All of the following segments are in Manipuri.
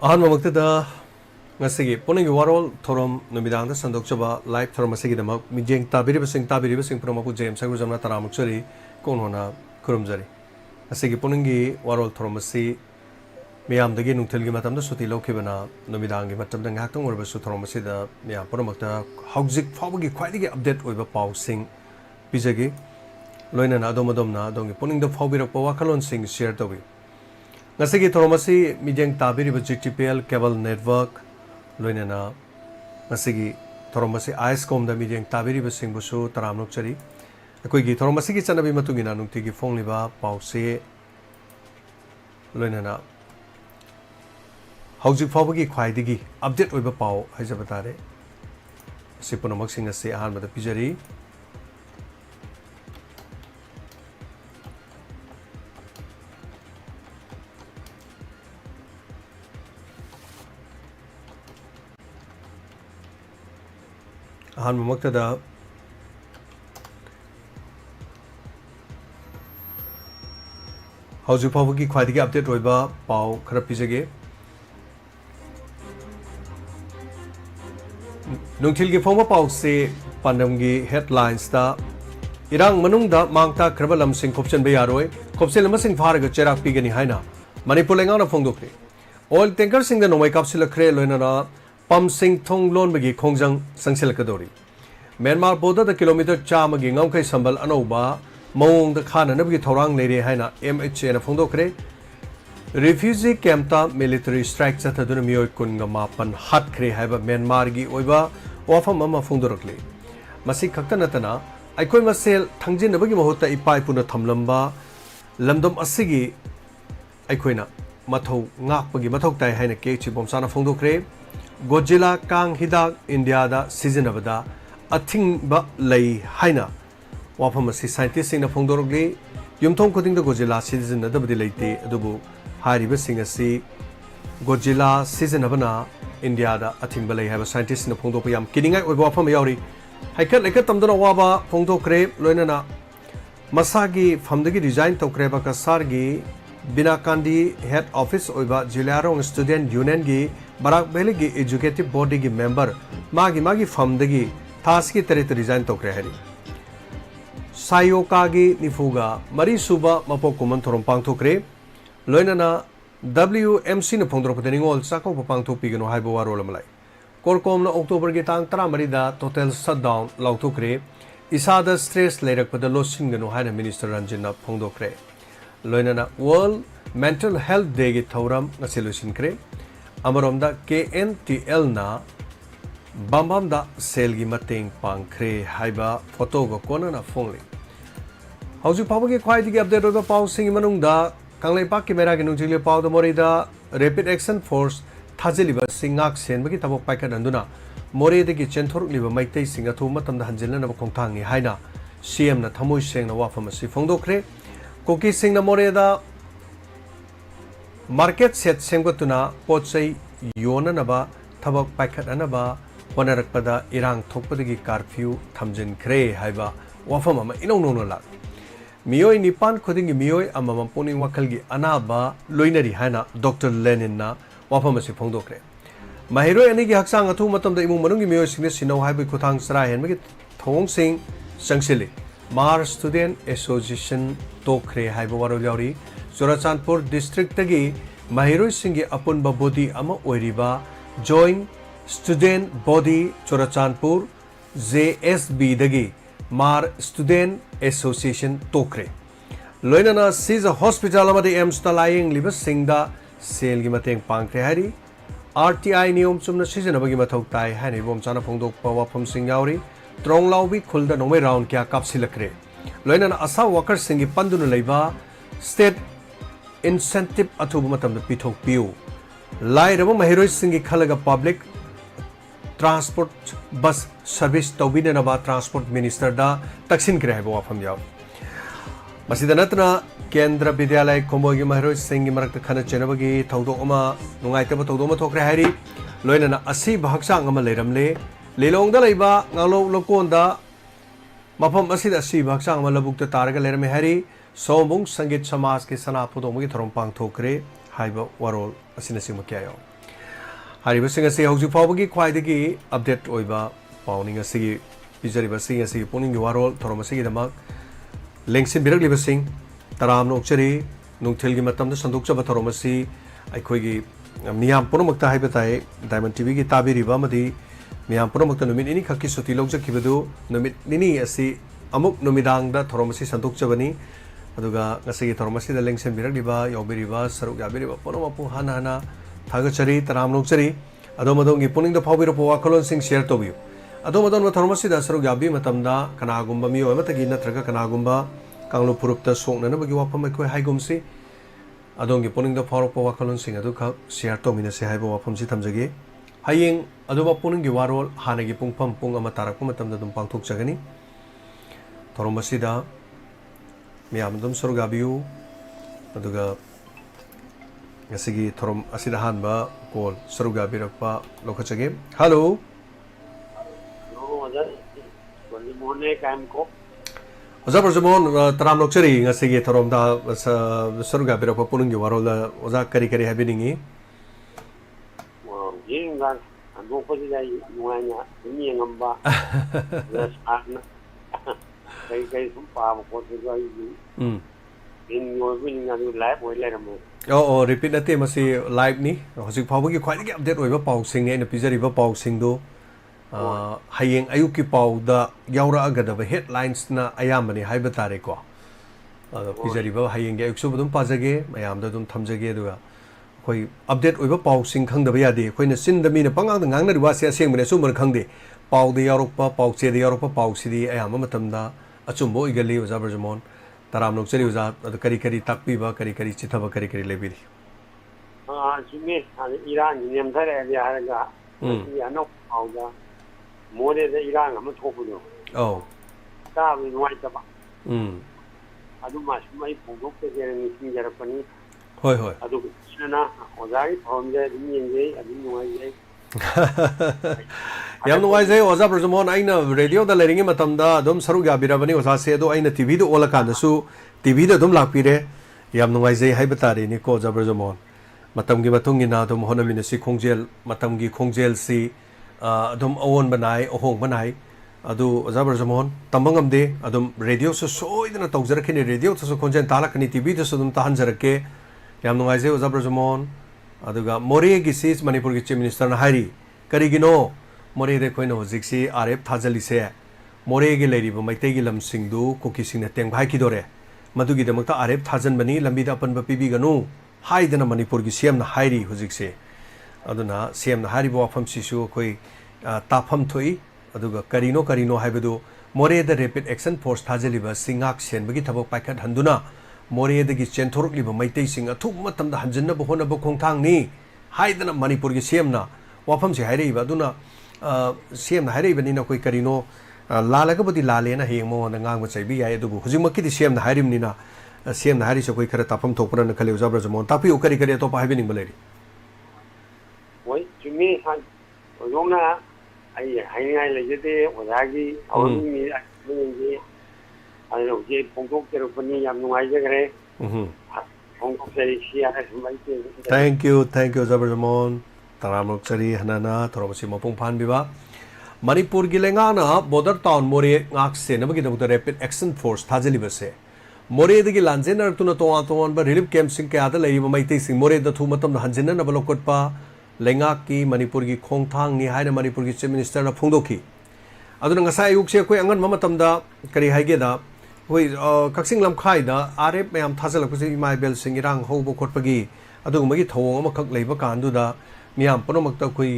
Ahanmamagtada ngasigi Pukning Warol thorom numidangda sandokchaba live thorom asigidama mijeng tabiribasing promaku James Sagurjamna taramukchari konhona kurumjari asigi Pukning Warol thorom asi miyamdagi nungthilgi matamda suti lokhibana numidangi matamda ngaktong orbasu thorom asida miyam promakta hauzik fawagi khwaidigi update oiba pausing bijagi loinana adomadomna dongi Pukning da fawbirakpa wakhalon sing share tawi ngasigi thoromasi mijeng tabiriba GTPL cable network loinana ngasigi thoromasi ISCOM da mijeng tabiriba singbusu taramnok chari akoigi thoromasi gi chanabi matungina nungti gi fongliba pause loinana hauji fawagi khwaidigi update oiba paw haijabatare sipunamak singa se ahanbada pijari Ahanmamagtada hauzik fawagi khwaidigi update oiba paw khara pijage nungthilgi phongba pause pandamgi headlines da irang manungda mangta khrabalam sing khopchanba yaroi khopsel masing pharaga cherak pigani haina manipur lengana phongdokri oil tanker sing da nomai kapsilakre loinana pam sing thong lon bagi khongjang sangsil kadori Myanmar border da kilometer chamagi ngaukai sambal anoba mawong da khana nabgi thorang leire haina MHA na phongdokre refugee camp ta military strike chathaduna miyoi kunga mapan hat khre haiba Myanmar gi oiba wafam ama phongdorakle masi khakta natana aikoi masel thangjin nabagi mahota ipai puna thamlamba lamdom asigi aikoina mathau ngakpagi mathau tai haina ke chibomsana phongdokre Godzilla kang hidak India da seasonabada athing ba lay haina wafamasi scientist sing na phongdorogli yumthong koding da Godzilla season na dabadi leite adubu hariba sing asi Godzilla season abana India da athing ba lay haba scientist na phongdok yam kiningai oiba wafam yauri haikat lekat tamdana waba phongdokre loinana masagi famdagi design tokre ba kasargi Binakandi head office oiba Jilarong student union gi Barak Valley gi executive body gi member magi famdagi taski tere resign tokre hari Sayoka gi nifuga mari suba mapok kuman thorom pangthokre loinana WMC na phongdropatengol sako pangthopi gino haibo warol malai korkom na October gi tang 13 da total shutdown lauthokre isada stress leirakpada losin gino haina minister Ranjin na phongdokre loinana World Mental Health Day gi thauram ngasilusin kre amaromda KNTL na bambam da sel gi mateng pangkhre haiba photo go kona na phongli hauji pawagi khwai gi update oba paw sing manung da kanglai pak camera gi nungjile paw da morida rapid action force thajeliba singak sen bagi tabok paikat anduna morida gi chenthor liba maitei singa thu matam da hanjilna na khongthangi haina CM na thamoi seng na wafam si phongdokre Koki sing na moreda market set sengotuna pochai yona naba thabak paikhat anaba wanarakpada irang thokpadagi curfew thamjin khre haiba wafam ama inong la miyoi nipan khodingi miyoi amama Pukning wakhalgi anaba loinari haina Dr Lenin na wafam asi phongdokre mahiroi ani gi haksang athu matamda imung manungi miyoi singna sinau haibai khuthang sra henmagi thong sing sangsili Mar Student Association Tokre haiba warol yauri Churachandpur district tagi mahiroi singi apunba body ama oiriba Joint Student Body Churachandpur JSB dagi Mar Student Association Tokre loinana Siza Hospital amadi AIMS ta lying liba singda sel gi mateng pangkre hari RTI niyom chumna sijanabagi mathau tai hani bom chana phongdok pawa pham sing yauri Tronglaubi khulda nomai round kya kapsilakre loinana asa worker singi panduna leiba state incentive athubu matamda pithok piu lairaba mahiroi singi khalaga public transport bus service tawbina naba transport minister da taksin kre haibo wafam yaw masida natna kendra vidyalay kombogi mahiroi singi marakta khana chenabagi thawdok ama nungaitaba thawdok ma thokre hairi loinana asi bhaksang ama leiramle Lelong da leiba ngalo lokonda mapam asida asi bhaksang ma labuk ta targa lerme hari sombung sangit samaj ke sana pudong gi thorom pang thokre haiba warol asina sima kya yo ꯍꯥꯏꯔꯤꯕꯁꯤꯡ ꯑꯁꯤ ꯍꯧꯖꯤꯛ ꯐꯥꯎꯕꯒꯤ ꯈ꯭ꯋꯥꯏꯗꯒꯤ ꯑꯞꯗꯦꯠ ꯑꯣꯏꯕ ꯄꯥꯎꯅꯤꯡ ꯑꯁꯤꯒꯤ ꯄꯤꯖꯔꯤꯕꯁꯤꯡ ꯑꯁꯤꯒꯤ ꯄꯨꯛꯅꯤꯡꯒꯤ ꯋꯥꯔꯣꯜ ꯊꯧꯔꯝ ꯑꯁꯤꯒꯤꯗꯃꯛ ꯂꯦꯡꯁꯤꯟꯕꯤꯔꯛꯂꯤꯕꯁꯤꯡ ꯇꯔꯥꯝꯅ ꯑꯣꯛꯆꯔꯤ ꯅꯨꯡꯊꯤꯜꯒꯤ ꯃꯇꯝꯗ ꯁꯟꯗꯣꯛꯆꯕ ꯊꯧꯔꯝ ꯑꯁꯤ ꯑꯩꯈꯣꯏꯒꯤ ꯃꯤꯌꯥꯝ ꯄꯨꯝꯅꯃꯛꯇ ꯍꯥꯏꯕ ꯇꯥꯏ ꯗꯥꯏꯃꯟ ꯇꯤꯚꯤꯒꯤ ꯇꯥꯕꯤꯔꯤꯕ ꯑꯃꯗꯤ ꯃꯤꯌꯥꯝ ꯄꯨꯝꯅꯃꯛꯇ ꯅꯨꯃꯤꯠ ꯅꯤꯅꯤ ꯈꯛꯀꯤ ꯁꯨꯇꯤ ꯂꯧꯖꯈꯤꯕꯗꯨ ꯅꯨꯃꯤꯠ ꯅꯤꯅꯤ ꯑꯁꯤ ꯑꯃꯨꯛ ꯅꯨꯃꯤꯗꯥꯡꯗ ꯊꯧꯔꯝ ꯑꯁꯤ ꯁꯟꯗꯣꯛꯆꯕꯅꯤ ꯑꯗꯨꯒ ꯉꯁꯤꯒꯤ ꯊꯧꯔꯝ ꯑꯁꯤꯗ ꯂꯦꯡꯁꯤꯟꯕꯤꯔꯛꯂꯤꯕ ꯌꯥꯎꯕꯤꯔꯤꯕ ꯁꯔꯨꯛ ꯌꯥꯕꯤꯔꯤꯕ ꯄꯨꯝꯅꯃꯛꯄꯨ ꯍꯟꯅ ꯊꯥꯒꯠꯆꯔꯤ ꯇꯔꯥꯝꯅ ꯑꯣꯛꯆꯔꯤ ꯑꯗꯣꯝ ꯑꯗꯣꯝꯒꯤ ꯄꯨꯛꯅꯤꯡꯗ ꯐꯥꯎꯕꯤꯔꯛꯄ ꯋꯥꯈꯜꯂꯣꯟꯁꯤꯡ ꯁꯦꯌꯔ ꯇꯧꯕꯤꯌꯨ ꯑꯗꯣꯝ ꯑꯗꯣꯝꯅ ꯊꯧꯔꯝ ꯑꯁꯤꯗ ꯁꯔꯨꯛ ꯌꯥꯕꯤꯕ ꯃꯇꯝꯗ ꯀꯅꯥꯒꯨꯝꯕ ꯃꯤꯑꯣꯏ ꯑꯃꯠꯇꯒꯤ ꯅꯠꯇ꯭ꯔꯒ ꯀꯅꯥꯒꯨꯝꯕ ꯀꯥꯡꯂꯨꯞ ꯐꯨꯔꯨꯞꯇ ꯁꯣꯛꯅꯅꯕꯒꯤ ꯋꯥꯐꯝ ꯑꯩꯈꯣꯏ ꯍꯥꯏꯒꯨꯝꯁꯤ ꯑꯗꯣꯝꯒꯤ ꯄꯨꯛꯅꯤꯡꯗ ꯐꯥꯎꯔꯛꯄ ꯋꯥꯈꯜꯂꯣꯟꯁꯤꯡ ꯑꯗꯨꯈꯛ ꯁꯦꯌꯔ ꯇꯧꯃꯤꯟꯅꯁꯤ ꯍꯥꯏꯕ ꯋꯥꯐꯝꯁꯤ ꯊꯝꯖꯒꯦ ꯍꯌꯦꯡ ꯑꯗꯨꯕꯨ ꯄꯨꯛꯅꯤꯡꯒꯤ ꯋꯥꯔꯣꯜ ꯍꯥꯟꯅꯒꯤ ꯄꯨꯡꯐꯝ ꯄꯨꯡ ꯑꯃ ꯇꯥꯔꯛꯄ ꯃꯇꯝꯗ ꯑꯗꯨꯝ ꯄꯥꯡꯊꯣꯛꯆꯒꯅꯤ ꯊꯧꯔꯝ ꯑꯁꯤꯗ ꯃꯤꯌꯥꯝ ꯑꯗꯨꯝ ꯁꯔꯨꯛ ꯌꯥꯕꯤꯌꯨ ꯑꯗꯨꯒ ꯉꯁꯤꯒꯤ ꯊꯧꯔꯝ ꯑꯁꯤꯗ ꯑꯍꯥꯟꯕ ꯀꯣꯜ ꯁꯔꯨꯛ ꯌꯥꯕꯤꯔꯛꯄ ꯂꯧꯈꯠꯆꯒꯦ ꯍꯜꯂꯣ ꯑꯣꯖꯥ ꯕ꯭ꯔꯖꯃꯣꯍꯟ ꯇꯔꯥꯝꯅ ꯑꯣꯛꯆꯔꯤ ꯉꯁꯤꯒꯤ ꯊꯧꯔꯝꯗ ꯁꯔꯨꯛ ꯌꯥꯕꯤꯔꯛꯄ ꯄꯨꯛꯅꯤꯡꯒꯤ ꯋꯥꯔꯣꯜꯗ ꯑꯣꯖꯥ ꯀꯔꯤ ꯍꯥꯏꯕꯤꯅꯤꯡꯉꯤ ꯍꯟꯗꯣꯛꯄꯁꯤꯗ ꯑꯩ ꯅꯨꯡꯉꯥꯏꯅ ꯑꯗꯨꯝ ꯌꯦꯡꯉꯝꯕ ꯁꯥꯔꯅ ꯀꯔꯤ ꯁꯨꯝ ꯄꯥꯕ ꯈꯣꯠꯄꯗꯣ ꯑꯩꯒꯤ ꯏꯟꯒꯤ ꯑꯣꯏꯕꯅꯤꯅ ꯑꯗꯨ ꯂꯥꯏꯚ ꯑꯣꯏ ꯂꯩꯔꯝꯃꯦ ꯑꯣ ꯔꯤꯄꯤꯠ ꯅꯠꯇꯦ ꯃꯁꯤ ꯂꯥꯏꯚꯅꯤ ꯍꯧꯖꯤꯛ ꯐꯥꯎꯕꯒꯤ ꯈ꯭ꯋꯥꯏꯗꯒꯤ ꯑꯞꯗꯦꯠ ꯑꯣꯏꯕ ꯄꯥꯎꯁꯤꯡꯅꯤ ꯑꯩꯅ ꯄꯤꯖꯔꯤꯕ ꯄꯥꯎꯁꯤꯡꯗꯨ ꯍꯌꯦꯡ ꯑꯌꯨꯛꯀꯤ ꯄꯥꯎꯗ ꯌꯥꯎꯔꯛꯑꯒꯗꯕ ꯍꯦꯗꯂꯥꯏꯟꯁꯅ ꯑꯌꯥꯝꯕꯅꯤ ꯍꯥꯏꯕ ꯇꯥꯔꯦꯀꯣ ꯑꯗꯣ ꯄꯤꯖꯔꯤꯕ ꯍꯌꯦꯡꯒꯤ ꯑꯌꯨꯛꯁꯨ ꯑꯗꯨꯝ ꯄꯥꯖꯒꯦ ꯃꯌꯥꯝꯗ ꯑꯗꯨꯝ ꯊꯝꯖꯒꯦ ꯑꯗꯨꯒ ꯑꯩꯈꯣꯏ ꯑꯞꯗꯦꯠ ꯑꯣꯏꯕ ꯄꯥꯎꯁꯤꯡ ꯈꯪꯗꯕ ꯌꯥꯗꯦ ꯑꯩꯈꯣꯏꯅ ꯆꯤꯟꯗ ꯃꯤꯅ ꯄꯪꯉꯥꯡꯗ ꯉꯥꯡꯅꯔꯤꯕ ꯋꯥꯁꯦ ꯑꯁꯦꯡꯕꯅꯤ ꯑꯆꯨꯝꯕꯅ ꯈꯪꯗꯦ ꯄꯥꯎꯗ ꯌꯥꯎꯔꯛꯄ ꯄꯥꯎꯆꯦꯗ ꯌꯥꯎꯔꯛꯄ ꯄꯥꯎꯁꯤꯗꯤ ꯑꯌꯥꯝꯕ ꯃꯇꯝꯗ ꯑꯆꯨꯝꯕ ꯑꯣꯏꯒꯜꯂꯤ ꯑꯣꯖꯥ ꯕ꯭ꯔꯖꯃꯣꯍꯟ ꯇꯔꯥꯝꯅ ꯑꯣꯛꯆꯔꯤ ꯑꯣꯖꯥ ꯑꯗꯣ ꯀꯔꯤ ꯇꯥꯛꯄꯤꯕ ꯀꯔꯤ ꯆꯤꯊꯕ ꯀꯔꯤ ꯂꯩꯕꯤꯔꯤ ꯆꯨꯝꯃꯦ ꯏꯔꯥꯡꯒꯤ ꯅꯦꯝꯊꯔꯛꯑꯗꯤ ꯍꯥꯏꯔꯒ ꯉꯁꯤ ꯑꯅꯧꯕ ꯄꯥꯎꯗ ꯃꯣꯔꯦꯗ ꯏꯔꯥꯡ ꯑꯃ ꯊꯣꯛꯄꯗꯣ ꯑꯧ ꯇꯥꯕꯗ ꯅꯨꯡꯉꯥꯏꯇꯕ ꯑꯗꯨꯃ ꯁꯨꯝ ꯑꯩ ꯐꯣꯡꯗꯣꯛꯆꯒꯦꯅ ꯅꯤꯡꯁꯤꯡꯖꯔꯛꯄꯅꯤ ꯍꯣꯏ ꯑꯗꯨꯒ ꯏꯆꯟꯅ ꯑꯣꯖꯥꯒꯤ ꯊꯧꯔꯝꯁꯦ ꯑꯗꯨꯝ ꯌꯦꯡꯖꯩ ꯑꯗꯨꯝ ꯅꯨꯡꯉꯥꯏꯖꯩ ꯌꯥꯝ ꯅꯨꯡꯉꯥꯏꯖꯩ ꯑꯣꯖꯥ ꯕ꯭ꯔꯖꯃꯣꯍꯟ ꯑꯩꯅ ꯔꯦꯗꯤꯑꯣꯗ ꯂꯩꯔꯤꯉꯩ ꯃꯇꯝꯗ ꯑꯗꯨꯝ ꯁꯔꯨꯛ ꯌꯥꯕꯤꯔꯕꯅꯤ ꯑꯣꯖꯥꯁꯦ ꯑꯗꯣ ꯑꯩꯅ ꯇꯤꯚꯤꯗ ꯑꯣꯜꯂꯀꯥꯟꯗꯁꯨ ꯇꯤꯚꯤꯗ ꯑꯗꯨꯝ ꯂꯥꯛꯄꯤꯔꯦ ꯌꯥꯝ ꯅꯨꯡꯉꯥꯏꯖꯩ ꯍꯥꯏꯕ ꯇꯥꯔꯦꯅꯦꯀꯣ ꯑꯣꯖꯥ ꯕ꯭ꯔꯖꯃꯣꯍꯟ ꯃꯇꯝꯒꯤ ꯃꯇꯨꯡ ꯏꯟꯅ ꯑꯗꯨꯝ ꯍꯣꯠꯅꯃꯤꯟꯅꯁꯤ ꯈꯣꯡꯖꯦꯜ ꯃꯇꯝꯒꯤ ꯈꯣꯡꯖꯦꯜꯁꯤ ꯑꯗꯨꯝ ꯑꯑꯣꯟꯕ ꯅꯥꯏ ꯑꯍꯣꯡꯕ ꯅꯥꯏ ꯑꯗꯨ ꯑꯣꯖꯥ ꯕ꯭ꯔꯖꯃꯣꯍꯟ ꯇꯝꯕ ꯉꯝꯗꯦ ꯑꯗꯨꯝ ꯔꯦꯗꯤꯑꯣꯁꯨ ꯁꯣꯏꯗꯅ ꯇꯧꯖꯔꯛꯈꯤꯅꯤ ꯔꯦꯗꯤꯑꯣꯗꯁꯨ ꯈꯣꯟꯖꯦꯜ ꯇꯥꯍꯜꯂꯛꯀꯅꯤ ꯇꯤꯚꯤꯗꯁꯨ ꯑꯗꯨꯝ ꯇꯥꯍꯟꯖꯔꯛꯀꯦ ꯌꯥꯝ ꯅꯨꯡꯉꯥꯏꯖꯩ ꯑꯣꯖꯥ ꯕ꯭ꯔꯖꯃꯣꯍꯟ ꯑꯗꯨꯒ ꯃꯣꯔꯦꯒꯤꯁꯤ ꯃꯅꯤꯄꯨꯔꯒꯤ ꯆꯤꯐ ꯃꯤꯅꯤꯁꯇꯔꯅ ꯍꯥꯏꯔꯤ ꯀꯔꯤꯒꯤꯅꯣ ꯃꯣꯔꯦꯗ ꯑꯩꯈꯣꯏꯅ ꯍꯧꯖꯤꯛꯁꯤ RF ꯊꯥꯖꯤꯜꯂꯤꯁꯦ ꯃꯣꯔꯦꯒꯤ ꯂꯩꯔꯤꯕ ꯃꯩꯇꯩꯒꯤ ꯂꯝꯁꯤꯡꯗꯨ ꯀꯨꯀꯤꯁꯤꯡꯅ ꯇꯦꯡꯕꯥꯏꯈꯤꯗꯣꯔꯦ मधुगीदमक्ता RF थाजनबनी लंबीदा अपनब पीबीगनु हाइदना मणिपुर की सीएम हाइरी हुजिकसे अदुना सीएम हाइरिबो वाफमसिसु अखोई ताफम थोई अदुगा करिनो हाइबदु मोरेदा रैपिड एक्शन फोर्स थाजलिबा सिंगाक सेनबगी थबक पाइखत हंदुना मोरेदगी चेंथोरकलिबा मैतैसिंग अथुब मतमदा हंजनब होनब खोंथांगनी हाइदना मणिपुर की सीएम ना वाफमसे हाइरिबा अदुना सीएम हाइरिबनिना कोई करिनो लालगबदी लालेना हेंगमो नंगांग चैबी याय अदुबु हुजिमक्कीदि सीएम हाइरिमनिना सीएम हाइरिसे कोई खरा ताफम थोपरन खले उजाब्र जमोन तापी उकरी करी तो पाहिबिनिंग बलेरी ओय जुमी हान ओयोना आई हाइनाय लेजेते ओजागी आवमी मिंगी आरो जे पोंगोक तेरपनी याम नुंगाइजगरे पोंगोक सेरिसी आरो सुमाइते थैंक यू उजाब्र जमोन तरामोक चरी हनाना थोरमसी मपुंग फानबिबा मणिपुर की लेंगाना border town Moreh ngak se nabagi dawda rapid action force थाजलिबसे मोरे दगी लांजेनर तुना तोआ तोन बा रिलीफ कैंप सिंह के आदा लई मैतै सिंह मोरे द थु मतम हंजिन न बलकोटपा लेंगाक की मणिपुर की खोंगथांग नि हाइना मणिपुर की चीफ मिनिस्टर न फोंदोखी अदुना ngasa ayuk se koi angan matam da kari haige da koi kaksing lamkhai da RF mayam थाजलकसे इमाय बेल सिंह इरांग होबो खोटपगी अदुगमगी थोंग अमा खक लेबा कांदु दा मियाम पनमक्ता कोई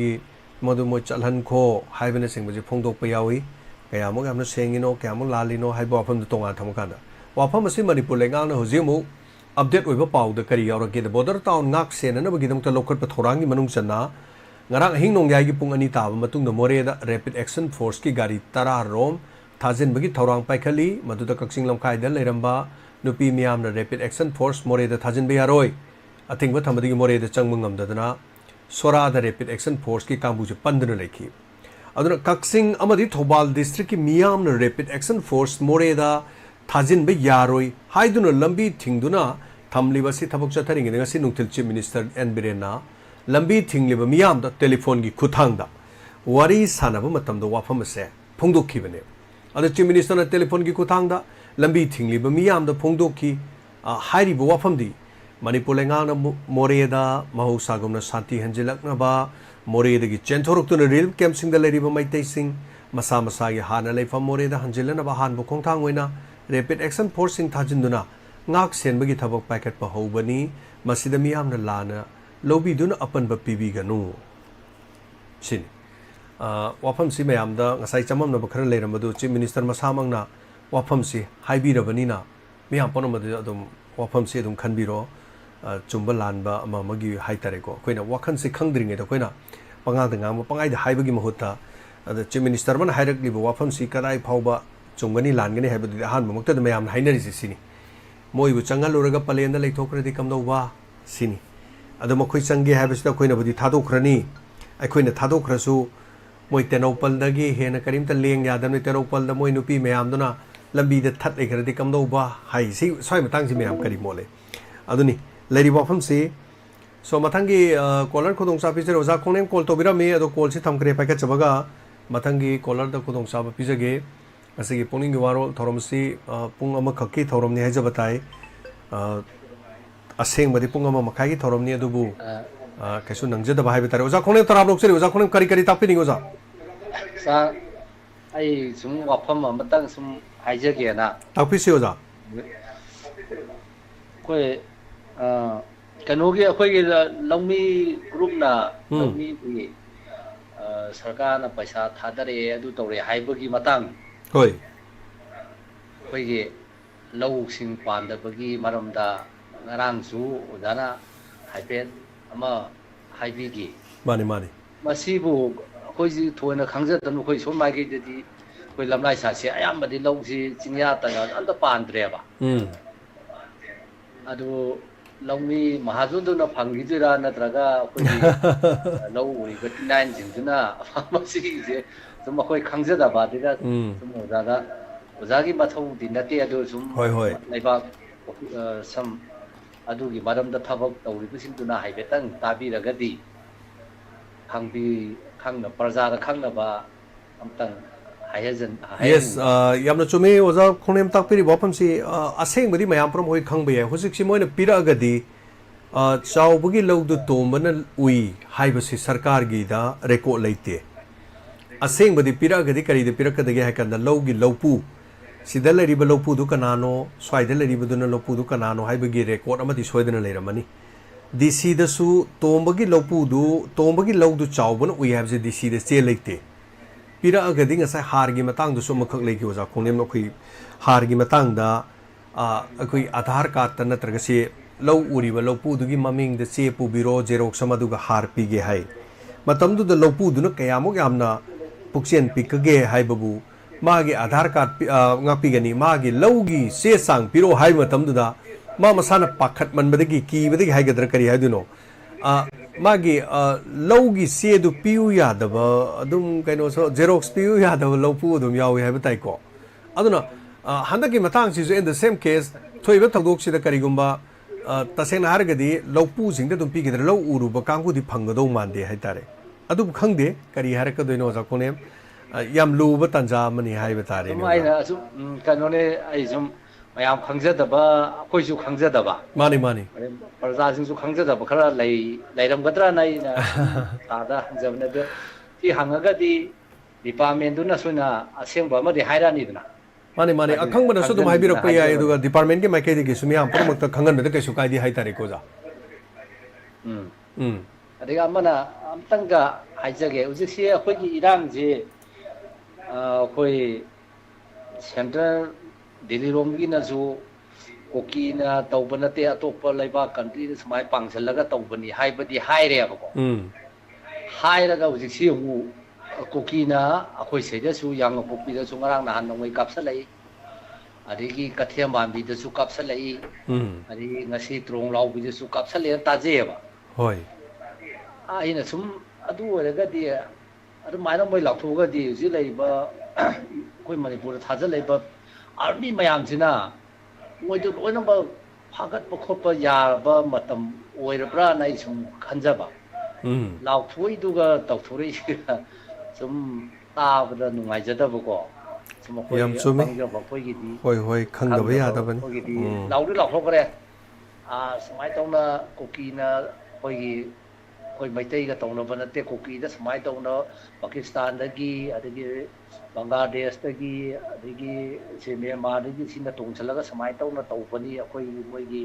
मधु मोय चलहन खो हाइबने सिंगबजे फोंदोकपा यावी कयामो यामनो सेंगिनो कयामो लालिनो हाइबो वाफम तोंगा थमकादा वाफम असि मणिपुर लेंगाना हुजिमु अपडेट ओइबा पाउदा करी यावरके द बॉर्डर टाउन ngak सेननबगी दमक्ता लोखटपा थोरांगी मनुंग चन्ना ngarang hing nongyai pung ani taba matungda moreda rapid action force ki gari tara rom thajinbagi thorang paikhali maduda kaksing lamkhai da leiramba nupi miyamna rapid action force moreda thajinba yaroi athingba thamadi moreda changmungam dadana sora da rapid action force ki kambu je pandana lekhi aduna kaksing amadi thobal district ki miyamna rapid action force moreda thajinba yaroi haiduna lambi thingduna thamliba si thabak chathari ngasi nungthil chief minister n birena lambi thingliba miyam da telephone gi khuthang da wari sanaba matam da wafam se phongdok khibane ada chief minister na telephone gi khuthang da lambi thingliba miyam da phongdok ki hairi bo wafam di manipur lenga na more da mahausa gomna santi hanjilak na ba more da gi chenthorok tu na real camp sing da leriba maitai sing masa masa gi hana leifam more da hanjilana ba han bo khongthang oina rapid action force sing thajinduna ngak senbagi thabak packet pa hobani masida miyam na lana lobi duna apan ba pibi ganu sin wafam si mayam da ngasai chamam na bakhara leiram adu chief minister masamang na wafam si haibi rabani na miyam ponam adu adum wafam si adum khanbiro chumba lanba ama magi haitare ko koina wakhan si khangdringe da koina pangal da ngam pangai da haibagi mahutta adu chief minister man hairak libo wafam si kadai phauba chumgani langani haibadu han mamukta da mayam hainari sini moi bu changal uraga palen da leithokradi kamdo wa sini adu makhoi change haibasida koina budi thadokhrani aikoina thadokrasu moi tenopal dagi hena karimta leng yadam tenopal da moi nupi mayam duna lambi da that ekradi kamdo ba hai si soi matang si mayam kari mole aduni lady wafam si so matangi caller khodong sa pizar oza khongnem call to birami ado call si thamkre packet chabaga matangi caller da khodong sa pizage asigi Pukning Warol thorom si pung ama khakki thorom ni haja batai aseng badi pung ama makai ki thorom ni adubu kaisu nangje da bahai bitare oza khongnem tarab lok seri oza khongnem kari kari tapi ni oza sa ai sum wafam amatang sum haja ge na tapi si oza koi kanogi akhoi ge longmi group na longmi gi sarkar na paisa thadare adu tore haibagi matang hoi koi ge lau sing panda bagi maramda ngarang su udana haipet ama haibi gi mani mani masibu koi ji thoina khangja dan koi som mai ge di koi lamlai sa se ayam badi lau si chingya ta anda pandre ba adu longmi mahajundu na phangidira natraga koi lau uri ga 9 jingduna masigi je sum koi khangja da ba dira sum ojaga ojagi mathau dinate adu sum hoi hoi laiba sam adu gi maram da thabak tawri bisingduna haibetang tabi ragadi khangbi khangna parja da khangna ba amtang hayajan yes yamna chume oza khongnem takpiri wafam si aseng badi mayam prom hoi khangbe ya hosik si moina pira agadi chawbugi lawdu tombana ui haibasi sarkar gi da record leite aseng badi pira agadi kari de pira kadage hakanda lawgi lawpu sida leriba lawpu du kanano swaida leriba duna lawpu du kanano haibagi record amati soidana leiramani dc da su tombagi lawpu du tombagi lawdu chawbana ui habse dc da che leite pira agadi ngasai hargi matang du sum khak leki oza khongnem no khoi hargi matang da akoi aadhar card ta natraga se law uriba lawpu du gi maming da che pu biro xerox samadu ga har pi ge hai matam du da lawpu du no kayamok yamna pukchen pikage hai babu magi aadhar card ngapi gani magi lawgi se sang piro hai matam du da ma masana pakhat man badagi ki badagi hai gadra kari hai du no magi lawgi se du piu ya da ba adum kaino so xerox piu ya da lawpu dum yawi hai batai ko aduna handaki matang si in the same case thoiba thagdok si da kari gumba taseng har gadi lawpu jing da dum pi gidra law uru ba kangku di phangado mande hai tare adu khangde kari har ka doino za konem yam lu ba tanja mani hai batare no ai na su kanone ai sum mayam khangzadaba koi su khangzadaba mani mani parja sing su khangzadaba khara leiram gadra nai na tada jamna de ti hangaga di department du na suna asengba ma de hairani duna mani mani akhang bana su dum hai birak pai ai duga department ke mai kai de sumi am promak ta khangan be kai su kai di hai tare ko ja adiga mana amtanga haijage ujisi akhoi gi irang je akhoi central Delhi romgi na su koki na taubana te atopa laiba country na sumai pangsallaga taubani haibadi haire ba ko hairaga ujiksi mu koki na akhoi seja su yang kopi da su ngarang na hanoi kapsalai adigi kathiam bambi da su kapsalai adi ngasi trong lau bi da su kapsalai ta je ba hoi ina sum adu oraga di adu maina moi lakthoga di ji laiba koi manipur thaja laiba army mayam sina moi du loinaba phagat pa khotpa ya ba matam oirabra nai sum khanjaba ꯂꯥꯎꯊꯣꯛꯏꯗꯨꯒ ꯇꯧꯊꯣꯔꯛꯏꯁꯤꯒ ꯁꯨꯝ ꯇꯥꯕꯗ ꯅꯨꯡꯉꯥꯏꯖꯗꯕꯀꯣ ꯁꯨꯝ ꯌꯥꯝ ꯑꯩꯈꯣꯏ ꯆꯨꯝꯃꯤ ꯄꯪꯖꯕ ꯑꯩꯈꯣꯏꯒꯤꯗꯤ ꯍꯣꯏ ꯍꯣꯏ ꯈꯪꯗꯕ ꯈꯪꯗꯕ ꯌꯥꯗꯕꯅꯤ ꯑꯩꯈꯣꯏꯒꯤꯗꯤ ꯂꯥꯎꯗꯤ ꯂꯥꯎꯊꯣꯛꯈ꯭ꯔꯦ ꯁꯨꯃꯥꯏꯅ ꯇꯧꯅ ꯀꯨꯀꯤꯅ ꯑꯩꯈꯣꯏ ꯃꯩꯇꯩꯒ ꯇꯧꯅꯕ ꯅꯠꯇꯦ ꯀꯨꯀꯤꯗ ꯁꯨꯃꯥꯏꯅ ꯇꯧꯅ ꯄꯥꯀꯤꯁꯇꯥꯟꯗꯒꯤ ꯑꯗꯒꯤ ꯕꯪꯒ꯭ꯂꯥꯗꯦꯁꯇꯒꯤ ꯑꯗꯒꯤ ꯃ꯭ꯌꯥꯟꯃꯥꯔꯗꯒꯤ ꯁꯤꯅ ꯇꯣꯡꯁꯤꯜꯂꯒ ꯁꯨꯃꯥꯏꯅ ꯇꯧꯅ ꯇꯧꯕꯅꯤ ꯑꯩꯈꯣꯏꯒꯤ ꯃꯣꯏꯒꯤ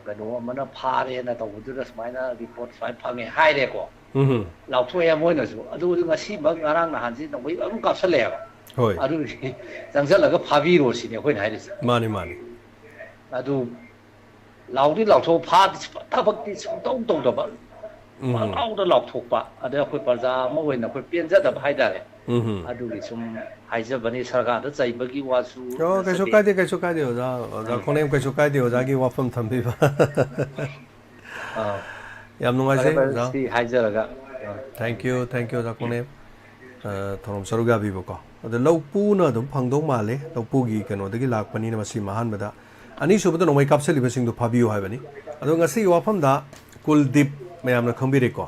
ꯀꯩꯅꯣ ꯑꯃꯅ ꯐꯥꯔꯦꯅ ꯇꯧꯕꯗꯨꯗ ꯁꯨꯃꯥꯏꯅ ꯔꯤꯄꯣꯔꯠ ꯁꯨꯃꯥꯏꯅ ꯐꯪꯉꯦ ꯍꯥꯏꯔꯦꯀꯣ ꯂꯥꯎꯊꯣꯛꯑꯦ ꯃꯣꯏꯅꯁꯨ ꯑꯗꯨ ꯉꯁꯤꯃꯛ ꯉꯔꯥꯡ ꯅꯍꯥꯟꯁꯤ ꯅꯣꯡꯃꯩ ꯑꯗꯨꯝ ꯀꯥꯞꯁꯜꯂꯛꯑꯦꯕ ꯍꯣꯏ ꯑꯗꯨꯗꯤ ꯆꯪꯁꯤꯜꯂꯒ ꯐꯥꯕꯤꯔꯣ ꯁꯤꯅꯤ ꯑꯩꯈꯣꯏꯅ ꯍꯥꯏꯔꯤꯁꯦ ꯃꯥꯅꯤ ꯃꯥꯅꯤ ꯑꯗꯨ ꯂꯥꯎꯗꯤ ꯂꯥꯎꯊꯣꯛ ꯊꯕꯛꯇꯤ ꯁꯨꯡꯇꯧ ꯇꯧꯗꯕ ꯄꯪꯂꯥꯎꯗ ꯂꯥꯎꯊꯣꯛꯄ ꯑꯗ ꯑꯩꯈꯣꯏ ꯄ꯭ꯔꯖꯥ ꯑꯃ ꯑꯣꯏꯅ ꯑꯩꯈꯣꯏ ꯄꯦꯟꯖꯗꯕ ꯍꯥꯏꯇꯥꯔꯦ ꯑꯗꯨꯒꯤ ꯁꯨꯝ ꯍꯥꯏꯖꯕꯅꯤ ꯁꯔꯀꯥꯔꯗ ꯆꯩꯕꯒꯤ ꯋꯥꯁꯨ ꯑꯣ ꯀꯩꯁꯨ ꯅꯠꯆꯗꯦ ꯀꯥꯏꯗꯦ ꯀꯩꯁꯨ ꯀꯥꯏꯗꯦ ꯑꯣꯖꯥ ꯑꯣꯖꯥ ꯈꯣꯡꯅꯦꯝ ꯀꯩꯁꯨ ꯀꯥꯏꯗꯦ ꯑꯣꯖꯥꯒꯤ ꯋꯥꯐꯝ ꯊꯝꯕꯤꯕ ꯌꯥꯝ ꯐꯔꯦ ꯅꯨꯡꯉꯥꯏꯖꯩ ꯐꯔꯦ ꯑꯣꯖꯥ ꯁꯤ ꯍꯥꯏꯖꯔꯒ ꯊꯦꯡꯛ ꯌꯨ ꯑꯣꯖꯥ ꯈꯣꯡꯅꯦꯝ ꯊꯧꯔꯝ ꯁꯔꯨꯛ ꯌꯥꯕꯤꯕꯀꯣ ꯑꯗꯣ ꯂꯧꯄꯨꯅ ꯑꯗꯨꯝ ꯐꯪꯗꯧ ꯃꯥꯜꯂꯦ ꯂꯧꯄꯨꯒꯤ ꯀꯩꯅꯣꯗꯒꯤ ꯂꯥꯛꯄꯅꯤꯅ ꯃꯁꯤ ꯑꯍꯥꯟꯕꯗ ꯑꯅꯤꯁꯨꯕꯗ ꯅꯣꯡꯃꯩ ꯀꯥꯞꯁꯤꯜꯂꯤꯕꯁꯤꯡꯗꯨ ꯐꯥꯕꯤꯌꯨ ꯍꯥꯏꯕꯅꯤ ꯑꯗꯣ ꯉꯁꯤꯒꯤ ꯋꯥꯐꯝꯗ ꯀꯨꯜꯗꯤꯞ ꯃꯌꯥꯝꯅ ꯈꯪꯕꯤꯔꯦꯀꯣ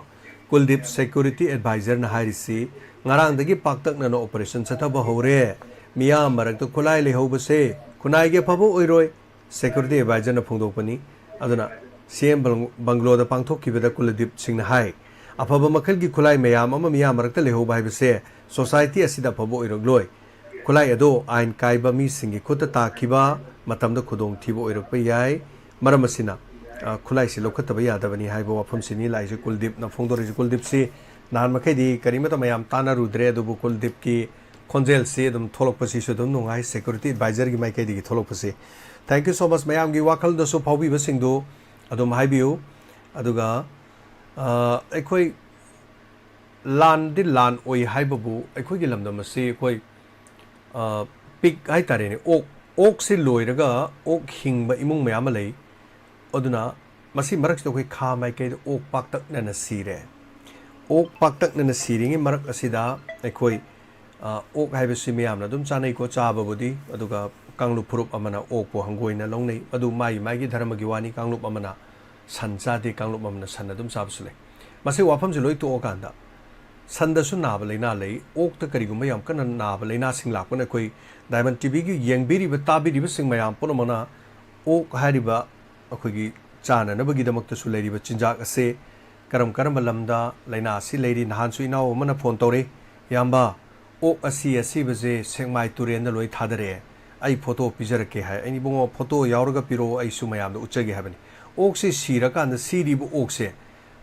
ꯀꯨꯜꯗꯤꯞ ꯁꯦꯀ꯭ꯌꯨꯔꯤꯇꯤ ꯑꯦꯗꯚꯥꯏꯖꯔꯅ ꯍꯥꯏꯔꯤꯁꯤ ꯉꯔꯥꯡꯗꯒꯤ ꯄꯥꯛꯇꯛꯅꯅ ꯑꯣꯄꯔꯦꯁꯟ ꯆꯠꯊꯕ ꯍꯧꯔꯦ ꯃꯤꯌꯥꯝ ꯃꯔꯛꯇ ꯈꯨꯠꯂꯥꯏ ꯂꯩꯍꯧꯕꯁꯦ ꯈꯨꯟꯅꯥꯏꯒꯤ ꯑꯐꯕ ꯑꯣꯏꯔꯣꯏ ꯁꯦꯀ꯭ꯌꯨꯔꯤꯇꯤ ꯑꯦꯗꯚꯥꯏꯖꯔꯅ ꯐꯣꯡꯗꯣꯛꯄꯅꯤ ꯑꯗꯨꯅ ꯁꯤ ꯑꯦꯝ ꯕꯪꯒ꯭ꯂꯣꯗ ꯄꯥꯡꯊꯣꯛꯈꯤꯕꯗ ꯀꯨꯜꯗꯤꯞ ꯁꯤꯡꯅ ꯍꯥꯏ ꯑꯐꯕ ꯃꯈꯜꯒꯤ ꯈꯨꯠꯂꯥꯏ ꯃꯌꯥꯝ ꯑꯃ ꯃꯤꯌꯥꯝ ꯃꯔꯛꯇ ꯂꯩꯍꯧꯕ ꯍꯥꯏꯕꯁꯦ ꯁꯣꯁꯥꯏꯇꯤ ꯑꯁꯤꯗ ꯑꯐꯕ ꯑꯣꯏꯔꯛꯂꯣꯏ ꯈꯨꯠꯂꯥꯏ ꯑꯗꯣ ꯑꯥꯏꯟ ꯀꯥꯏꯕ ꯃꯤꯁꯤꯡꯒꯤ ꯈꯨꯠꯇ ꯇꯥꯈꯤꯕ ꯃꯇꯝꯗ ꯈꯨꯗꯣꯡꯊꯤꯕ ꯑꯣꯏꯔꯛꯄ ꯌꯥꯏ ꯃꯔꯝ ꯑꯁꯤꯅ ꯈꯨꯠꯂꯥꯏꯁꯤ ꯂꯧꯈꯠꯇꯕ ꯌꯥꯗꯕꯅꯤ ꯍꯥꯏꯕ ꯋꯥꯐꯝꯁꯤꯅꯤ ꯂꯥꯛꯏꯁꯦ ꯀꯨꯜꯗꯤꯞꯅ ꯐꯣꯡꯗꯣꯔꯛꯏꯁꯦ ꯀꯨꯜꯗꯤꯞꯁꯤ ꯅꯍꯥꯟ ꯃꯈꯩꯗꯤ ꯀꯔꯤꯃꯠꯇ ꯃꯌꯥꯝ ꯇꯥꯟꯅꯔꯨꯗ꯭ꯔꯦ ꯑꯗꯨꯕꯨ ꯀꯨꯜꯗꯤꯞꯀꯤ ꯈꯣꯟꯖꯦꯜꯁꯤ ꯑꯗꯨꯝ ꯊꯣꯛꯂꯛꯄꯁꯤꯁꯨ ꯑꯗꯨꯝ ꯅꯨꯡꯉꯥꯏ ꯁꯦꯀ꯭ꯌꯨꯔꯤꯇꯤ ꯑꯦꯗꯚꯥꯏꯖꯔꯒꯤ ꯃꯥꯏꯀꯩꯗꯒꯤ ꯊꯣꯛꯂꯛꯄꯁꯤ ꯊꯦꯡꯛ ꯌꯨ ꯁꯣ ꯃꯆ ꯃꯌꯥꯝꯒꯤ ꯋꯥꯈꯜꯗꯁꯨ ꯐꯥꯎꯕꯤꯕꯁꯤꯡꯗꯨ ꯑꯗꯨꯝ ꯍꯥꯏꯕꯤꯌꯨ ꯑꯗꯨꯒ ꯑꯩꯈꯣꯏ ꯂꯥꯟꯗꯤ ꯂꯥꯟ ꯑꯣꯏ ꯍꯥꯏꯕꯕꯨ ꯑꯩꯈꯣꯏꯒꯤ ꯂꯝꯗꯝ ꯑꯁꯤ ꯑꯩꯈꯣꯏ ꯄꯤꯛ ꯍꯥꯏꯇꯥꯔꯦꯅꯦ ꯑꯣꯛꯁꯤ ꯂꯣꯏꯔꯒ ꯑꯣꯛ ꯍꯤꯡꯕ ꯏꯃꯨꯡ ꯃꯌꯥꯝ ꯑꯃ ꯂꯩ ꯑꯗꯨꯅ ꯃꯁꯤ ꯃꯔꯛꯁꯤꯗ ꯑꯩꯈꯣꯏ ꯈꯥ ꯃꯥꯏꯀꯩꯗ ꯑꯣꯛ ꯄꯥꯛꯇꯛꯅꯅ ꯁꯤꯔꯦ ꯑꯣꯛ ꯄꯥꯛꯇꯛꯅꯅ ꯁꯤꯔꯤꯉꯩ ꯃꯔꯛ ꯑꯁꯤꯗ ꯑꯩꯈꯣꯏ ꯑꯣꯛ ꯍꯥꯏꯕꯁꯤ ꯃꯌꯥꯝꯅ ꯑꯗꯨꯝ ꯆꯥꯅꯩꯀꯣ ꯆꯥꯕꯕꯨꯗꯤ ꯑꯗꯨꯒ ꯀꯥꯡꯂꯨꯞ ꯐꯨꯔꯨꯞ ꯑꯃꯅ ꯑꯣꯛꯄꯨ ꯍꯪꯒꯣꯏꯅ ꯂꯧꯅꯩ ꯑꯗꯨ ꯃꯥꯒꯤ ꯙꯔꯃꯒꯤ ꯋꯥꯅꯤ ꯀꯥꯡꯂꯨꯞ ꯑꯃꯅ ꯁꯟ ꯆꯥꯗꯦ ꯀꯥꯡꯂꯨꯞ ꯑꯃꯅ ꯁꯟ ꯑꯗꯨꯝ ꯆꯥꯕꯁꯨ ꯂꯩ ꯃꯁꯤ ꯋꯥꯐꯝꯁꯤ ꯂꯣꯏ ꯇꯣꯛꯑꯀꯥꯟꯗ ꯁꯟꯗꯁꯨ ꯅꯥꯕ ꯂꯩꯅꯥ ꯂꯩ ꯑꯣꯛꯇ ꯀꯔꯤꯒꯨꯝꯕ ꯌꯥꯝ ꯀꯟꯅ ꯅꯥꯕ ꯂꯩꯅꯥꯁꯤꯡ ꯂꯥꯛꯄꯅ ꯑꯩꯈꯣꯏ ꯗꯥꯏꯃꯟ ꯇꯤꯚꯤꯒꯤ ꯌꯦꯡꯕꯤꯔꯤꯕ ꯇꯥꯕꯤꯔꯤꯕꯁꯤꯡ ꯃꯌꯥꯝ ꯄꯨꯝꯅꯃꯛꯅ ꯑꯣꯛ ꯍꯥꯏꯔꯤꯕ ꯑꯩꯈꯣꯏꯒꯤ ꯆꯥꯅꯅꯕꯒꯤꯗꯃꯛꯇꯁꯨ ꯂꯩꯔꯤꯕ ꯆꯤꯟꯖꯥꯛ ꯑꯁꯤ ꯀꯔꯝꯕ ꯂꯝꯗ ꯂꯩꯅꯥ ꯑꯁꯤ ꯂꯩꯔꯤ ꯅꯍꯥꯟꯁꯨ ꯏꯅꯥꯎ ꯑꯃꯅ ꯐꯣꯟ ꯇꯧꯔꯦ ꯏꯌꯥꯝꯕ ꯑꯣꯛ ꯑꯁꯤꯕꯁꯦ ꯁꯦꯛꯃꯥꯏ ꯇꯨꯔꯦꯟꯗ ꯂꯣꯏ ꯊꯥꯗꯔꯛꯑꯦ ꯑꯩ ꯐꯣꯇꯣ ꯄꯤꯖꯔꯛꯀꯦ ꯍꯥꯏ ꯑꯩꯅ ꯏꯕꯨꯡꯉꯣ ꯐꯣꯇꯣ ꯌꯥꯎꯔꯒ ꯄꯤꯔꯛꯑꯣ ꯑꯩꯁꯨ ꯃꯌꯥꯝꯗ ꯎꯠꯆꯒꯦ ꯍꯥꯏꯕꯅꯤ ꯑꯣꯛꯁꯤ ꯁꯤꯔꯀꯥꯟꯗ ꯁꯤꯔꯤꯕ ꯑꯣꯛꯁꯦ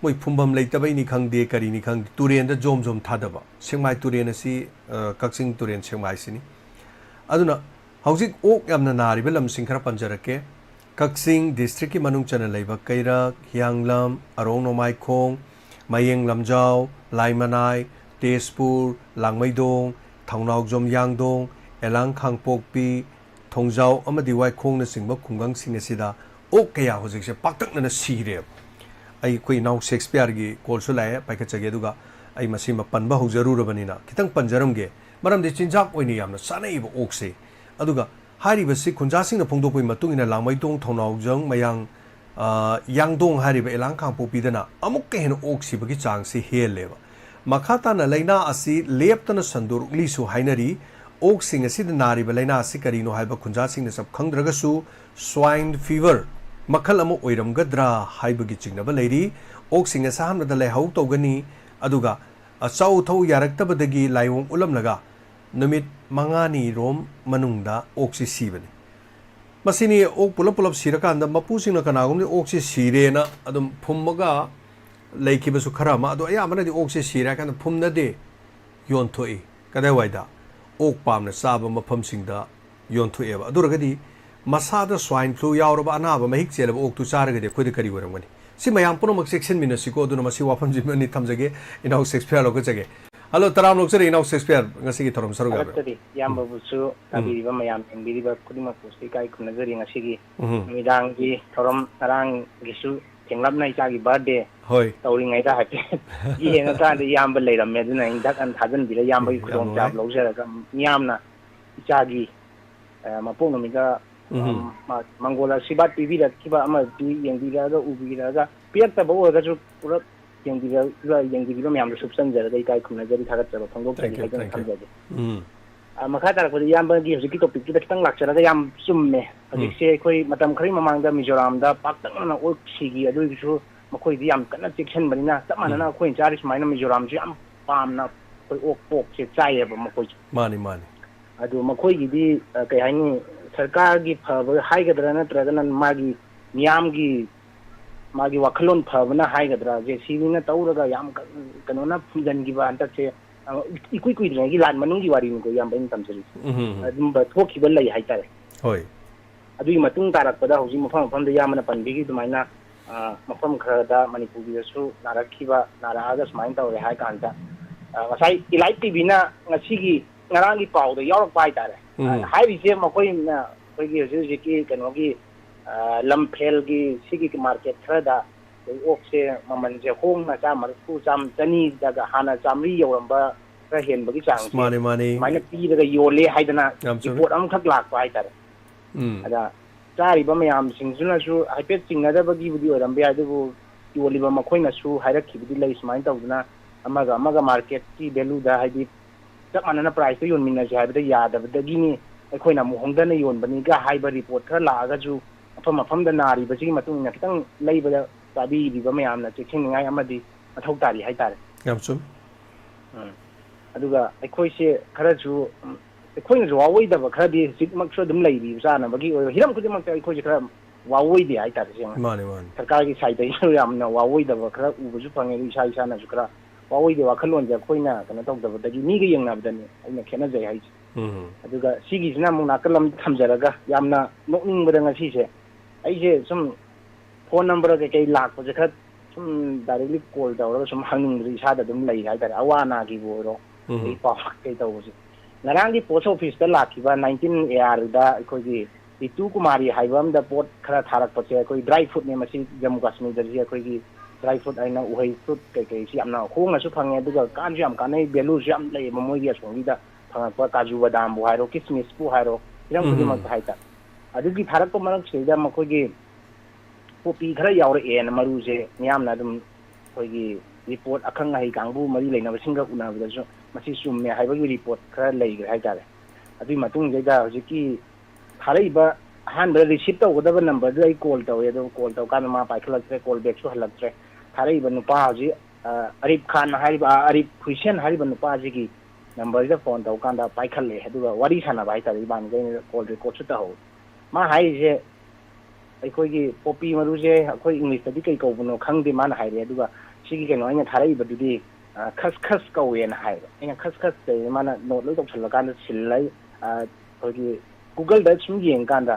ꯃꯣꯏ ꯐꯨꯝꯐꯝ ꯂꯩꯇꯕꯩꯅꯤ ꯈꯪꯗꯦ ꯀꯔꯤꯅꯤ ꯈꯪꯗꯦ ꯇꯨꯔꯦꯟꯗ ꯖꯣꯝ ꯊꯥꯗꯕ ꯁꯦꯛꯃꯥꯏ ꯇꯨꯔꯦꯟ ꯑꯁꯤ ꯀꯛꯆꯤꯡ ꯇꯨꯔꯦꯟ ꯁꯦꯛꯃꯥꯏꯁꯤꯅꯤ ꯑꯗꯨꯅ ꯍꯧꯖꯤꯛ ꯑꯣꯛ ꯌꯥꯝꯅ ꯅꯥꯔꯤꯕ ꯂꯝꯁꯤꯡ ꯈꯔ ꯄꯟꯖꯔꯛꯀே ꯀꯛꯆꯤꯡ ꯗꯤꯁꯇ꯭ꯔꯤꯛꯀꯤ ꯃꯅꯨꯡ ꯆꯟꯅ ꯂꯩꯕ ꯀꯩꯔꯛ ꯍꯤꯌꯥꯡꯂꯝ ꯑꯔꯣꯡ ꯅꯣꯡꯃꯥꯏꯈꯣꯡ ꯃꯌꯦꯡ ꯂꯝꯖꯥꯎ ꯂꯥꯏꯃꯅꯥꯏ ꯇꯦꯖꯄꯨꯔ ꯂꯥꯡꯃꯩꯗꯣꯡ ꯊꯧꯅꯥꯎꯖꯝ ꯌꯥꯡꯗꯣꯡ ꯑꯦꯂꯥꯡ ꯈꯥꯡꯄꯣꯛꯄꯤ ꯊꯣꯡꯖꯥꯎ ꯑꯃꯗꯤ ꯋꯥꯏꯈꯣꯡꯅꯆꯤꯡꯕ ꯈꯨꯡꯒꯪꯁꯤꯡ ꯑꯁꯤꯗ ꯑꯣꯛ ꯀꯌꯥ ꯍꯧꯖꯤꯛꯁꯦ ꯄꯥꯛꯇꯛꯅꯅ ꯁꯤꯔꯦꯕ ꯑꯩꯈꯣꯏ ꯏꯅꯥꯎ ꯁꯦꯛꯁꯄꯤꯌꯥꯔꯒꯤ ꯀꯣꯜꯁꯨ ꯂꯥꯛꯑꯦ ꯄꯥꯏꯈꯠꯆꯒꯦ ꯑꯗꯨꯒ ꯑꯩ ꯃꯁꯤꯃ ꯄꯟꯕ ꯍꯧꯖꯔꯨꯔꯕꯅꯤꯅ ꯈꯤꯇꯪ ꯄꯟꯖꯔꯝꯒꯦ ꯃꯔꯝꯗꯤ ꯆꯤꯟꯖꯥꯛ ꯑꯣꯏꯅ ꯌꯥꯝꯅ ꯆꯥꯅꯩꯕ ꯑꯣꯛꯁꯦ ꯑꯗꯨꯒ ꯍꯥꯏꯔꯤꯕꯁꯤ ꯈꯨꯟꯖꯥꯁꯤꯡꯅ ꯐꯣꯡꯗꯣꯛꯄꯒꯤ ꯃꯇꯨꯡ ꯏꯟꯅ ꯂꯥꯡꯃꯩꯗꯣꯡ ꯊꯧꯅꯥꯎꯖꯝ ꯌꯥꯡꯗꯣꯡ ꯍꯥꯏꯔꯤꯕ ꯑꯦꯂꯥꯡ ꯈꯥꯡꯄꯣꯛꯄꯤꯗꯅ ꯑꯃꯨꯛꯀ ꯍꯦꯟꯅ ꯑꯣꯛ ꯁꯤꯕꯒꯤ ꯆꯥꯡꯁꯤ ꯍꯦꯜꯂꯦꯕ ꯃꯈꯥ ꯇꯥꯅ ꯂꯩꯅꯥ ꯑꯁꯤ ꯂꯦꯞꯇꯅ ꯁꯟꯗꯣꯔꯛꯂꯤꯁꯨ ꯍꯥꯏꯅꯔꯤ ꯑꯣꯛꯁꯤꯡ ꯑꯁꯤꯗ ꯅꯥꯔꯤꯕ ꯂꯩꯅꯥ ꯑꯁꯤ ꯀꯔꯤꯅꯣ ꯍꯥꯏꯕ ꯈꯨꯟꯖꯥꯁꯤꯡꯅ ꯆꯞ ꯈꯪꯗ꯭ꯔꯒꯁꯨ ꯁ꯭ꯋꯥꯏꯟ ꯐꯤꯚꯔ ꯃꯈꯜ ꯑꯃ ꯑꯣꯏꯔꯝꯒꯗ꯭ꯔꯥ ꯍꯥꯏꯕꯒꯤ ꯆꯤꯡꯅꯕ ꯂꯩꯔꯤ ꯑꯣꯛꯁꯤꯡ ꯑꯁꯤ ꯑꯍꯥꯟꯕꯗ ꯂꯥꯏꯍꯧ ꯇꯧꯒꯅꯤ ꯑꯗꯨꯒ ꯆꯥꯎ ꯊꯧ ꯌꯥꯔꯛꯇꯕꯗꯒꯤ ꯂꯥꯏꯑꯣꯡ उलꯝꯂꯒ नुमित 5-ꯔꯣम ꯃꯅꯨꯡꯗ ꯑꯣꯛꯁꯤ ꯁꯤꯕꯅꯤ ꯃꯁꯤꯅꯤ ꯑꯣꯛ ꯄꯨꯂꯞ ꯁꯤꯔꯀꯥꯟꯗ ꯃꯄꯨꯁꯤꯡꯅ ꯀꯅꯥꯒꯨꯝꯕꯗꯤ ꯑꯣꯛꯁꯤ ꯁꯤꯔꯦꯅ ꯑꯗꯨꯝ ꯐꯨꯝꯃꯒ ꯂꯩꯈꯤꯕꯁꯨ ꯈꯔ ꯑꯃ ꯑꯗꯣ ꯑꯌꯥꯝꯕꯅꯗꯤ ꯑꯣꯛꯁꯤ ꯁꯤꯔꯦ ꯍꯥꯏꯀꯥꯟꯗ ꯐꯨꯝꯅꯗꯦ ꯌꯣꯟꯊꯣꯛꯏ ꯀꯗꯥꯏꯋꯥꯏꯗ ꯑꯣꯛ ꯄꯥꯝꯅ ꯆꯥꯕ ꯃꯐꯝꯁꯤꯡꯗ ꯌꯣꯟꯊꯣꯛꯑꯦꯕ ꯑꯗꯨꯔꯒꯗꯤ ꯃꯁꯥꯗ ꯁ꯭ꯋꯥꯏꯟ ꯐ꯭ꯂꯨ ꯌꯥꯎꯔꯕ ꯑꯅꯥꯕ ꯃꯍꯤꯛ ꯆꯦꯜꯂꯕ ꯑꯣꯛꯇꯨ ꯆꯥꯔꯒꯗꯤ ꯑꯩꯈꯣꯏꯗ ꯀꯔꯤ ꯑꯣꯏꯔꯝꯒꯅꯤ ꯁꯤ ꯃꯌꯥꯝ ꯄꯨꯝꯅꯃꯛ ꯆꯦꯛꯁꯤꯟꯃꯤꯟꯅꯁꯤꯀꯣ ꯑꯗꯨꯅ ꯃꯁꯤ ꯋꯥꯐꯝꯁꯤꯃꯅꯤ ꯊꯝꯖꯒꯦ ꯏꯅꯥꯎ ꯁꯦꯛꯁꯄꯤꯌꯔ ꯂꯧꯈꯠꯆꯒꯦ ꯍꯜꯂꯣ ꯇꯔꯥꯝ ꯂꯧꯖꯔꯦ ꯏꯅꯥꯎ ꯁꯦꯛꯁꯄꯤꯌꯔ ꯉꯁꯤꯒꯤ ꯊꯧꯔꯝ ꯁꯔꯨꯛ ꯌꯥꯕꯤꯔꯣ ꯊꯥꯒꯠꯆꯔꯤ ꯏꯌꯥꯝꯕꯕꯨꯁꯨ ꯇꯥꯕꯤꯔꯤꯕ ꯃꯌꯥꯝ ꯌꯦꯡꯕꯤꯔꯤꯕ ꯈꯨꯗꯤꯡꯃꯛꯄꯨ ꯏꯀꯥꯏ ꯈꯨꯝꯅꯖꯔꯤ ꯉꯁꯤꯒꯤ ꯅꯨꯃꯤꯗꯥꯡꯒꯤ ꯊꯧꯔꯝ ꯉꯔꯥꯡꯒꯤꯁꯨ ꯊꯦꯡꯂꯞꯅ ꯏꯆꯥꯒꯤ ꯕꯥꯔꯊꯗꯦ ꯍꯣꯏ ꯇꯧꯔꯤꯉꯩꯗ ꯍꯥꯏꯐꯦꯠ ꯌꯦꯡꯉꯀꯥꯟꯗ ꯏꯌꯥꯝꯕ ꯂꯩꯔꯝꯃꯦ ꯑꯗꯨꯅ ꯍꯤꯗꯥꯛ ꯊꯥꯖꯤꯟꯕꯤꯔ ꯏꯌꯥꯝꯕꯒꯤ ꯌꯥꯝ ꯅꯨꯡꯉꯥꯏ ꯈꯨꯗꯣꯡꯆꯥꯕ ꯂꯧꯖꯔꯒ ꯃꯤꯌꯥꯝꯅ ꯏꯆꯥꯒꯤ ꯃꯄꯣꯛ ꯅꯨꯃꯤꯠꯇ ꯃꯪꯒꯣꯜ ꯑꯁꯤꯔꯕꯥꯗ ꯄꯤꯕꯤꯔꯛꯈꯤꯕ ꯑꯃꯗꯤ ꯌꯦꯡꯕꯤꯔꯛꯑꯒ ꯎꯕꯤꯔꯛꯑꯒ ꯄꯤꯔꯛꯇꯕ ꯑꯣꯏꯔꯒꯁꯨ ꯄꯨꯔꯛ ꯌꯦꯡꯕꯤꯕ ꯃꯌꯥꯝꯗ ꯁꯨꯞꯆꯟꯖꯔꯒ ꯏꯀꯥꯏ ꯈꯨꯝꯅꯖꯔꯤ ꯊꯥꯒꯠꯆꯕ ꯐꯣꯡꯗꯣꯛꯆꯔꯤ ꯍꯥꯏꯗꯅ ꯊꯝꯖꯒꯦ ꯃꯈꯥ ꯇꯥꯔꯛꯄꯗ ꯏꯌꯥꯝꯕꯒꯤ ꯍꯧꯖꯤꯛꯀꯤ ꯇꯣꯄꯤꯛꯇꯨꯗ ꯈꯤꯇꯪ ꯂꯥꯛꯆꯔꯒ ꯌꯥꯝ ꯆꯨꯝꯃꯦ ꯍꯧꯖꯤꯛꯁꯦ ꯑꯩꯈꯣꯏ ꯃꯇꯝ ꯈꯔꯒꯤ ꯃꯃꯥꯡꯗ ꯃꯤꯖꯣꯔꯥꯝꯗ ꯄꯥꯛꯇꯛꯅꯅ ꯑꯣꯛ ꯁꯤꯈꯤ ꯑꯗꯨꯒꯤꯁꯨ ꯃꯈꯣꯏꯗꯤ ꯌꯥꯝ ꯀꯟꯅ ꯆꯦꯛꯁꯤꯟꯕꯅꯤ나 ꯆꯞ ꯃꯥꯟꯅꯅ ꯑꯩꯈꯣꯏꯅ ꯆꯥꯔꯤ ꯁꯨꯃꯥꯏꯅ ꯃꯤꯖꯣꯔꯥꯝꯁꯨ ꯌꯥꯝ ꯄꯥꯝꯅ ꯑꯩꯈꯣꯏ ꯑꯣꯛ ꯄꯣꯛꯁꯦ ꯆꯥꯏꯌꯦꯕ ꯃꯈꯣꯏꯁꯨ ꯃꯥꯅꯤ ꯑꯗꯨ ꯃꯈꯣꯏꯒꯤꯗꯤ ꯀꯩ ꯍꯥꯏꯅꯤ ꯁꯔꯀꯥꯔꯒꯤ ꯐꯕ ꯍꯥꯏꯒꯗ꯭ꯔꯥ ꯅꯠꯇ꯭ꯔꯒꯅ ꯃꯤꯌꯥꯝꯒꯤ ꯋꯥꯈꯜꯂꯣꯟ ꯐꯕꯅ ꯍꯥꯏꯒꯗ꯭ꯔꯥ JCBꯅ ꯇꯧꯔꯒ ꯌꯥꯝ ꯀꯩꯅꯣꯅ ꯐꯨꯝꯖꯤꯟꯈꯤꯕ ꯍꯟꯗꯛꯁꯦ ꯏꯀꯨꯏ ꯀꯨꯏꯗ꯭ꯔꯤꯉꯩꯒꯤ ꯂꯥꯟ ꯃꯅꯨꯡꯒꯤ ꯋꯥꯔꯤꯅꯤꯀꯣ ꯏꯌꯥꯝꯕ ꯑꯩꯅ ꯇꯝꯖꯔꯤꯁꯦ ꯑꯗꯨꯝꯕ ꯊꯣꯛꯈꯤꯕ ꯂꯩ ꯍꯥꯏꯇꯥꯔꯦ ꯍꯣꯏ ꯑꯗꯨꯒꯤ ꯃꯇꯨꯡ ꯇꯥꯔꯛꯄꯗ ꯍꯧꯖꯤꯛ ꯃꯐꯝꯗ ꯏꯌꯥꯝꯕꯅ ꯄꯟꯕꯤꯈꯤ ꯑꯗꯨꯃꯥꯏꯅ ꯃꯐꯝ ꯈꯔꯗ ꯃꯅꯤꯄꯨꯔꯒꯤꯗꯁꯨ ꯅꯥꯔꯛꯑꯒ ꯁꯨꯃꯥꯏꯅ ꯇꯧꯔꯦ ꯍꯥꯏ ꯀꯥꯟꯗ ꯉꯁꯥꯏ ꯏꯂꯥꯏꯠ ꯇꯤꯚꯤꯅ ꯉꯔꯥꯡꯒꯤ ꯄꯥꯎꯗ ꯌꯥꯎꯔꯛꯄ ꯍꯥꯏꯇꯥꯔꯦ ꯍꯥꯏꯔꯤꯁꯦ ꯃꯈꯣꯏꯅ ꯑꯩꯈꯣꯏꯒꯤ ꯍꯧꯖꯤꯛꯀꯤ ꯀꯩꯅꯣꯒꯤ ꯂꯝꯐꯦꯜꯒꯤ ꯁꯤꯒꯤ ꯃꯥꯔꯀꯦꯠ ꯈꯔꯗ ꯑꯣꯛꯁꯦ ꯃꯃꯜꯁꯦ ꯍꯣꯡꯅ 130, 100 ꯍꯥꯟꯅ 100 ꯌꯧꯔꯝꯕ खरा हेनबगी चांग माने माने माने पीरगा योले हाइदना रिपोर्ट अमखक लाकपा हाइतारे अदा चारिबा मयाम सिंगजुनासु हाइपेट चिंगनदबगी बुदी ओरंबे आदुबु योलिबा मखोइनासु हाइरखिबदी लै सुमाइन तौदना अमगा मार्केट की वैल्यू दा हाइदि चप मानना प्राइस तो योनमिनसे हाइबदा यादबदगिनी अखोइना मुहोंगदना योनबनीगा हाइबा रिपोर्ट खरा लागाजु मफम मफमदा नारिबसिगी मतुंगना खितंग लैबदा ताबीबिबा मयामना चेखिंनिंगाय अमदि मथौ तारी हाइतारे याम सुम अदुगा अखोइसे खराजु अखोइनाजु वावोइदबा खरादि जिकमक्सु दुम लैबि जानाबगी हिरम खुदिमक्ता अखोइसे खरा वावोइदे हाइतारे सेंग माने माने सरकारगी साइडै यामना वावोइदबा खरा उबजु फंगे इसा इसानाजु खरा वावोइदे वाखलोनजे अखोइना कनो तौदबदगी मीगा यंगनाबदनी अइना खेनाजै हाइसे अदुगा सिगिसिना मु नाकलम थमजरगा यामना नोकनिंगबदा ngasiसे अइसे सुम फोन नंबर के लाखपजे खरा सुम डायरेक्टली कॉल तौरगा सुम हंगिंगदि इसादा दुम लै हाइतारे अवानागी बोरो ए पाव के तौबजे नरांगी पोस्ट ऑफिस दा लाखिबा 19 AR दा अखोइगी इतु कुमारी हाइबमदा पोट खरा थारकपचे अखोइ ड्राई फ्रूट ने मसी जम्मू कश्मीर दजी अखोइगी ड्राई फ्रूट आइना उहै फ्रूट के सी यामना होंगसु फंगे अदुगा कानजु याम कानै वैल्यू जु याम लै मोइगी असोंगीदा फंगपा काजू बादाम बु हाइरो किसमिस बु हाइरो इरम खुदिमक हाइता अदुगी थारकप मरक सेदा मखोइगी पोपी खरा यावरएन मरुजे मियामना दुम अखोइगी रिपोर्ट अखंग हाइ कांगबु मरी लेनबसिंगा उनाबदसु मसी सुम्मे हाइबगी रिपोर्ट खरा लैग्रे हाइतारे अदुई मतुंग जैदा हजिकी थारैबा हानबा रिसीव तौगदबा नंबर दु कॉल तौए दो कॉल तौ कान मा पाइखलक्त्रे कॉल बैक सु हलक्त्रे थारैबा नुपा हजि अरिफ खान हाइबा अरिफ हुसैन हाइबा नुपा जिगी नंबर दा फोन तौ कांदा पाइखले अदुगा वारी सानाबा हाइतारे बान गै कॉल रिकॉर्ड सु तहौ मा हाइजे अखोइगी पोपी मरुजे अखोइ इंग्लिश तदि कै कौबनो खंगदे मान हाइरे अदुगा सिगी केनो अइना थारैबदुदि खसखस कौएन हाइबा अइना खसखस ते माना नोट लै तौसलकान सिल्लै अखोइगी गूगल दा सुम येंकांदा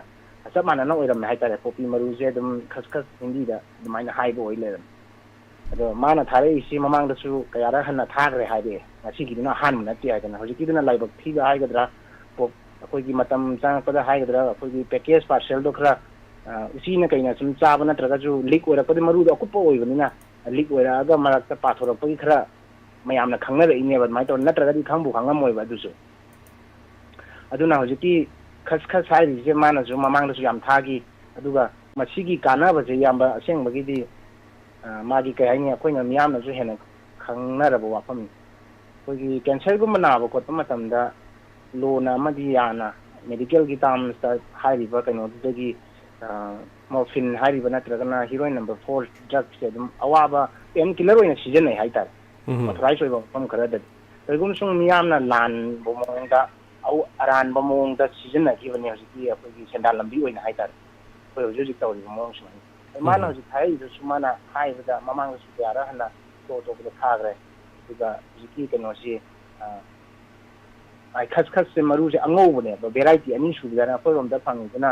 चप मानना ओइरम हाइतारे पोपी मरुजे दुम खसखस हिंदी दा दुमाइना हाइबो ओइ लेरम अदो माना थारे इसी ममांगदसु कयारा हन्ना थागरे हाइदे ngasigiदुना हानम नति हाइदना हजिकिदुना लाइबक थीबा हाइगद्रा अखोइगी मतम चांगपदा हाइगद्रा अखोइगी पैकेज पार्सल दो खरा उसीना कैना सुम चाबा नत्रगजु लीक ओइरकदि मरुद अकुप्पा ओइबनिना लीक ओइरागा मरकता पाथोरकपगी खरा मयामना खंगरइनेबा माइ तो नत्रगदि खंबु खंगमोइबा दुसु अदुना हजिकी खसखस हाइरिसे मानसु ममांगदसु याम थागी अदुगा मसिगी कानाबजे यामबा असेंबगिदि मागी कै हाइनी अखोइना मियामनसु हेना खंगनरबा वाफम अखोइगी कैंसर गुम नाबा खोतपा मतमदा लोना अमदि याना मेडिकल की टर्म्स दा हाइरिबा कैनोदगी मॉर्फिन हाइरिबा नत्रगना हीरोइन नंबर 4 ड्रग से दुम अवाबा पेन किलर ओइना सिजन है तार ऑथराइज ओइबा फम खरद तगुम सुम मियामना लान बोमोंदा औ अरान बमोंदा सिजन नागिबने हजिकी अखोइगी सेंडाल लंबी ओइना हाइतार अखोइ हजिक तौरि मोंग सुमाइ माना हजिक हाइ जो सुमाना हाइबदा ममांग सुयारा हना तो बदा थाग्रे दुगा हजिकी केनोसी आई खसखस से मरुजे अंगौबने वेराइटी अनि सुबिदाना अखोइरोमदा फंगिदना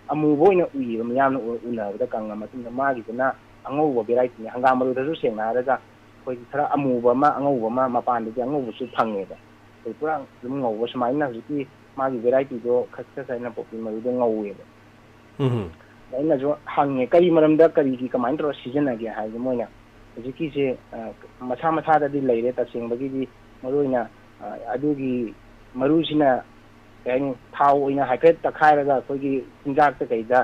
अमुबो ओइना उइबा मियामना उनाबदा कंगा मतुंदा मागिदना अंगौबा वेराइटी हंगाम मरुदसु सेंना हारगा अखोइगी खरा अमुबा मा अंगौबा मा मपानदि अंगौबसु फंगेबा पुरा दुम ngौबा सुमाइना हजिकी मागी वेराइटी दो खसखस आइना पोपी मरुदे ngौवेबा अइना जो हंगे करी मरमदा करीगी कमाइन तरो सीजन आगे हाइगे मोइना हजिकी से मसा मसाददि लैरे तसेंबगिदि मरुइना अदुगी मरुसिना यानी थाव ओइना हाइफेट तखाइरगा अखोइगी चिंजाक त कैदा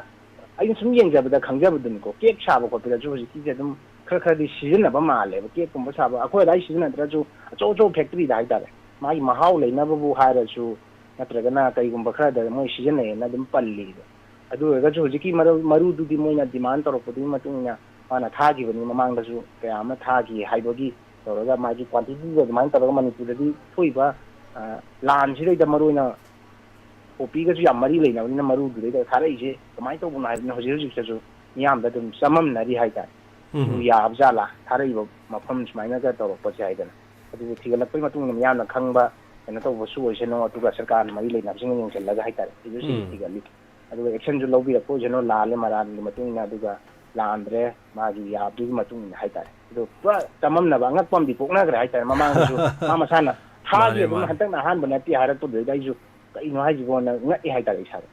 अइना सुम येंजबदा खंजबदुनिको केक साबा खोपदा जो हजिकी से दुम खरदी सिजनब मालेब केककुंब साब अखोय दाई सिजनद्रजु अचो फैक्ट्री दा हाइतारे मागी महाव लेनबबु हायरसु नत्रगना कईगुंब खरद मोय सिजनने दम पल्ली अदु गजु हुजिकी मरुदुदी मोयना डिमांड तोरपदु मतुंगना माना थागिबनि ममांगदसु कयामा थागी हाइबगी तोरगा मागी क्वांटिटी दमाइन तोरगा मनिपुरदि थोइबा लान सिदैदा मरुना ओपीगसु याम मरी लेनबनिना मरुदुदैदा थारैसे कमाय तौबुना हाइबनि हुजि हुजिसु मियामदा दम सममनरि हाइता याबजाला थारैबो मफम सुमाइना का तौरपसे हाइदना अदु थिगलपै मतुंगना मियामना खंगबा कनो तौबसु ओइसनो अदुगा सरकार मरी लेनबसिंग यंगसलगा हाइतारे इजुसि थिगलि अदुगा एक्शन जो लौबिरको जनो लाले मरानगी मतुंगना अदुगा लांद्रे मागी याबदुगी मतुंगना हाइतारे अदु पुरा तममनबा अंगकपमदि पोकनाग्रे हाइतारे ममांगसु मा मसाना थागी अदुम हंतकना हानबा नति हारतो देदाइजु कइनो हाइजिबोना ngai हाइतारे इसारे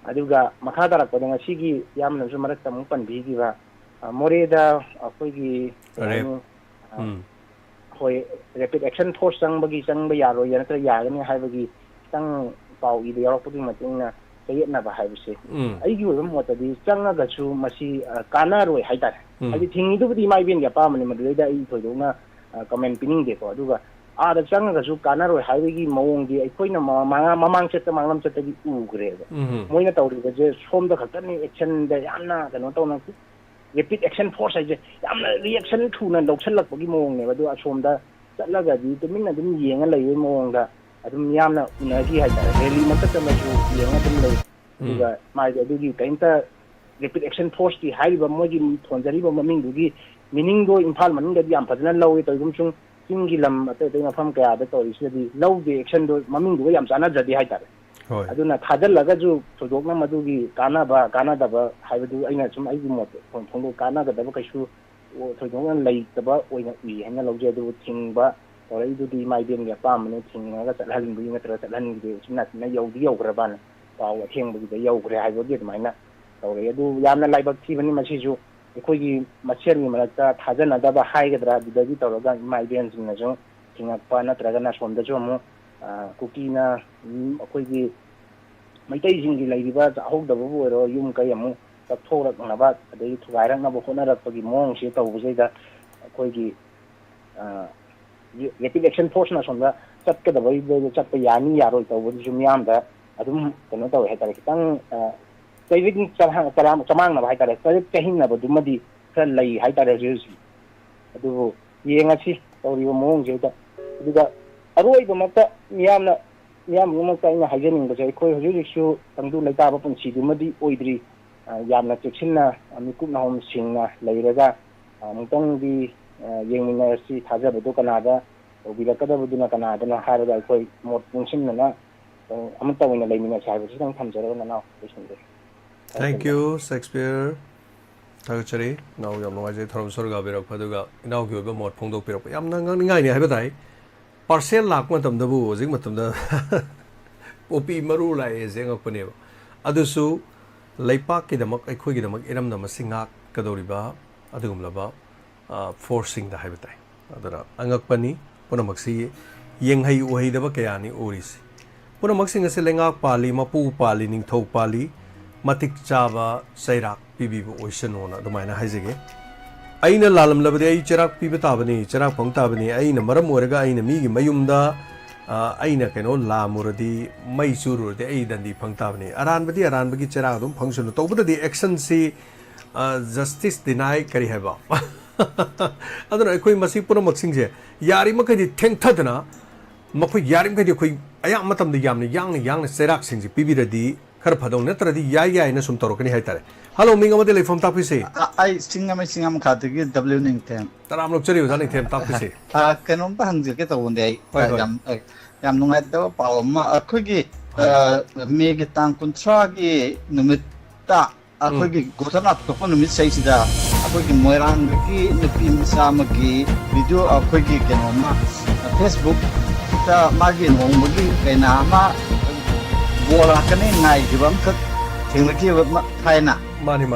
अदुगा मखा तारकपदा ngasiगी यामनसु मरक्ता मु पनबिगिबा मोरेदा अखोइगी होय रैपिड एक्शन फोर्स चंगबा यारो नत्र यागनी हाइबगी तंग पाउ इदे यारपदि मतुंगना चयेतनाबा हाइबसे अइगी ओइबम मोतदी चंगगसु मसी कानारोय हाइतारे अदि थिंगिदुबदी माइबेन या पामने मदुदैदा इ थोइदोना कमेंट पिनिंग देखो अदुगा आदा चंगगसु कानारोय हाइबगी मवोंगी अइखोइना ममांग चेत मांगलम चेतगी उग्रेबा मोइना तौरिबजे सोमदा खतनी एक्शन दा यामना कनो तौना रैपिड एक्शन फोर्स हाइजे यामना रिएक्शन थुना लौसलकपगी मवोंगने अदु असोमदा चलगादी तुमिना दुम येंगा लैबे मवोंगा अदुम यामना उनागी हाइतारे रैली मकतमसु येंगा दुम लै दुगा माइ अदुगी कैंता रैपिड एक्शन फोर्स की हाइबा मोगी थोंजरीबा ममिंगदुगी मीनिंग दो इम्फाल मनिंगदि याम फजना लौए तोइगुमसुं चिंगी लम अतै मफम कयादा तौरिसदि लौदे एक्शन दो ममिंगदुगा याम चानाजदि हाइतारे होय अदुना थाजलगाजु थोदोकना मदुगी कानादबा हाइबदु अइना सुम आइगि मोत फोंदो कानागदबा कैसु थोदोकना लैतबा ओइना उइ हैना लौजे अदु थिंगबा तौरैदुदि माइबेन या पामने थिंगागा चलहलिंबुई नत्र चलहनिगदे सुमना यौदि यौग्रबान पाउ अथेंबगिदा यौग्रे हाइबदि अदुमाइना तौरे अदु यामना लाइबक थिबनि मसिजु अखोइगी मसेलनि मरक्ता थाजनदबा हाइगदरा दुदगी तौरगा माइबेन सिंगनाजु थिंगकपा नत्रगना सोमदजु अमु कुकीना अखोइगी मैतैसिंगी लैरिबा चाहौदबबु ओरो युम कै अमु तथोरकनबा अदै थुगाइरकनबा होनरकपगी मोंगसे तौबजेदा अखोइगी रैपिड एक्शन फोर्स ना सोमदा चटकदबई चटप यानी यारोय तौबदि मियामदा अदुम कनो तौ हाइतारे खितंग दैविक चमांगनबा हाइतारे चहिंगनबदुमदि खर लै हाइतारे जुसि अदु येंगासि तौरिबो मोंगजेदा अदुगा अरोइबमक्ता मियामगमक्ता अइना हाइजनिंगबसे अखोइ हुजुजिसु तंदु लैताबा पुंसिदुमदि ओइद्रि यामना चेक्सिनना मिकुपना होम सिंगना लैरगा मुतंगदि येंमिनासि थाजबदु कनादा ओबिरकदबदुना कनादना हारगा अखोइ मोट पुंसिनना अमता ओइना लैमिनासि हाइबसि तंग थमजरगा नाउ लिसनदे थैंक यू शेक्सपियर थागचरी नाउ याम नवाजे थरम सरगा बेरक फदुगा इनाउ की ओबा मोट फोंदोक पेरक याम नंगांगाइ ने हाइबदाइ पार्सल लाक मतमदबु होजिक मतमदा ओपी मरु लाए जेंगकपनेबा अदुसु लैपाक किदमक अखोइगिदमक इरमदम सिंगाक कदौरिबा अदुगुमलबा फोर्सिंग दा हाइबताइ अदरा अंगकपनी पुनमक्सी येंगहै ओहैदबा कयानी ओरिसि पुनमक्सिंग असे लेंगाक पाली मपु पाली निंगथौ पाली मतिक चाबा सैराक पिबिबो ओइसनोना अदुमाइना हाइजेगे अइना लालमलबदे अइ चराक पिबा ताबनी चराक फंग ताबनी अइना मरम ओरगा अइना मीगी मयुमदा अइना केनो लामुरदी मई चुरुरदे अइ दंदी फंग ताबनी अरानबगी चराक दुम function तौबददी action C justice deny करी हैबा अदुना अखोइ मसी पुनमक्सिंगजे यारि मखदि थेंगथदना मखोइ यारि मखदि अखोइ अया मतमदि यांगना चराक सिंगजे पिबिरदी खर फदौ नत्रदी याय न सुम तौरकनी हाइतारे हेलो मिंग अमदे लेफम तापिसे आई सिंगम खातगी डब्ल्यू निंगथेम तराम लोकचरी ओजा निंगथेम तापिसे कनोम हंजे के तौंदे याम नुंगाइदबा पावमा अखोगी मेगे तांग कुंथ्रागी नुमित्ता अखोगी गोथना तोपन नुमित सैसिदा अखोगी मोइरांगकी नुपी मसामगी वीडियो अखोगी केनोमा फेसबुक ता मागी नोंबगी केनामा बोला कने नाइ दिबम खत थेंगलकी थाइना मानी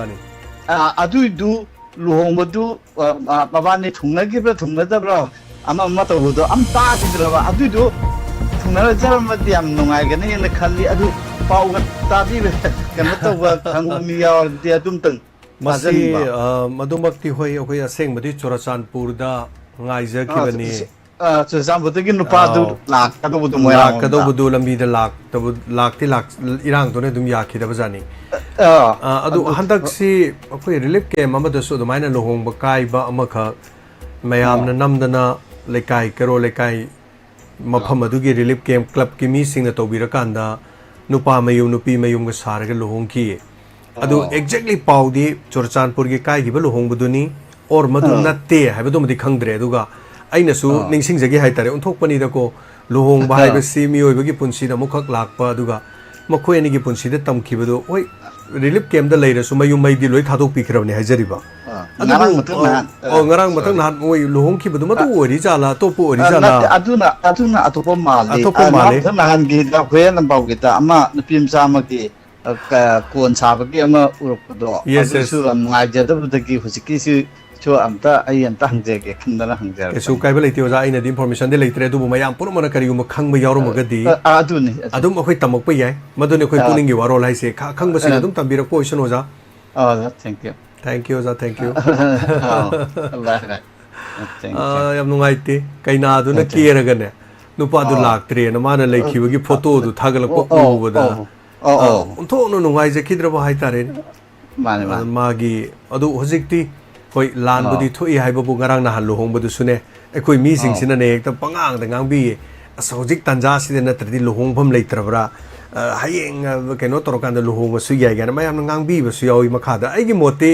अदुइदु लुहोंबदु बाबानि थुंगनगिब्रा थुंगनदब्रा अमा तौबदो अम तादिद्रबा अदुइदु थुंगनजरमदि याम नुंगाइगने न खल्ली अदु पाउगा ताबि कनो तौबा खंगमि यावरदि अदुम तंग ꯃꯁꯤ ꯃꯗꯨꯃꯛꯇꯤ ꯍꯣꯏ ꯑꯩꯈꯣꯏ ꯑꯁꯦꯡꯕꯗꯤ ꯆꯨꯔꯆꯥꯟꯄꯨꯔꯗ ꯉꯥꯏꯖꯈꯤꯕꯅꯤ ꯆꯨꯔꯆꯥꯟꯄꯨꯔꯗꯒꯤ ꯅꯨꯄꯥꯗꯨ ꯂꯥꯛꯀꯗꯧꯕꯗꯨ ꯃꯣꯏꯔꯥꯡꯂꯣꯝꯗ ꯂꯥꯛꯀꯗꯧꯕꯗꯨ ꯂꯝꯕꯤꯗ ꯂꯥꯛꯇꯤ ꯏꯔꯥꯡꯗꯨꯅ ꯑꯗꯨꯝ ꯌꯥꯈꯤꯗꯕꯖꯥꯠꯅꯤ ꯑꯗꯨ ꯍꯟꯗꯛꯁꯤ ꯑꯩꯈꯣꯏ ꯔꯤꯂꯤꯐ ꯀꯦꯝ ꯑꯃꯗꯁꯨ ꯑꯗꯨꯃꯥꯏꯅ ꯂꯨꯍꯣꯡꯕ ꯀꯥꯏꯕ ꯑꯃꯈꯛ ꯃꯌꯥꯝꯅ ꯅꯝꯗꯅ ꯂꯩꯀꯥꯏ ꯀꯩꯔꯣꯜ ꯂꯩꯀꯥꯏ ꯃꯐꯝ ꯑꯗꯨꯒꯤ ꯔꯤꯂꯤꯐ ꯀꯦꯝ ꯀ꯭ꯂꯕꯀꯤ ꯃꯤꯁꯤꯡꯅ ꯇꯧꯕꯤꯔꯀꯥꯟꯗ ꯅꯨꯄꯥ ꯃꯌꯨꯝ ꯅꯨꯄꯤ ꯃꯌꯨꯝꯒ ꯁꯥꯔꯒ ꯂꯨꯍꯣꯡꯈꯤ ꯑꯗꯨ ꯑꯦꯛꯖꯦꯛꯂꯤ ꯄꯥꯎꯗꯤ ꯆꯨꯔꯆꯥꯟꯄꯨꯔꯒꯤ ꯀꯥꯏꯈꯤꯕ ꯂꯨꯍꯣꯡꯕꯗꯨꯅꯤ ꯑꯣꯔ ꯃꯗꯨ ꯅꯠꯇꯦ ꯍꯥꯏꯕꯗꯨꯃꯗꯤ ꯈꯪꯗ꯭ꯔꯦ ꯑꯗꯨꯒ ꯑꯩꯅꯁꯨ ꯅꯤꯡꯁꯤꯡꯖꯒꯦ ꯍꯥꯏꯇꯥꯔꯦ ꯑꯣꯟꯊꯣꯛꯄꯅꯤꯗꯀꯣ ꯂꯨꯍꯣꯡꯕ ꯍꯥꯏꯕꯁꯤ ꯃꯤꯑꯣꯏꯕꯒꯤ ꯄꯨꯟꯁꯤꯗ ꯑꯃꯨꯛꯈꯛ ꯂꯥꯛꯄ ꯑꯗꯨꯒ ꯃꯈꯣꯏ ꯑꯅꯤꯒꯤ ꯄꯨꯟꯁꯤꯗ ꯇꯝꯈꯤꯕꯗꯨ ꯍꯣꯏ ꯔꯤꯂꯤꯐ ꯀꯦꯝꯗ ꯂꯩꯔꯁꯨ ꯃꯌꯨꯝ ꯃꯩꯗꯤ ꯂꯣꯏ ꯊꯥꯗꯣꯛꯄꯤꯈ꯭ꯔꯕꯅꯤ ꯍꯥꯏꯖꯔꯤꯕ ꯑꯗꯨꯕꯨ ꯉꯔꯥꯡ ꯃꯊꯪ ꯅꯍꯥꯟ ꯃꯣꯏ ꯂꯨꯍꯣꯡꯈꯤꯕꯗꯨ ꯃꯗꯨ ꯑꯣꯏꯔꯤ ꯖꯥꯠꯂꯥ ꯑꯇꯣꯞꯄ ꯑꯣꯏꯔꯤ ꯖꯥꯠꯂꯥ ꯑꯗꯨꯅ ꯑꯇꯣꯞꯄ ꯃꯥꯜꯂꯤ ꯑꯇꯣꯞꯄ ꯃꯥꯜꯂꯤ ꯃꯊꯪ ꯅꯍꯥꯟꯒꯤꯗ ꯍꯨꯌꯦꯟ ꯂꯝꯄꯥꯎꯒꯤꯗ ꯑꯃ ꯅꯨꯄꯤ ꯃꯆꯥ ꯑꯃꯒꯤ ꯀꯣꯟ ꯁꯥꯕꯒꯤ ꯑꯃ ꯎꯔꯛꯄꯗꯣ ꯑꯗꯨꯁꯨ ꯌꯥꯝ ꯅꯨꯡꯉꯥꯏꯖꯗꯕꯗꯒꯤ ꯍꯧꯖꯤꯛꯀꯤꯁꯤ ꯑꯩ ꯑꯝꯇ ꯍꯪꯖꯒꯦ ꯈꯟꯗꯅ ꯍꯪꯖꯔꯛꯄꯅꯤ ꯀꯩꯁꯨ ꯀꯥꯏꯕ ꯂꯩꯇꯦ ꯑꯣꯖꯥ ꯑꯩꯅꯗꯤ ꯏꯟꯐꯣꯔꯃꯦꯁꯟꯗꯤ ꯂꯩꯇ꯭ꯔꯦ ꯑꯗꯨꯕꯨ ꯃꯌꯥꯝ ꯄꯨꯝꯅꯃꯛꯅ ꯀꯔꯤꯒꯨꯝꯕ ꯈꯪꯕ ꯌꯥꯎꯔꯝꯃꯒꯗꯤ ꯑꯗꯨꯅꯤ ꯑꯗꯨꯝ ꯑꯩꯈꯣꯏ ꯇꯝꯃꯛꯄ ꯌꯥꯏ ꯃꯗꯨꯅꯤ ꯑꯩꯈꯣꯏ ꯄꯨꯛꯅꯤꯡꯒꯤ ꯋꯥꯔꯣꯜ ꯍꯥꯏꯁꯦ ꯈꯪꯕꯁꯤꯡ ꯑꯗꯨꯝ ꯇꯝꯕꯤꯔꯛꯄ ꯑꯣꯏꯁꯅꯨ ꯑꯣꯖꯥ ꯊꯦꯡꯛ ꯌꯨ ꯑꯣꯖꯥ ꯊꯦꯡꯛ ꯌꯨ ꯊꯦꯡꯛ ꯌꯨ ꯌꯥꯝ ꯅꯨꯡꯉꯥꯏꯇꯦ ꯀꯩꯅꯥꯗꯨꯅ ꯀꯦꯔꯒꯅꯦ ꯅꯨꯄꯥꯗꯨ ꯂꯥꯛꯇ꯭ꯔꯦꯅ ꯃꯥꯅ ꯂꯩꯈꯤꯕꯒꯤ ꯐꯣꯇꯣꯗꯨ ꯊꯥꯒꯠꯂꯛꯄ ꯎꯕꯗ ꯑꯣꯟꯊꯣꯛꯅ ꯅꯨꯡꯉꯥꯏꯖꯈꯤꯗ꯭ꯔꯕ ꯍꯥꯏꯇꯥꯔꯦꯅꯦ ꯃꯥꯅꯦ ꯃꯥꯅꯦ ꯃꯥꯒꯤ ꯑꯗꯨ ꯍꯧꯖꯤꯛꯇꯤ ꯍꯣꯏ ꯂꯥꯟꯕꯨꯗꯤ ꯊꯣꯛꯏ ꯍꯥꯏꯕꯕꯨ ꯉꯔꯥꯡ ꯅꯍꯥꯟ ꯂꯨꯍꯣꯡꯕꯗꯨꯁꯨꯅꯦ ꯑꯩꯈꯣই ꯃꯤꯁꯤꯡꯁꯤꯅꯅꯦ ꯍꯦꯛꯇ ꯄꯉꯥꯡꯗ ꯉꯥꯡꯕꯤꯌꯦ ꯑꯁ ꯍꯧꯖꯤꯛ ꯇꯥꯟꯖꯥꯁꯤꯗ ꯅꯠꯇ꯭ꯔꯗꯤ ꯂꯨꯍꯣꯡꯐꯝ ꯂꯩꯇ꯭ꯔꯕ꯭ꯔꯥ ꯍꯌꯦꯡ ꯀꯩꯅꯣ ꯇꯧꯔꯀꯥꯟꯗ ꯂꯨꯍꯣꯡꯕꯁꯨ ꯌꯥꯏ ꯀꯥꯏꯅ ꯃꯌꯥꯝꯅ ꯉꯥꯡꯕꯤꯕꯁꯨ ꯌꯥꯎꯏ ꯃꯈꯥꯗ ꯑꯩꯒꯤ ꯃꯣꯠꯇꯤ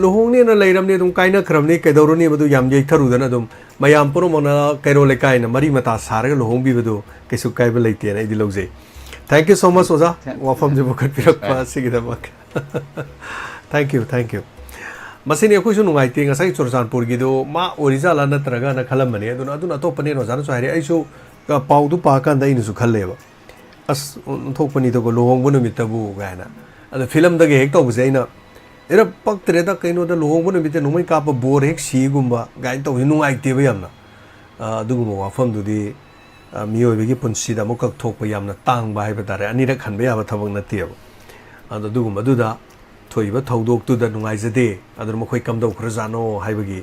ꯂꯨꯍꯣꯡꯅꯦꯅ ꯂꯩꯔꯝꯅꯤ ꯑꯗꯨꯝ ꯀꯥꯏꯅꯈ꯭ꯔꯕꯅꯤ ꯀꯩꯗꯧꯔꯨꯅꯤ ꯃꯗꯨ ꯌꯥꯝ ꯌꯩꯊꯔꯨꯗꯅ ꯑꯗꯨꯝ ꯃꯌꯥꯝ ꯄꯨꯝꯅꯃꯛꯅ ꯀꯩꯔꯣꯜ ꯂꯩꯀꯥꯏꯅ ꯃꯔꯤ ꯃꯇꯥ ꯁꯥꯔꯒ ꯂꯨꯍꯣꯡꯕꯤꯕꯗꯨ ꯀꯩꯁꯨ ꯀꯥꯏꯕ ꯂꯩꯇꯦꯅ ꯑꯩꯗꯤ ꯂꯧꯖꯩ ꯊꯦꯡꯛ ꯌꯨ ꯁꯣ ꯃꯆ ꯑꯣꯖꯥ ꯋꯥꯐꯝꯁꯦ ꯄꯨꯈꯠꯄꯤꯔꯛꯄ ꯑꯁꯤꯒꯤꯗꯃꯛ ꯊꯦꯡꯛ ꯌꯨ ꯃꯁꯤꯅꯤ ꯑꯩꯈꯣꯏꯁꯨ ꯅꯨꯡꯉꯥꯏꯇꯦ ꯉꯁꯥꯏ ꯆꯨꯔꯆꯥꯟꯄꯨꯔꯒꯤꯗꯣ ꯃꯥ ꯑꯣꯏꯔꯤꯖꯥꯠꯂꯥ ꯅꯠꯇ꯭ꯔꯒꯅ ꯈꯜꯂꯝꯕꯅꯤ ꯑꯗꯨꯅ ꯑꯇꯣꯞꯄꯅꯦꯅ ꯑꯣꯖꯥꯅꯁꯨ ꯍꯥꯏꯔꯦ ꯑꯩꯁꯨ ꯄꯥꯎꯗꯨ ꯄꯥꯀꯥꯟꯗ ꯑꯩꯅꯁꯨ ꯈꯜꯂꯦꯕ ꯑꯁ ꯑꯣꯟꯊꯣꯛꯄꯅꯤꯗꯀꯣ ꯂꯨꯍꯣꯡꯕ ꯅꯨꯃꯤꯠꯇꯕꯨ ꯀꯥꯏꯅ ꯑꯗꯣ ꯐꯤꯂꯝꯗꯒ ꯍꯦꯛ ꯇꯧꯕꯁꯦ ꯑꯩꯅ ꯑꯦꯔ ꯄꯛꯇ꯭ꯔꯦꯗ ꯀꯩꯅꯣꯗ ꯂꯨꯍꯣꯡꯕ ꯅꯨꯃꯤꯠꯇ ꯅꯣꯡꯃꯩ ꯀꯥꯞꯄ ꯕꯣꯔ ꯍꯦꯛ ꯁꯤꯒꯨꯝꯕ ꯀꯥꯏꯅ ꯇꯧꯕꯁꯦ ꯅꯨꯡꯉꯥꯏꯇꯦꯕ ꯌꯥꯝꯅ ꯑꯗꯨꯒꯨꯝꯕ ꯋꯥꯐꯝꯗꯨꯗꯤ ꯃꯤꯑꯣꯏꯕꯒꯤ ꯄꯨꯟꯁꯤꯗ ꯑꯃꯨꯛꯈꯛ ꯊꯣꯛꯄ ꯌꯥꯝꯅ ꯇꯥꯡꯕ ꯍꯥꯏꯕ ꯇꯥꯔꯦ ꯑꯅꯤꯔꯛ ꯍꯟꯕ ꯌꯥꯕ ꯊꯕꯛ ꯅꯠꯇꯦꯕ ꯑꯗꯣ ꯑꯗꯨꯒꯨꯝꯕꯗꯨꯗ ꯊꯣꯛꯏꯕ ꯊꯧꯗꯣꯛꯇꯨꯗ ꯅꯨꯡꯉꯥꯏꯖꯗꯦ ꯑꯗꯨꯅ ꯃꯈꯣꯏ ꯀꯝꯗꯧꯈ꯭ꯔꯖꯥꯠꯅꯣ ꯍꯥꯏꯕꯒꯤ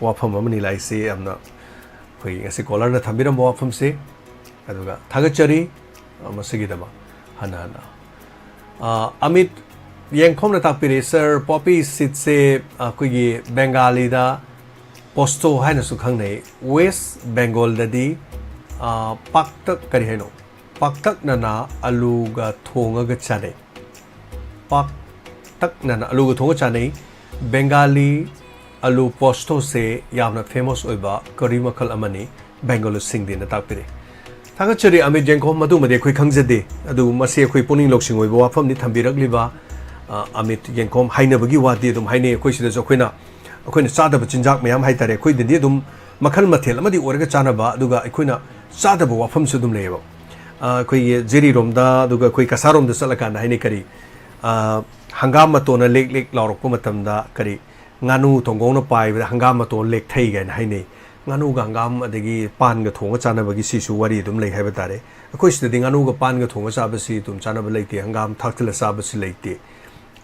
ꯋꯥꯐꯝ ꯑꯃꯅꯤ ꯂꯥꯛꯏꯁꯦ ꯌꯥꯝꯅ ꯑꯩꯈꯣꯏ ꯉꯁꯤ ꯀꯣꯂꯔꯅ ꯊꯝꯕꯤꯔꯝꯕ ꯋꯥꯐꯝꯁꯦ ꯑꯗꯨꯒ ꯊꯥꯒꯠꯆꯔꯤ ꯃꯁꯤꯒꯤꯗꯃꯛ ꯍꯟꯅ ꯑꯃꯤꯠ ꯌꯦꯡꯈꯣꯝꯅ ꯇꯥꯛꯄꯤꯔꯤ ꯁꯔ ꯄꯣꯄꯤ ꯁꯤꯠꯁꯦ ꯑꯩꯈꯣꯏꯒꯤ ꯕꯦꯡꯒꯥꯂꯤꯗ ꯄꯣꯁꯇꯣ ꯍꯥꯏꯅꯁꯨ ꯈꯪꯅꯩ ꯋꯦꯁ ꯕꯦꯡꯒꯣꯜꯗꯗꯤ ꯄꯥꯛꯇꯛ ꯀꯔꯤ ꯍꯥꯏꯅꯣ ꯄꯥꯛꯇꯛꯅꯅ ꯑꯂꯨꯒ ꯊꯣꯡꯉꯒ ꯆꯥꯅꯩ ꯄꯥꯛꯇꯛꯅꯅ ꯑꯂꯨꯒ ꯊꯣꯡꯉꯒ ꯆꯥꯅꯩ ꯕꯦꯡꯒꯥꯂꯤ ꯑꯂꯨ ꯄꯣꯁꯇꯣꯁꯦ ꯌꯥꯝꯅ ꯐꯦꯃꯁ ꯑꯣꯏꯕ ꯀꯔꯤ ꯃꯈꯜ ꯑꯃꯅꯤ ꯕꯦꯡꯒꯣꯂꯤꯁꯤꯡꯗꯤꯅ ꯇꯥꯛꯄꯤꯔꯤ ꯊꯥꯒꯠꯆꯔꯤ ꯑꯃꯤꯠ ꯌꯦꯡꯈꯣꯝ ꯃꯗꯨꯃꯗꯤ ꯑꯩꯈꯣꯏ ꯈꯪꯖꯗꯦ ꯑꯗꯨꯕꯨ ꯃꯁꯤ ꯑꯩꯈꯣꯏ ꯄꯨꯛꯅꯤꯡ ꯂꯧꯁꯤꯡ ꯑꯣꯏꯕ ꯋꯥꯐꯝꯅꯤ ꯊꯝꯕꯤꯔꯛꯂꯤꯕ ꯑꯃꯤꯠ ꯌꯦꯡꯈꯣꯝ ꯍꯥꯏꯅꯕꯒꯤ ꯋꯥꯗꯤ ꯑꯗꯨꯝ ꯍꯥꯏꯅꯩ ꯑꯩꯈꯣꯏ ꯁꯤꯗꯁꯨ ꯑꯩꯈꯣꯏꯅ ꯆꯥꯗꯕ ꯆꯤꯟꯖꯥꯛ ꯃꯌꯥꯝ ꯍꯥꯏꯇꯥꯔꯦ ꯑꯩꯈꯣꯏꯗꯗꯤ ꯑꯗꯨꯝ ꯃꯈꯜ ꯃꯊꯦꯜ ꯑꯃꯗꯤ ꯑꯣꯏꯔꯒ ꯆꯥꯅꯕ ꯑꯗꯨꯒ ꯑꯩꯈꯣꯏꯅ ꯆꯥꯗꯕ ꯋꯥꯐꯝꯁꯨ ꯑꯗꯨꯝ ꯂꯩꯌꯦꯕ ꯑꯩꯈꯣꯏꯒꯤ ꯖꯤꯔꯤꯔꯣꯝꯗ ꯑꯗꯨꯒ ꯑꯩꯈꯣꯏ ꯀꯁꯥꯔꯣꯝꯗ ꯆꯠꯂꯀꯥꯟꯗ ꯍꯥꯏꯅꯩ ꯀꯔꯤ ꯍꯪꯒꯥꯝ ꯃꯇꯣꯟꯅ ꯂꯦꯛ ꯂꯦꯛ ꯂꯥꯎꯔꯛꯄ ꯃꯇꯝꯗ ꯀꯔꯤ ꯉꯥꯅꯨ ꯊꯣꯡꯒꯣꯡꯅ ꯄꯥꯏꯕꯗ ꯍꯪꯒꯥꯝ ꯃꯇꯣꯟ ꯂꯦꯛꯊꯩ ꯀꯥꯏꯅ ꯍꯥꯏꯅꯩ ꯉꯥꯅꯨꯒ ꯍꯪꯒꯥꯝ ꯑꯗꯒꯤ ꯄꯥꯟꯒ ꯊꯣꯡꯉ ꯆꯥꯅꯕꯒꯤ ꯁꯤꯁꯨ ꯋꯥꯔꯤ ꯑꯗꯨꯝ ꯂꯩ ꯍꯥꯏꯕ ꯇꯥꯔꯦ ꯑꯩꯈꯣꯏ ꯁꯤꯗꯗꯤ ꯉꯥꯅꯨꯒ ꯄꯥꯟꯒ ꯊꯣꯡꯉ ꯆꯥꯕꯁꯤ ꯑꯗꯨꯝ ꯆꯥꯅꯕ ꯂꯩꯇꯦ ꯍꯪꯒꯥꯝ ꯊꯥꯛꯆꯤꯜꯂ ꯆꯥꯕꯁꯤ ꯂꯩꯇꯦ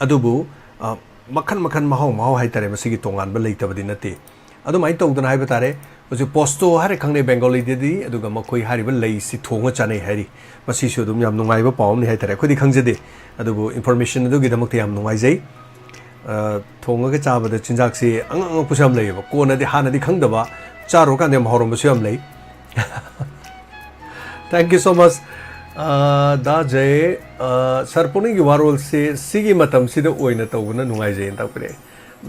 ꯑꯗꯨꯕꯨ ꯃꯈꯟ ꯃꯍꯥꯎ ꯍꯥꯏꯇꯥꯔꯦ ꯃꯁꯤꯒꯤ ꯇꯣꯉꯥꯟꯕ ꯂꯩꯇꯕꯗꯤ ꯅꯠꯇꯦ ꯑꯗꯨꯃꯥꯏꯅ ꯇꯧꯗꯅ ꯍꯥꯏꯕ ꯇꯥꯔꯦ ꯍꯧꯖꯤꯛ ꯄꯣꯁꯇꯣ ꯍꯥꯏꯔ ꯈꯪꯅꯩ ꯕꯦꯡꯒꯣꯂꯤꯗꯗꯤ ꯑꯗꯨꯒ ꯃꯈꯣꯏ ꯍꯥꯏꯔꯤꯕ ꯂꯩꯁꯤ ꯊꯣꯡꯉ ꯆꯥꯅꯩ ꯍꯥꯏꯔꯤ ꯃꯁꯤꯁꯨ ꯑꯗꯨꯝ ꯌꯥꯝ ꯅꯨꯡꯉꯥꯏꯕ ꯄꯥꯎ ꯑꯃꯅꯤ ꯍꯥꯏꯇꯥꯔꯦ ꯑꯩꯈꯣꯏꯗꯤ ꯈꯪꯖꯗꯦ ꯑꯗꯨꯕꯨ ꯏꯟꯐꯣꯔꯃꯦꯁꯟ ꯑꯗꯨꯒꯤꯗꯃꯛꯇ ꯌꯥꯝ ꯅꯨꯡꯉꯥꯏꯖꯩ ꯊꯣꯡꯉꯒ ꯆꯥꯕꯗ ꯆꯤꯟꯖꯥꯛꯁꯤ ꯑꯉꯛꯄꯁꯨ ꯌꯥꯝ ꯂꯩꯌꯦꯕ ꯀꯣꯟꯅꯗꯤ ꯍꯥꯟꯅꯗꯤ ꯈꯪꯗꯕ ꯆꯥꯔꯨꯔꯀꯥꯟꯗ ꯌꯥꯝ ꯍꯥꯎꯔꯝꯕꯁꯨ ꯌꯥꯝ ꯂꯩ ꯊꯦꯡꯛ ꯌꯨ ꯁꯣ ꯃꯆ ꯗꯥꯖꯩ ꯁꯔ ꯄꯨꯛꯅꯤꯡꯒꯤ ꯋꯥꯔꯣꯜꯁꯤ ꯁꯤꯒꯤ ꯃꯇꯝꯁꯤꯗ ꯑꯣꯏꯅ ꯇꯧꯕꯅ ꯅꯨꯡꯉꯥꯏꯖꯩꯅ ꯇꯥꯛꯄꯤꯔꯛꯑꯦ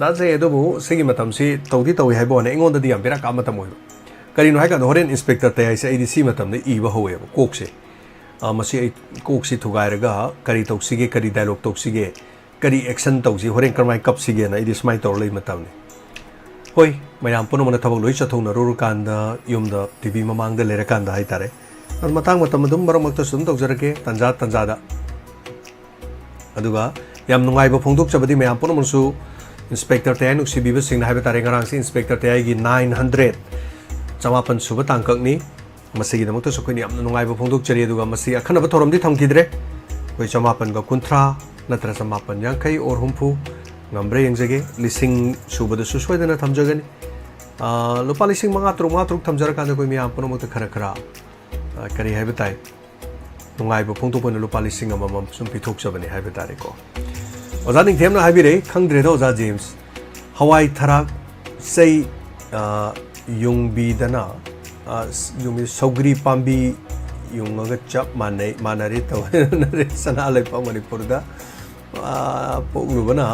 ꯗꯥꯖꯩ ꯑꯗꯨꯕꯨ ꯁꯤꯒꯤ ꯃꯇꯝꯁꯤ ꯇꯧꯋꯤ ꯍꯥꯏꯕ ꯋꯥꯅꯤ ꯑꯩꯉꯣꯟꯗꯗꯤ ꯌꯥꯝ ꯕꯦꯔꯥ ꯀꯥꯕ ꯃꯇꯝ ꯑꯣꯏꯕ ꯀꯔꯤꯅꯣ ꯍꯥꯏꯀꯥꯟꯗ ꯍꯣꯔꯦꯟ ꯏꯟꯁꯄꯦꯛꯇꯔ ꯇꯌꯥꯏꯁꯦ ꯑꯩꯗꯤ ꯁꯤ ꯃꯇꯝꯗ ꯏꯕ ꯍꯧꯋꯦꯕ ꯀꯣꯛꯁꯦ ꯃꯁꯤ ꯑꯩ ꯀꯣꯛꯁꯤ ꯊꯨꯒꯥꯏꯔꯒ ꯀꯔꯤ ꯇꯧꯁꯤꯒꯦ ꯀꯔꯤ ꯗꯥꯏꯂꯣꯛ ꯇꯧꯁꯤꯒꯦ ꯀꯔꯤ ꯑꯦꯛꯁꯟ ꯇꯧꯁꯤ ꯍꯣꯔꯦꯟ ꯀꯔꯝꯍꯥꯏꯅ ꯀꯞꯁꯤꯒꯦꯅ ꯑꯩꯗꯤ ꯁꯨꯃꯥꯏꯅ ꯇꯧꯔ ꯂꯩ ꯃꯇꯝꯅꯤ ꯍꯣꯏ ꯃꯌꯥꯝ ꯄꯨꯝꯅꯃꯛꯅ ꯊꯕꯛ ꯂꯣꯏ ꯆꯠꯊꯣꯛꯅꯔꯨꯔꯀꯥꯟꯗ ꯌꯨꯝꯗ ꯇꯤꯚꯤ ꯃꯃꯥꯡꯗ ꯂꯩꯔꯀꯥꯟꯗ ꯍꯥꯏꯇꯥꯔꯦ ꯑꯗꯨ ꯃꯇꯥꯡ ꯃꯇꯝ ꯑꯗꯨꯝ ꯃꯔꯛ ꯃꯔꯛꯇꯁꯨ ꯑꯗꯨꯝ ꯇꯧꯖꯔꯛꯀꯦ ꯇꯟꯖꯥꯗ ꯑꯗꯨꯒ ꯌꯥꯝ ꯅꯨꯡꯉꯥꯏꯕ ꯐꯣꯡꯗꯣꯛꯆꯕꯗꯤ ꯃꯌꯥꯝ ꯄꯨꯝꯅꯃꯛꯁꯨ ꯏꯟꯁꯄꯦꯛꯇꯔ ꯇꯌꯥꯏ ꯅꯨꯡꯁꯤꯕꯤꯕꯁꯤꯡꯅ ꯍꯥꯏꯕ ꯇꯥꯔꯦ ꯉꯔꯥꯡꯁꯤ ꯏꯟꯁꯄꯦꯛꯇꯔ ꯇꯌꯥꯏꯒꯤ 900 ꯁꯨꯕ ꯇꯥꯡꯀꯛꯅꯤ ꯃꯁꯤꯒꯤꯗꯃꯛꯇꯁꯨ ꯑꯩꯈꯣꯏꯅ ꯌꯥꯝꯅ ꯅꯨꯡꯉꯥꯏꯕ ꯐꯣꯡꯗꯣꯛꯆꯔꯤ ꯑꯗꯨꯒ ꯃꯁꯤ ꯑꯈꯟꯅꯕ ꯊꯧꯔꯝꯗꯤ ꯊꯝꯈꯤꯗ꯭ꯔꯦ ꯑꯩꯈꯣꯏ 950 ꯅꯠꯇ꯭ꯔꯒ 950 or 60 ngam bre yang jage lising suba da su soi da na tham jagani lupa lising manga truk tham jara kan da koi mi am pono mo ta khara khara kari hai batai nungai ba phong to pon lupa lising amam sum pi thok chabani hai batare ko oza ning them na hai bi re khang dre do oza James hawai tharak sei yung bi dana yung sogri pambi yung nga chap manari to nare sana lai pa Manipur da po lu bana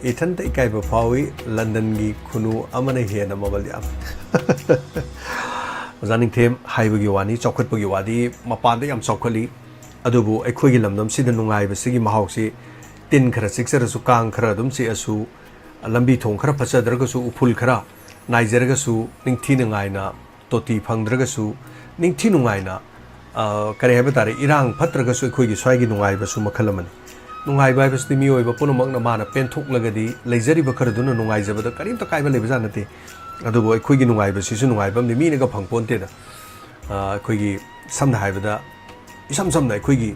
ithan te kai ba phawi London gi khunu amane he na mabal ya oza ning them hai ba gi wani chokhat ba gi wadi mapan da yam chokhali adubu aikhoi gi lamdam sida nungai ba sigi mahau si tin khara siksara su kang khara dum si asu lambi thong khara phasadra su upul khara naijara su ningthi nungai na toti phangdra su ningthi nungai na kare ha batare irang phatra su aikhoi gi swai gi nungai ba su makhalamani nungai ba ba stimi oi ba punumak na mana pen thok lagadi leijari ba khara duna nungai jaba da karim ta kai ba leba janate adubu aikhoi gi nungai ba si su nungai ba mi ne ga phangpon te da aikhoi gi samna hai ba da isam samna aikhoi gi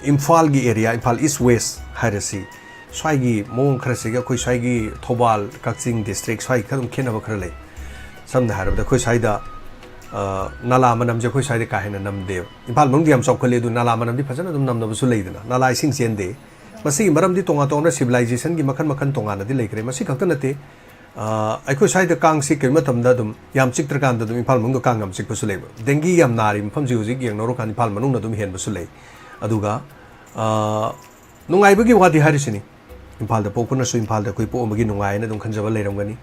Imphal gi area Imphal East West hairasi swai gi mong khara se ga khoi swai gi Thobal Kakching district swai khadum khena ba khara le samna harab da khoi sai da nala manam je khoi sai da ka hena nam de Imphal mong diam sok khale du nala manam di phajana dum nam na su leidana nala sing chen de masi maram di tonga tongna civilization gi makhan tonga na di leikre masi khakta nate aikhoi sai da kang si kema tam da dum yam chik tra kan da dum Imphal mong kang ngam chik pa su le dengi yam nari pham ji uji gi noro kan Imphal manung na dum hen ba su le aduga nungai bagi wadi harisini Imphal da pokuna su Imphal da koi po magi nungai na dum khanjaba leiramgani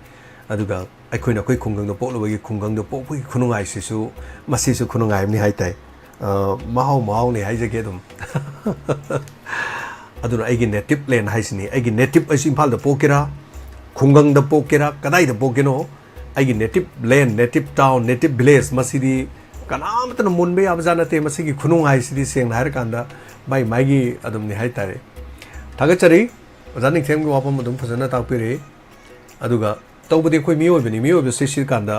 aduga aikhoi na koi khunggang da poklo bagi khunggang da pok bagi khunungai si su masi su khunungai ni haitai mahau ni hai jage dum aduna aigi native land haisini aigi native ai Imphal da pokira khunggang da pokira kadai da pokino aigi native land native town native village masidi kanam tan munbe abjana te masigi khunung hai sidi seng har kanda mai gi adum ni hai tare thagachari ojani them gi wapam adum phajana takpire aduga tawbudi khoi mioi bani mioi be sisi kanda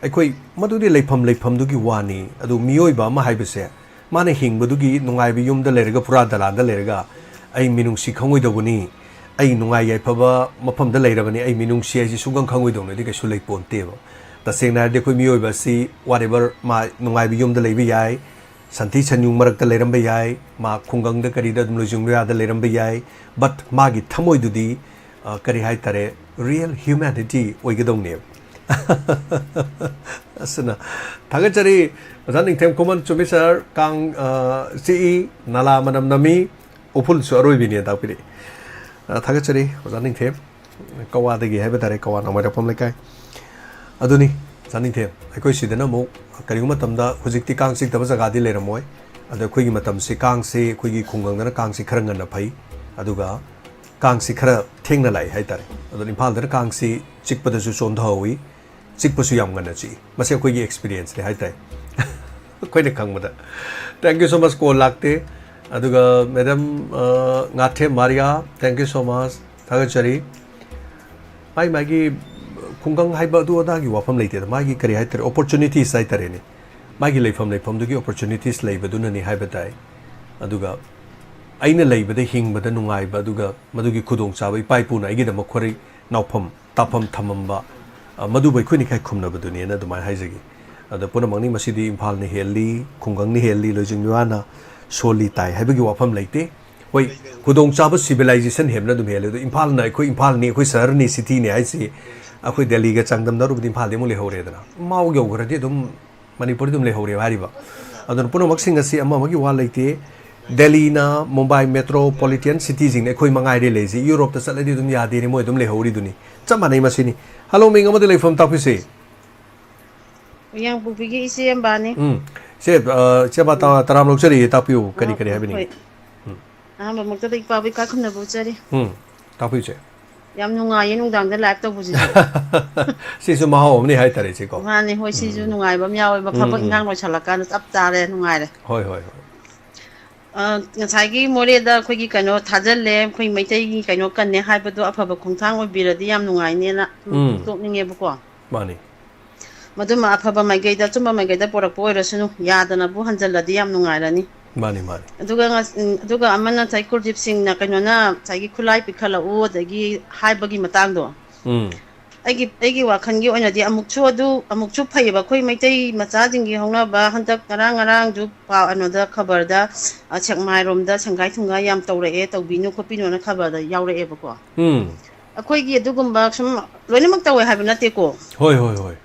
aikhoi madudi leifam du gi wani adu mioi ba ma hai bese mane hingbu du gi nungai bi yum da lerga pura dalan da lerga ai minung si khangoi dobuni ai nungai yai phaba mafam da leirabani ai minung si ai si sugang khangoi dong ne di ka su lei ponte ba tasengna de khoi mioi ba si whatever ma nungai bi yum da leibi yai santi chanyung marak da leiram ba yai ma khunggang da kari da dum lojung ya da leiram ba yai but magi thamoi du di kari hai tare real humanity oigedong ne asana thagachari zaning them common chumisar kang ce nala manam nami upul su aroi bi ne da piri thagachari zaning them kawa da gi hai ba tare kawa na mai pam lekai aduni zaning them aikoi sidana mo kariguma tamda hujikti kang sik taba jaga di leramoi ada khoi gi matam se kang se khoi gi khunggang na kang se kharang na phai aduga kang si khara thengna lai hai tare adon Imphal da kang si chikpa da su son thawi chikpa su yam ngana chi mase khoi gi experience le hai tai khoi ne khang mada thank you so much ko lakte aduga madam ngathe Maria thank you so much thagachari mai magi khunggang hai ba du da gi wafam leite da magi kari hai tare opportunities hai tare ne magi leifam du gi opportunities leiba du na ni hai batai aduga aina leibada hingbada nungai ba duga madugi khudong chabai pai puna igi da makhori naupam tapam thamamba madu bai khuni khai khumna baduni na dumai haijagi ada puna mangni masidi Imphal ni helli khunggang ni helli lojing yuana soli tai haibagi wafam leite hoi khudong chaba civilization hemna dum hele do Imphal na khoi Imphal ni khoi sahar ni city ni haisi akhoi Delhi ga changdam daru budi Imphal de mu le hore dana mau gyo gradi dum Manipur dum le hore bari ba adon puna maksing asi amma magi wa leite Delhi na Mumbai metropolitan cities in khoi mangai re lezi Europe ta saladi dum ya de ni moi dum le hori duni chamanai masini hello me ngam de le from tapise yang bupigi isi yang bani se cheba ta taram lok chari tapiu kari kari habini ba mukta de pa bi ka khumna bu chari tapiu che yam nungai yin ungdang da live to bu ji si su ma ho ni hai tare che ko mani hoi si ju nungai bam yaw ba pha ba ngang lo chalaka na tap ta re nungai re hoi ngsaigi more da khoi gi kano thajal le khoi maitai gi kano kan ne hai ba do apha ba khungthang oi biradi yam nungai ne na tok ninge bu ko mani maduma apha ba mai gai da chuma mai gai da porak poi rasunu ya da na bu hanjal la di yam nungai rani Mani mani. Aduga amana sai Kurjip Singh na kainona sai khulai pikhala u dagi haibagi matang do aigi wakhangi oina di amukchu phaiba khoi maitai macha jingi hongna ba handak ngarang ju pa anoda khabar da chakmai rom da sangai thunga yam tawre e tawbinu khopinu na khabar da yaure e ba ko akhoi gi adugumba sum loinamak tawe haiba nate ko hoi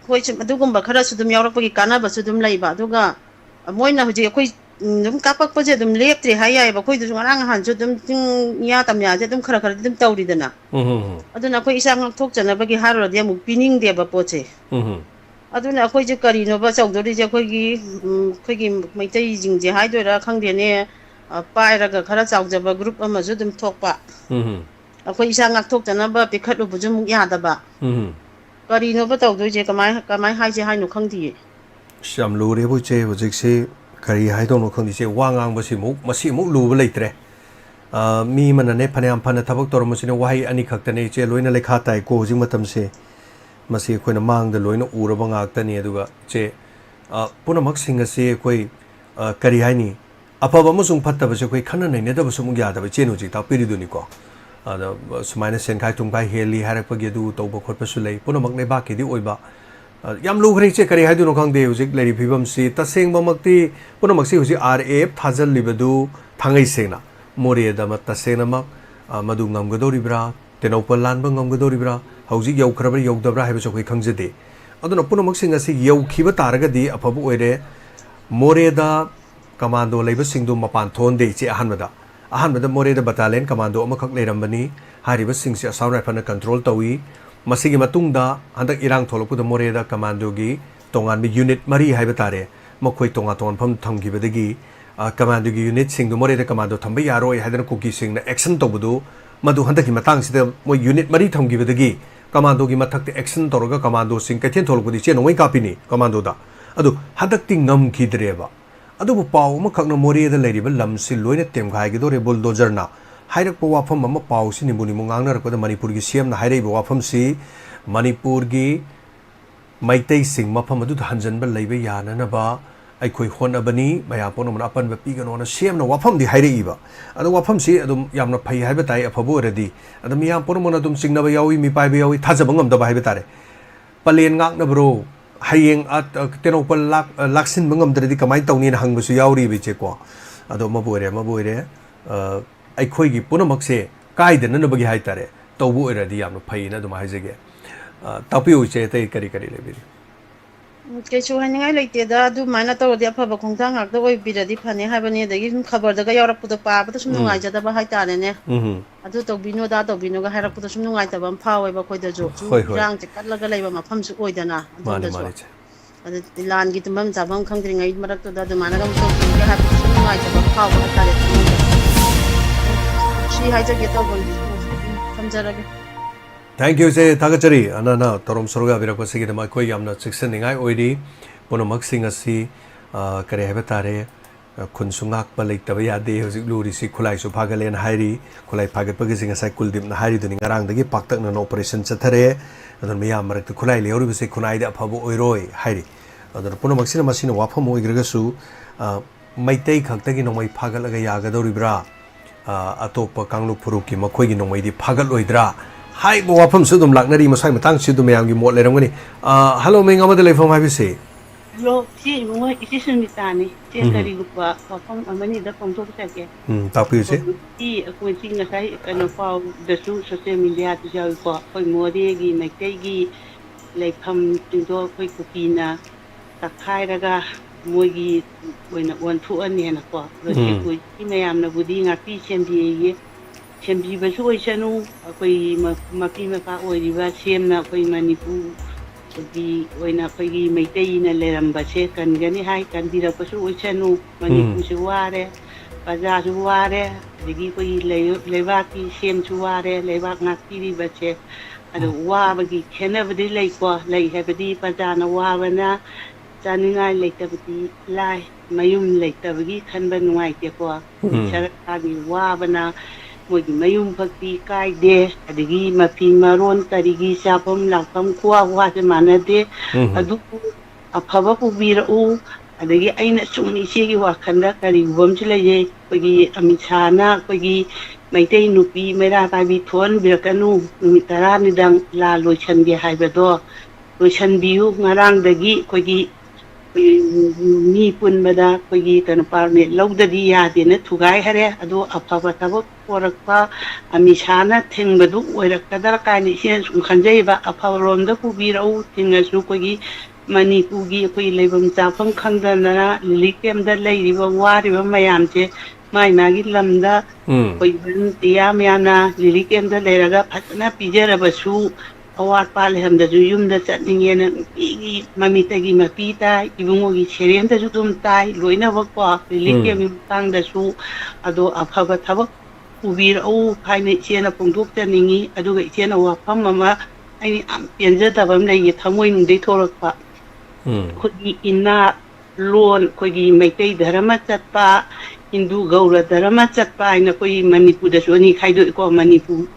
khoi chim adugumba khara sudum yaurakpagi kana ba sudum laiba aduga moina huji akhoi dum kapak pa je dum leptre hayai ba khoi du ngarang han ju dum ya tamya je dum khara dum tawri dana aduna khoi isang thok chana bagi haro de mu pining de ba poche aduna khoi je kari no ba chawdori je khoi gi maitai jing je hai doira khang de ne paira ga khara chawja ba group ama ju dum thok pa khoi isang thok chana ba pikhat bu ju mu ya da ba kari no ba tawdoi je kamai hai je hai no khang di sham lu re bu che hojik se kari hai dong no khang di se wangang ba si mu lu ba leitre mi mana ne phanyam phana thabak tor masine wahai ani khakta ne che loina lekha tai ko hojik matam se masi khoina mang da loina uraba ngak ta ne aduga che punamak singa se koi kari hai ni apaba musung phatta ba se koi khana nei ne da ba sum ya da ba che no ji ta piri du ni ko ada sumaina sen khai tung khai heli harak pa ge du to ba khot pa su lei punamak ne ba ki di oi ba yam lu khari che kari hai du no khang de hojik leri phibam si ta seng ba mak ti punamak si hojik rf thajal libadu thangai sena Moria da mat tasena mak madu ngam gadori bra tenopal lan ba ngam gadori bra hauji yau khrabra yau dabra haiba chokoi khangjade aduna punamak singa si yau khiba taraga di apabu oire Moria da commando leiba singdu mapan thon de che ahanbada Moria da battalion commando amakak leirambani hariba singsi assault rifle na control tawi masigi matungda handak irang tholopu da Moria da commando gi tongan bi unit mari haiba tare makhoi tonga ton pham thamgibadagi commando gi unit sing du Moria da commando thamba yaroi haidana kuki sing na action tobudu madu handaki matang sida moi unit mari thamgibadagi commando gi mathakte action toroga commando sing kaithen tholpudi che noi kapini commando da adu hadakti ngam khidreba adu paw ma khakna Moria da leiriba lamsi loina temkhai gi dore bulldozer na hairak pa wafam ma paw si nimuni mungangna rakda Manipur gi CM na hairai ba wafam si Manipur gi maitai sing mafam adu hanjan ba leiba yana na ba ai khoi hon abani maya pono man apan ba pi ga no na CM na wafam di hairai ba adu wafam si adum yamna phai haiba tai afabu redi adum yam pono mon adum singna ba yawi mi pai ba yawi thajaba ngam da ba haiba tare palen ngak na bro hayeng at tenopal laksin mangam dredi kamai tawni na hangbu su yauri bi che ko ado mabuire ai khoi gi punamak se kai de na bagi hai tare tawbu redi yamna phai na dum haijege tapiu che tai kari le bi ke chu haningai leite da du mana to dia phaba khongthang hak da oi biradi phane habani dagi khabar daga yarak puda pa ba sum nungai jada ba hai tare ne adu to bino ga harak puda sum nungai ta bam phawai ba khoi da jo rang che katlaga leiba mafam su oi dana adu da jo adu lan gi tumam jabam khangdri ngai marak to da du mana gam to ga ha sum nungai ta ba phaw ba tare shi hai jage to bon samjarage Thank you say tagachari anana torom soroga birak pasigi de mai koi yamna section ningai oidi pono maksing asi kare hebe tare khunsungak pa leitaba yade hojik luri si khulai su phagalen hairi khulai phagat pagi singa sai kuldip na hairi duni ngarang dagi paktak na operation chathare adon miyam marak tu khulai leori bise khunai da phabu oiroi hairi adon pono maksina masina wafam oigraga su maitai khaktagi no mai phagalaga yaga dori bra atopa kanglu phuruki makhoi gi no mai di phagal oidra Hai bo wafam sudum laknari masai matang sudum yang gi mot lerang ni hello me ngama de lefam habi se yo si mo isi sumitani si kari lupa wafam amani da pom to ke tapi se i ko singa sai kana pa de su social media ti ja ko Moria gi nakai gi lefam tin do koi kupina takai daga mogi oina on thu an ne na ko ro si ko i me am na budi ngapi sembi Chambi ba su oi chanu koi mapi ma ka oi riba sem na koi Manipur di oi na koi maitai na leram ba che kan gani hai kan dira ba su oi chanu Manipur su ware baza su ware digi koi leba ki sem su ware leba ngaki ri ba che ado wa ba gi khena ba di lei ko lei he ba di baza na wa ba na chaningai lei ta ba di lai mayum lei ta ba gi khan ba nuai te ko char ka di wa ba na mogi mayum phakti kai de adigi mapi maron tarigi sapam lakam kwa wa se manade adu aphaba pu bir u adagi aina sum ichegi wakhanda kari bomchi leje kogi amisana kogi maitei nupi mera tabi thon birakanu numitara nidang la loichan ge haibado loichan biu ngarang dagi kogi mi punbada kogi kan parne lawdadi yade na thugai hare ado afaba tabak porakpa amisana thengbadu oirakadar kani sen sum khanjaiba afaba romda pubirau thingasu kogi Manipuri koi lebam chafam khangdana likem da leiriba wariba mayamche mai magi lamda koi ban tiya myana likem da leiraga phatna pijarabasu awat pal hamda ju yumda chatningena igi mamitagi mapita ibungogi serem da ju tum tai loina wakwa likem tangda su ado afaba thabak ubir au phaine chena pungdok taningi aduga chena wafam mama ai am penja tabam lei thamoi nungdei thorakpa kogi ina lon kogi maitai dharma chatpa hindu gaura dharma chatpa aina koi manipur da soni khaido ko manipur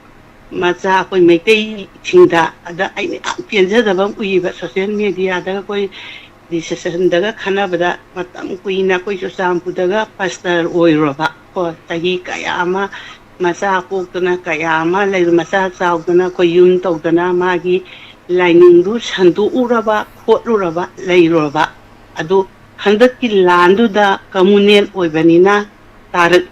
macha koi maitai thingda ada aina penja da bam uiba social media da koi discussion daga khana bada matam kuina koi so sampu daga pastor oiroba ko tahi kaya ama macha pokna kaya ama lai macha chaudna koi yum tawdana magi Lining Sandu Uraba, Hot Uraba, Layrova, Ado, 100 Kilandu da Kamunel Oibanina, Tarak,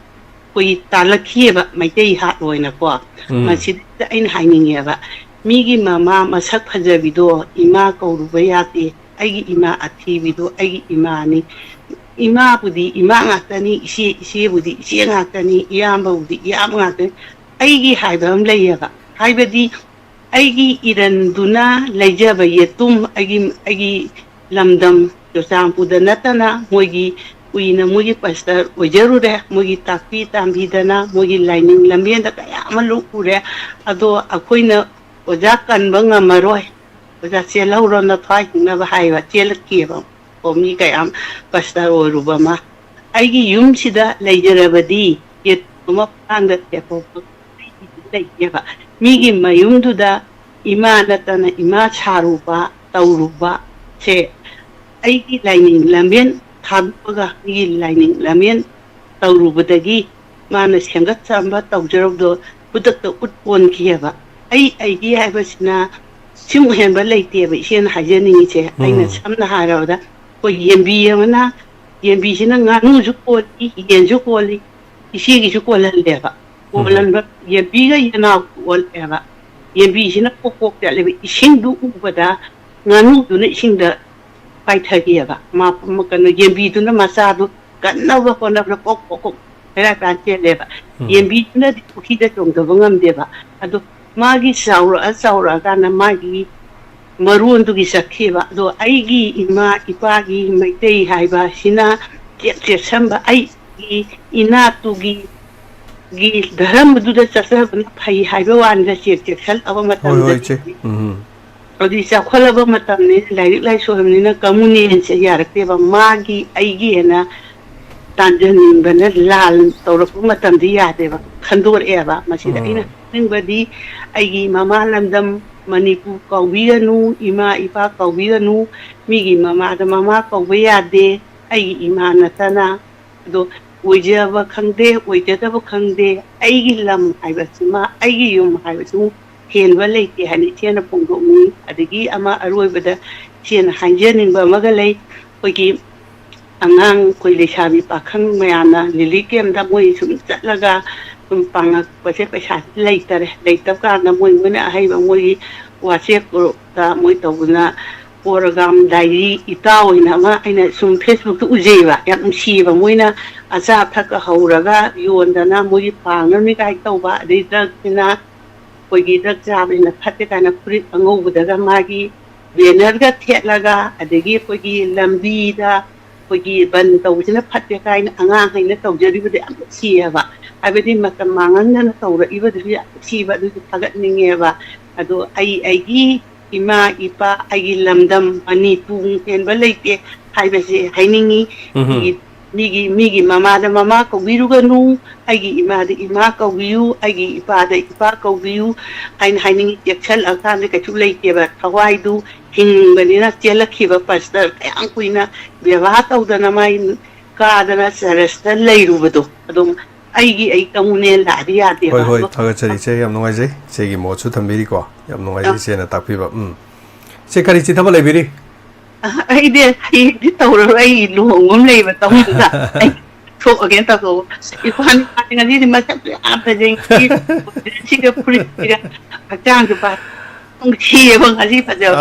Pui Talakieva, my day hat oina qua, Masid in Hangingeva, Migi Mama, Masak Pajavido, Ima Korubayati, Agi Ima Ativido, Agi Imani, Ima Budi, Ima Atani, she Budi, she Atani, Yamba Budi, Yamatan, Agi Hibam Layeva, Hibadi. Aigi iran duna laijaba yetum agi lamdam josang pudanatana mogi uina mogi pastor ojerure mogi takpi tambidana mogi lining lambienda kaya malukure ado akoina oja kanbanga maroi oja selauro na thai na bahaiwa chelakeba omi kayam pastor orubama aigi yum sida laijarabadi yet uma panda tepo laijaba Migi mayumduda ima natana ima charuba tauruba che aigi lining lamien thabaga migi lining lamien taurubadagi mana semgat samba taujarobdo budakta utpon kiyaba aigi haibasina sim henba leiteba isen hajani che aina samna harawda ko yembi yamana yembi sina nganu ju koli yenju koli isigi ju kolaleba Wolan yebiga yana wal era yebi sina kokok da lebe isindu ubada nganu duna isinda paithagiyaba ma makana yebi duna masadu kannawa kona kokok era pante leba yebi duna ukida tongda bangam deba ado magi saura kana magi marundu gi sakheba do aigi ima ipagi maitei haiba sina che samba ai inatugi gi dharam duda chasa phai haiba wan da che khal aba matam odi sa khala ba matam ne lai so hamni na kamuni se yarakte ba magi aigi na tanjanin bana lal tawrak matam di yade ba khandor e ba masida ina ningbadi aigi mama lamdam manipu kawiganu ima ipa kawiganu migi mama da mama kawiyade aigi ima natana do Ujaba Kangde, Ujaba Kangde, Aigi Lam, Ibasima, Aigi Yum, Ibasu, Hien Valley, Hanitiana Pongomi, Adigi Ama Aruibada, Tien Hanjan in Bamagalay, Wiki Angang, Kulishabi Pakang Mayana, Lilikim, Damui, Laga, Panga, Pasepasha, later, Namu, when I have a Mui, Wasek, Muitavuna. Poragam diary itaw inama ina sum Facebook ujeva yam siba moina asa thaka hauraga yondana moi pangna mi kai tawba de drakina koigi drak jabina phatte kana kurit angobudaga magi banner ga thetlaga adegi koigi lambi da koigi ban tawsina phatte kaina anga haina tawjaribude am siaba abedi makam mangan na tawra ibadu siba du thagat ningeba ado ai Ima ipa agi lamdam ani pung henba leite haibase hainingi migi mama da mama ko wiruganu agi ima da ima ko wiu agi ipa da ipa ko wiu hainingi yakshal akan ka chu leite ba thawai du हिंबनीना चेलखिबा पास्टर कयाम कुइना व्यवहार तौदना माई कादना सरस्ता लेरुबदो अदुम आईगी आई कमुने लादी यादेबा hoi thagachari che yam nungai jai che gi mo chu thambiri ko yam nungai jai che na takpiba che kari chi thaba lebiri ai tawro ai luhongom leiba tawda ai so again ta so ipan ngadi di masak apa jeng chiga puri chiga akang ke pa ong chi bang asi pa jo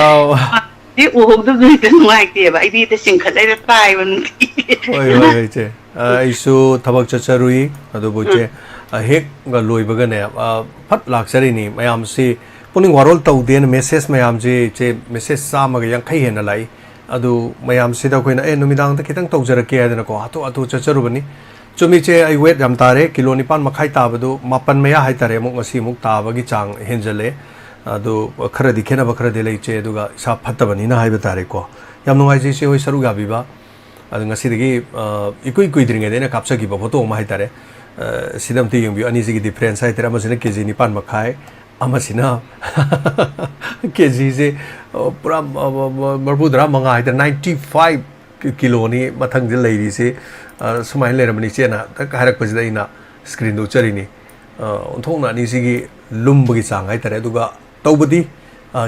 di uhong tu ni ten wai ke ba ai di te sing khat ai tai ban hoi che isu thabak chacharui adu bo che hek ga loibaga ne phat laksari ni mayam si puning warol tau den message mayam je che message sa ma ga yang khai hen lai adu mayam si da koina numidang ta kitang tau jara ke adana ko atu chacharu bani chumi che ai wet jam tare kilo ni pan makhai ta badu mapan maya hai tare muk ngasi muk ta ba gi chang henjale adu khara dikhena ba khara de lai che aduga sa phatta bani na hai ba tare ko yam nungai ji se hoi saru ga bi ba adu ngasi degi ikui dringe de na kapsa gi ba photo ma hai tare sidam ti yung bi ani ji gi difference hai tare ma sina kg ni pan makhai ama sina kg se pura marbudra manga hai 95 kilo ni mathang je lai ri se sumai le ramani che na ta harak pajida ina screen do chari ni onthong na ni si gi lumb gi chang hai tare aduga tawbadi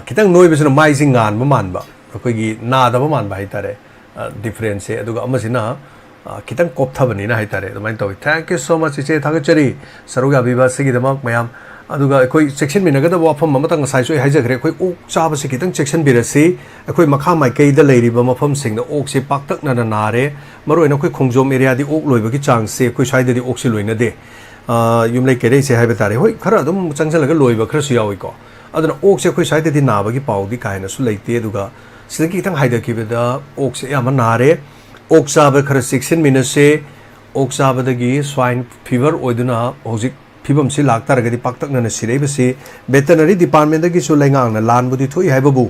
kitang noi besuna mai sing ngan ba man ba koi gi na da ba man ba hai tare difference se aduga ama sina kitang kop thabani na hai tare adumai tawi thank you so much che thagachari saruga biba se gi damak mayam aduga koi section mina ga da wafam mamatang sai soi hai jagre koi ok chaba se kitang section birasi koi makha mai kai da leiri ba mafam sing da ok se pak tak na na re maroi na koi khongjom area di ok loiba gi chang se koi sai da di ok se loina de yum lai kere se hai ba tare hoi khara dum changjal ga loiba khara su yawi ko aduna ok se koi sai da di na ba gi pau di kai na su leite aduga sidaki kitang hai da ki ba da ok se ya ma na re ok chaba khara section mina se ok chaba da gi swine fever oiduna hojik phibam si lakta ragadi paktak na sirei basi veterinary department gi su lengang na lan budi thui hai babu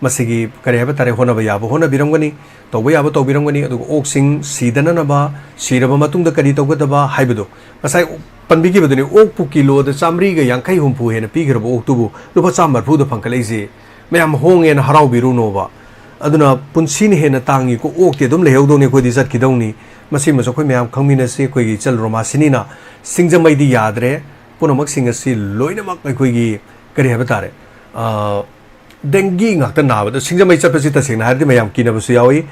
masigi kare ha tare hona ba ya ba hona birangani to ba ya ba to birangani adu oksing sidana na ba siraba matung da kari to ga ba hai badu masai panbi gi badani ok pu kilo da chamri ga yankai humpu he na pi gra ba ok tubu lupa chambar pu da phangkalai ji mayam hong en harau biru no ba aduna punsin he na tangi ko ok te dum lehau do ne ko di sat ki dong ni masi ma khoi mayam khangmina se koi gi chal roma sinina singjamai di yadre punamak singasi loinamak koi gi kari ha tare dengue ngakta na ba singjamai chapasi ta singna har di mayam kina ba su yawi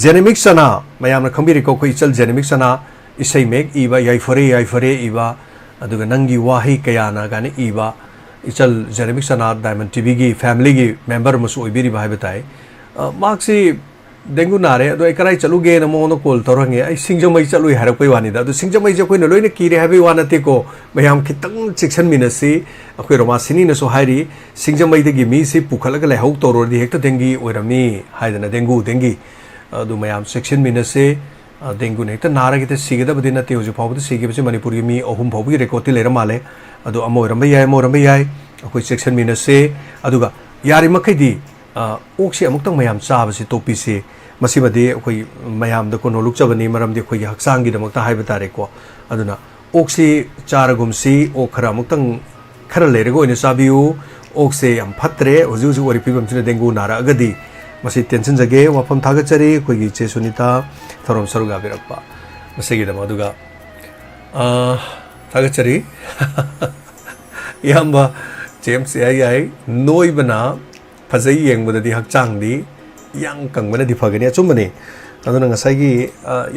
genemic sana mayam na khambiri ko koi chal genemic sana isai mek iba yai fore iba aduga nangi wahi kayana gane iba ichal genemic sana diamond tv gi family gi member masu oibiri ba ha batai maksi dengue nare ado ekarai chaluge na mono call torange ai singjamai chalui harap koi wani da ado singjamai je koi na loina kire habi wana te ko mayam kitang section minasi akoi roma sini na so hairi singjamai de gi mi si pukhalaga le hau toror di hekta dengue oirami haidana dengue ado mayam section minasi dengue ne hekta nara gite sigeda badina te hoju phabu sigi bese manipur gi mi ahum phabu gi record ti lera male ado amoram yai akoi section minasi aduga yari makai di oksi amuktang mayam chabasi topi se masibade akoi mayam da kono lukchabani maramdi akoi gi haksang gi damakta haiba tare ko aduna oksi charagumsi okhara amuktang khara lerego ine sabiu okse yam phatre huju ori pibam chine dengu nara agadi masi tension jage wafam thagachari akoi gi che sunita thorom saruga birakpa masigi da maduga thagachari yamba james ai noi bana fazai yeng bada di hakchang di yang kang bana di phagani achumani aduna ngasai gi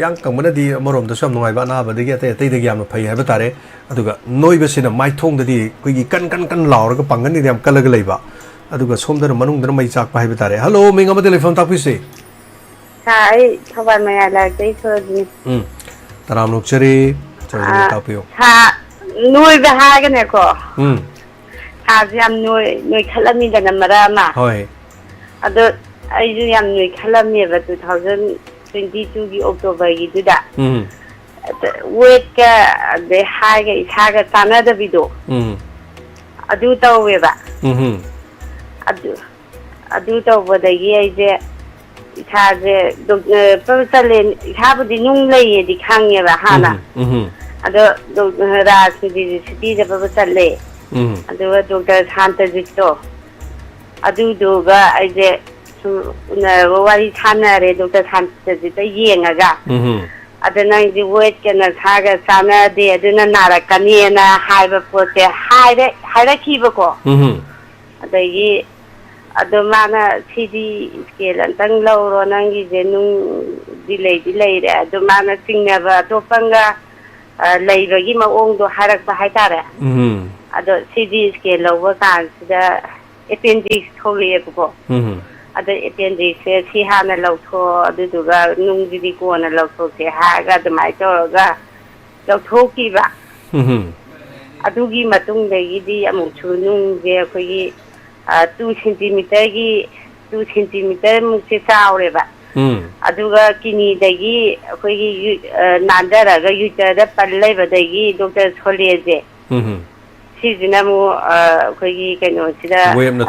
yang kang bana di morom da sam nongai ba na ba de gi ate de gi am phai ha ba tare aduga noi ba sina mai thong da di koi gi kan laur ga pangan ni yam kalaga leiba aduga som da manung da mai chak pa ha ba tare hello minga ma telephone tak pi se hai thawan maya la dei so ni taram nok chari chari ta pio ha noi ba ha ga ne ko ha yam noi khalami da namara ma hoi ado ai ju yam noi khalami ba 2022 gi october gi duda wait ka de ha ga isa ga tana da bido adu tawe ba adu tawe da gi ai je isa je pa talen isa bu di nung lai di khang ya ba hana ado ra city da pa tale aduga doctor Santa Jito aduga aje wari Tanare, Dr. Sanchez, the Yengaga. At the 90 weight can as Haga Sana, the Aduna Nara Kaniana, Hive for the Hida Kibako. The ye at the mana CD scale and Tanglo Ronangi, the noon delayed at the mana sing never Topanga labor, Gima own to Harak Haitara. At the CD scale over times, the appendix totally ago. At the appendix says he had a local to the noon did go on a local say, Haga, the my dog, the Tokiba. Adugi Matung, the Yidi Amutu, noon there for ye 2 centimeter, 2 centimeter, Musisa river. Aduga Kini, the ye, Nandara, you tell the Paleva, the ye, Dr. Solese. She's in a more, Kogi can consider. Rain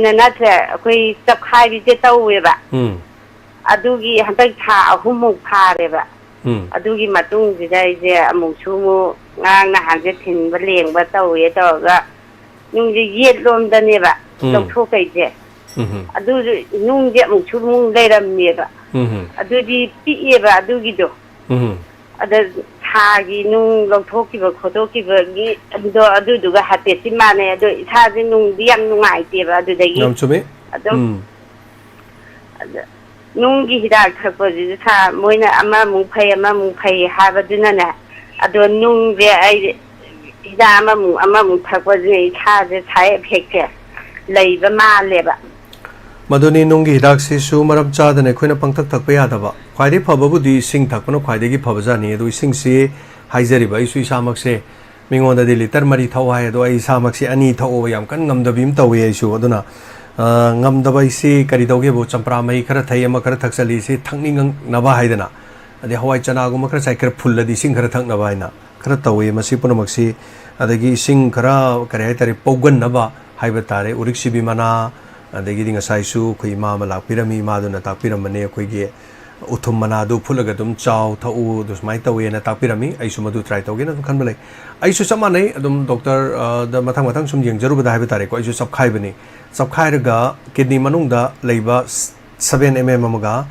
and Natra, we stop high Jetta river. Adugi Hantaka, Humu Pareva. Adugi Matung, the day among Sumo, Nana Hansetin, Valing, but Toga. Nung the yet long the never, the Toka. I do noon get Muchum later never. I do the Pieva, Dugido. Other Hagi, noon, long Tokiva, Kotokiva, and do the happy Simane, it has in the young idea, do the Come to me. Nungi Hidak purposes, Moina Amamu pay, have a dinner. I don't know where I Amamu purposes has a high picture. Labor ma labor. Maduni Nungi Hidaxi, Sumarab Chad and Equina Pangtak Takayadaba. Quite a Pabudi sing Takano, quite a Pabazani, do sing say, Haizeriba, Suisamaxe, Mingon the Litter Maritawai, do Isamaxi, Anita Oyam, Kangam the Bim Tawe, Shuaduna. Ngam dabai si karidoge bo champra mai khara thai ama khara thaksali si thangning naba haidana ade hawai chana gu makra sai khara phulla di sing khara thak naba haina khara tawi masi punamaksi adagi sing khara kare hai tare pogan naba haiba tare uriksi bi mana adagi dinga sai su khoi ma ma lak pirami ma duna tak piramane khoi ge uthum mana du phulaga dum chaw thau dus mai tawi na tak pirami ai su madu try tawge na khan balai ai su sama nei adum doctor da mathang sum yeng jaru ba haiba tare ko ai su sab khai bani Subkhairaga kidney manungda labor 7 mm amaga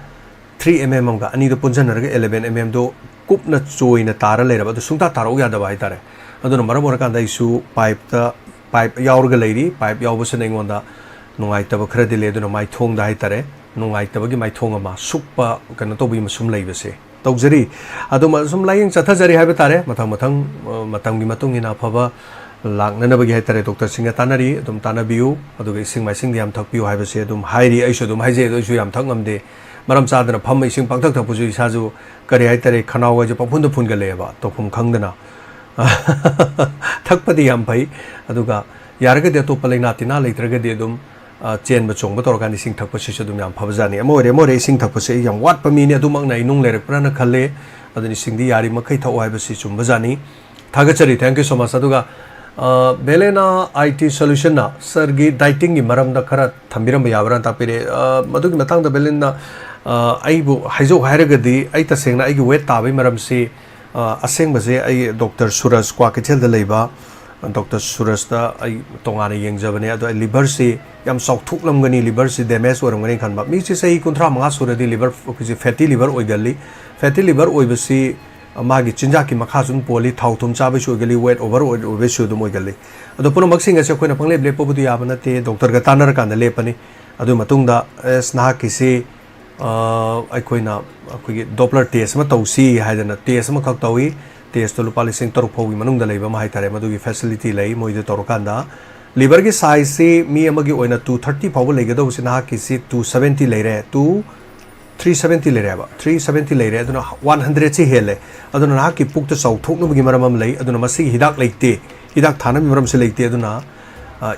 3 mm amaga ani do punjanaraga 11 mm do kupna choina tara leraba do sungta taro ya da bai tare aduna maramora kan dai su pipe yaurga leiri pipe yaubasana ingonda nungai taba khradi le aduna mai thong da hai tare nungai taba gi mai thong ama suppa kana to bi masum leibase tawjari aduma sum laying chathajari hai tare matang gi matung ina phaba Lagnanabagi Hatare Dr. Singatanari, Dum Tanabiu, Adu sing my sing the Amtakpiu Havase, Dum Heidi, Ishudum Haze, Dusuyam Tangam de Maram Sadana Pama sing Pangtak Puzu Sazu, Kariatare Kanawa Japunda Pungaleva, Topum Kangdana Takpadi Yampai, Aduga Yarga de Topalinatina, later Gadedum, Chen Bachong, but organizing Taposishudum Yam Pavazani, more racing Tapose, Yam what Pamina Dumanga, Nung Lere Prana Kale, Adan sing the Yari Makita Wabasisum Bazani, Tagachari, thank you so much, Aduga. Belena IT solution na sargi dieting gi maram da khara thambiram yabran ta pire madug matang da belena ai bu haizo hairaga di ai ta sengna ai gi weight ta bai maram si aseng baje ai Dr. Suraj kwa kechel da leiba Dr. Suraj da ai tongana yengjabane ado ai liver si yam sok thuklam gani liver si damage oram gani khan ba mi si sei kunthra manga suradi liver ki fatty liver oibasi Magi Chinjaki Makazun Poli, Tautum Chavishu Gali, weight over Vishu the Mogali. Adopuna Maxing as a Quina Pangle, Lepobuti Abanate, Dr. Gatanar and the Lepani, Adumatunda, Snaki say, Aquina, Doppler test, Matosi, had a test Makatawi, test to Lupalising Torpo, Manunda Leva, Mahitare, Madu facility lay, Moi de Torocanda. Libergi size say, me amagi oina 230 power legado, Sinaki say 270 lere, 370 lere, 370 lere, I don't know 100 hele. I don't know how to put the south talk no gimaram lay, I don't know Masi Hidak like tea, Hidak Tanam Ram Select, I don't know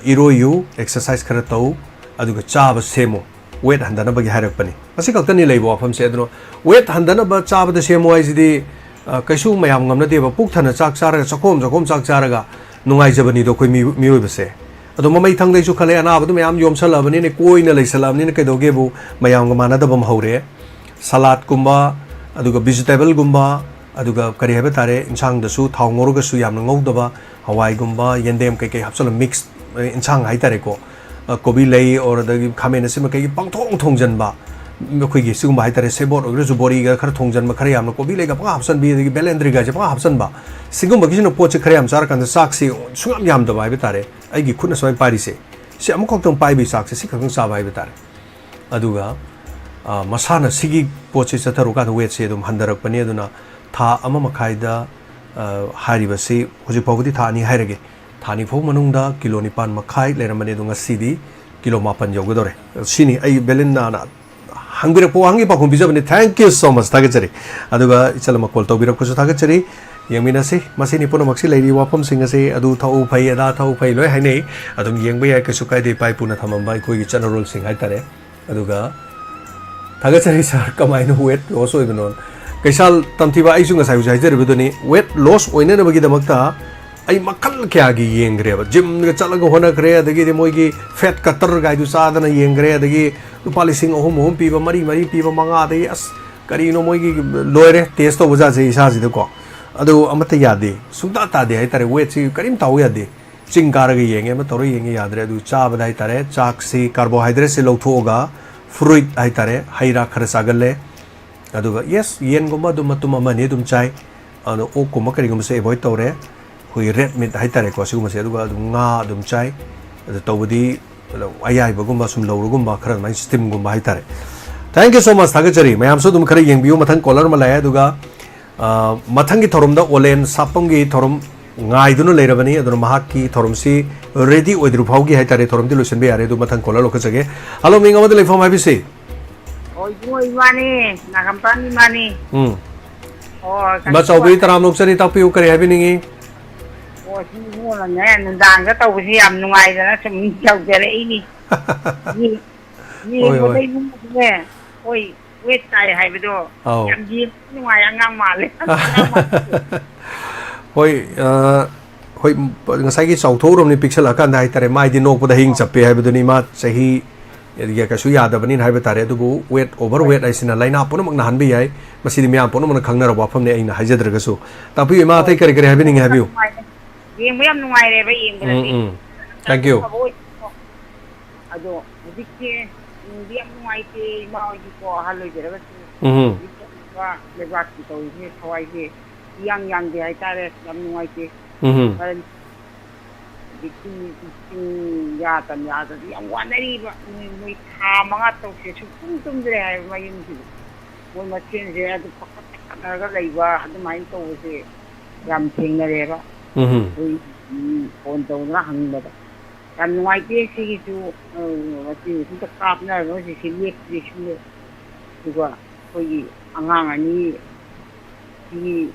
Iro exercise Karato, I do a chab semo, wait and then about Harapani. Masicatani labor from said no, wait and then about chab the same way as the Kashu Mayam Namati, Puktan, Saksara, Sakom, Saksaraga, no I Jabanido Mubase. Ado mamay thang dai su khale ana abdu mayam yom salam ni ne koi na lai salam ni ne kai doge bu mayam ga mana da bam haure salad kumba aduga vegetable gumba aduga kari habe tare insang da su thau ngor ga su yam ngau da ba hawai gumba yendem kai kai hapsal mix insang hai tare ko kobi lei or the khamen se ma kai pang thong jan ba khoi gi sugum bai tare sebot or ju bori ga khar thong jan ma khare am kobi lei ga pa option bi the belendri ga pa option ba singum ba gi no po che khare am sar kan sak si sungam yam da bai ba tare ai gi khuna soi pari se am khok tong pai bi sak se khang sa bai ba tare aduga masana sigi po che chatharu ka weight se dum handarak pani aduna tha ama makhai da hari ba se hoji pogdi tha ni hairage thani phok manungda kilo 9 makhai leramani dunga sidi kilo 8 yogadore sini ai belinna na hangbira po hangi pa khumbi jabani thank you so much thagachari aduga ichalama call tawbirak ko thagachari yangmina se masini puno maksi leiri wapam singa se adu thau phai ada thau phai loi hainei adum yengba ya kasu kai de pai puna thamamba koi gi channel role sing hai tare aduga thagachari sir kamai no weight loss oibanon kaisal tamthiba ai sunga sai jai jare bedoni weight loss oine na bagi damakta ai makal kya gi yengre ba gym ga chalaga hona kre adagi de moi gi fat cutter ga du sa dana yengre adagi upalising ohum pi ba mari pi ba manga de as kari no moi gi loire test to buja se isa ji de ko adu amata yade sungta ta de hai tare weight si karim taw yade chingkar ga yenge ma tor yenge yadre adu cha ba dai tare chak si carbohydrate se lothoga fruit hai tare haira khar sagalle aduga yes yen goma dum matuma mani dum chai anu o kuma kari gum se avoid tore hui red meat hai tare ko sigum se aduga dum nga dum chai adu tawdi ayai bagumba sum lawrugumba khara mai steam gumba hai tare thank you so much thagachari mayam so dum khara yeng biu mathang color ma laya aduga mathang gi thorum da olen sapam gi thorum ngai dunu leirabani aduna mahak ki thorum si ready oidru phaugi hai tare thorum di lotion be are du mathang color lokha jage hello minga ma le form ha bi se oi mani na company mani ma chawbi taram lok chari tak piu kare ha bi ningi si mo la ne nandang ga taw si am nungai da sum chau jare ini ni ko dai mu ne oi wet tai hai bi do am ji nungai angang ma le hoi ngasai gi chau thorom ni pixel akan dai tare mai di nok da hing chape hai bi do ni ma sahi ya ka su ya da banin hai ba tare du weight overweight ai sina laina pon mak na han bi ai masi di myam pon mak khangna ra wafam ne ai na hajadra ga su ta pi ma tai kare kare ha bi ning ha bi yeng yam nungai re ba yeng ba thank you ado dikke yam nungai te ma ji ko haloi jere ba wa le ba ki to ni khawai ge yang de ai tare yam nungai te dikki ya tam ya da yang wanari ba ni kha manga to se su tum dre ai ma yin ji mo ma chen je adu pakat ga lai ba adu mai to se yam thing na re ba phone to na hang ba yam ngai te si gi su si ta kap na ro si lek si su du ga koi angang ani si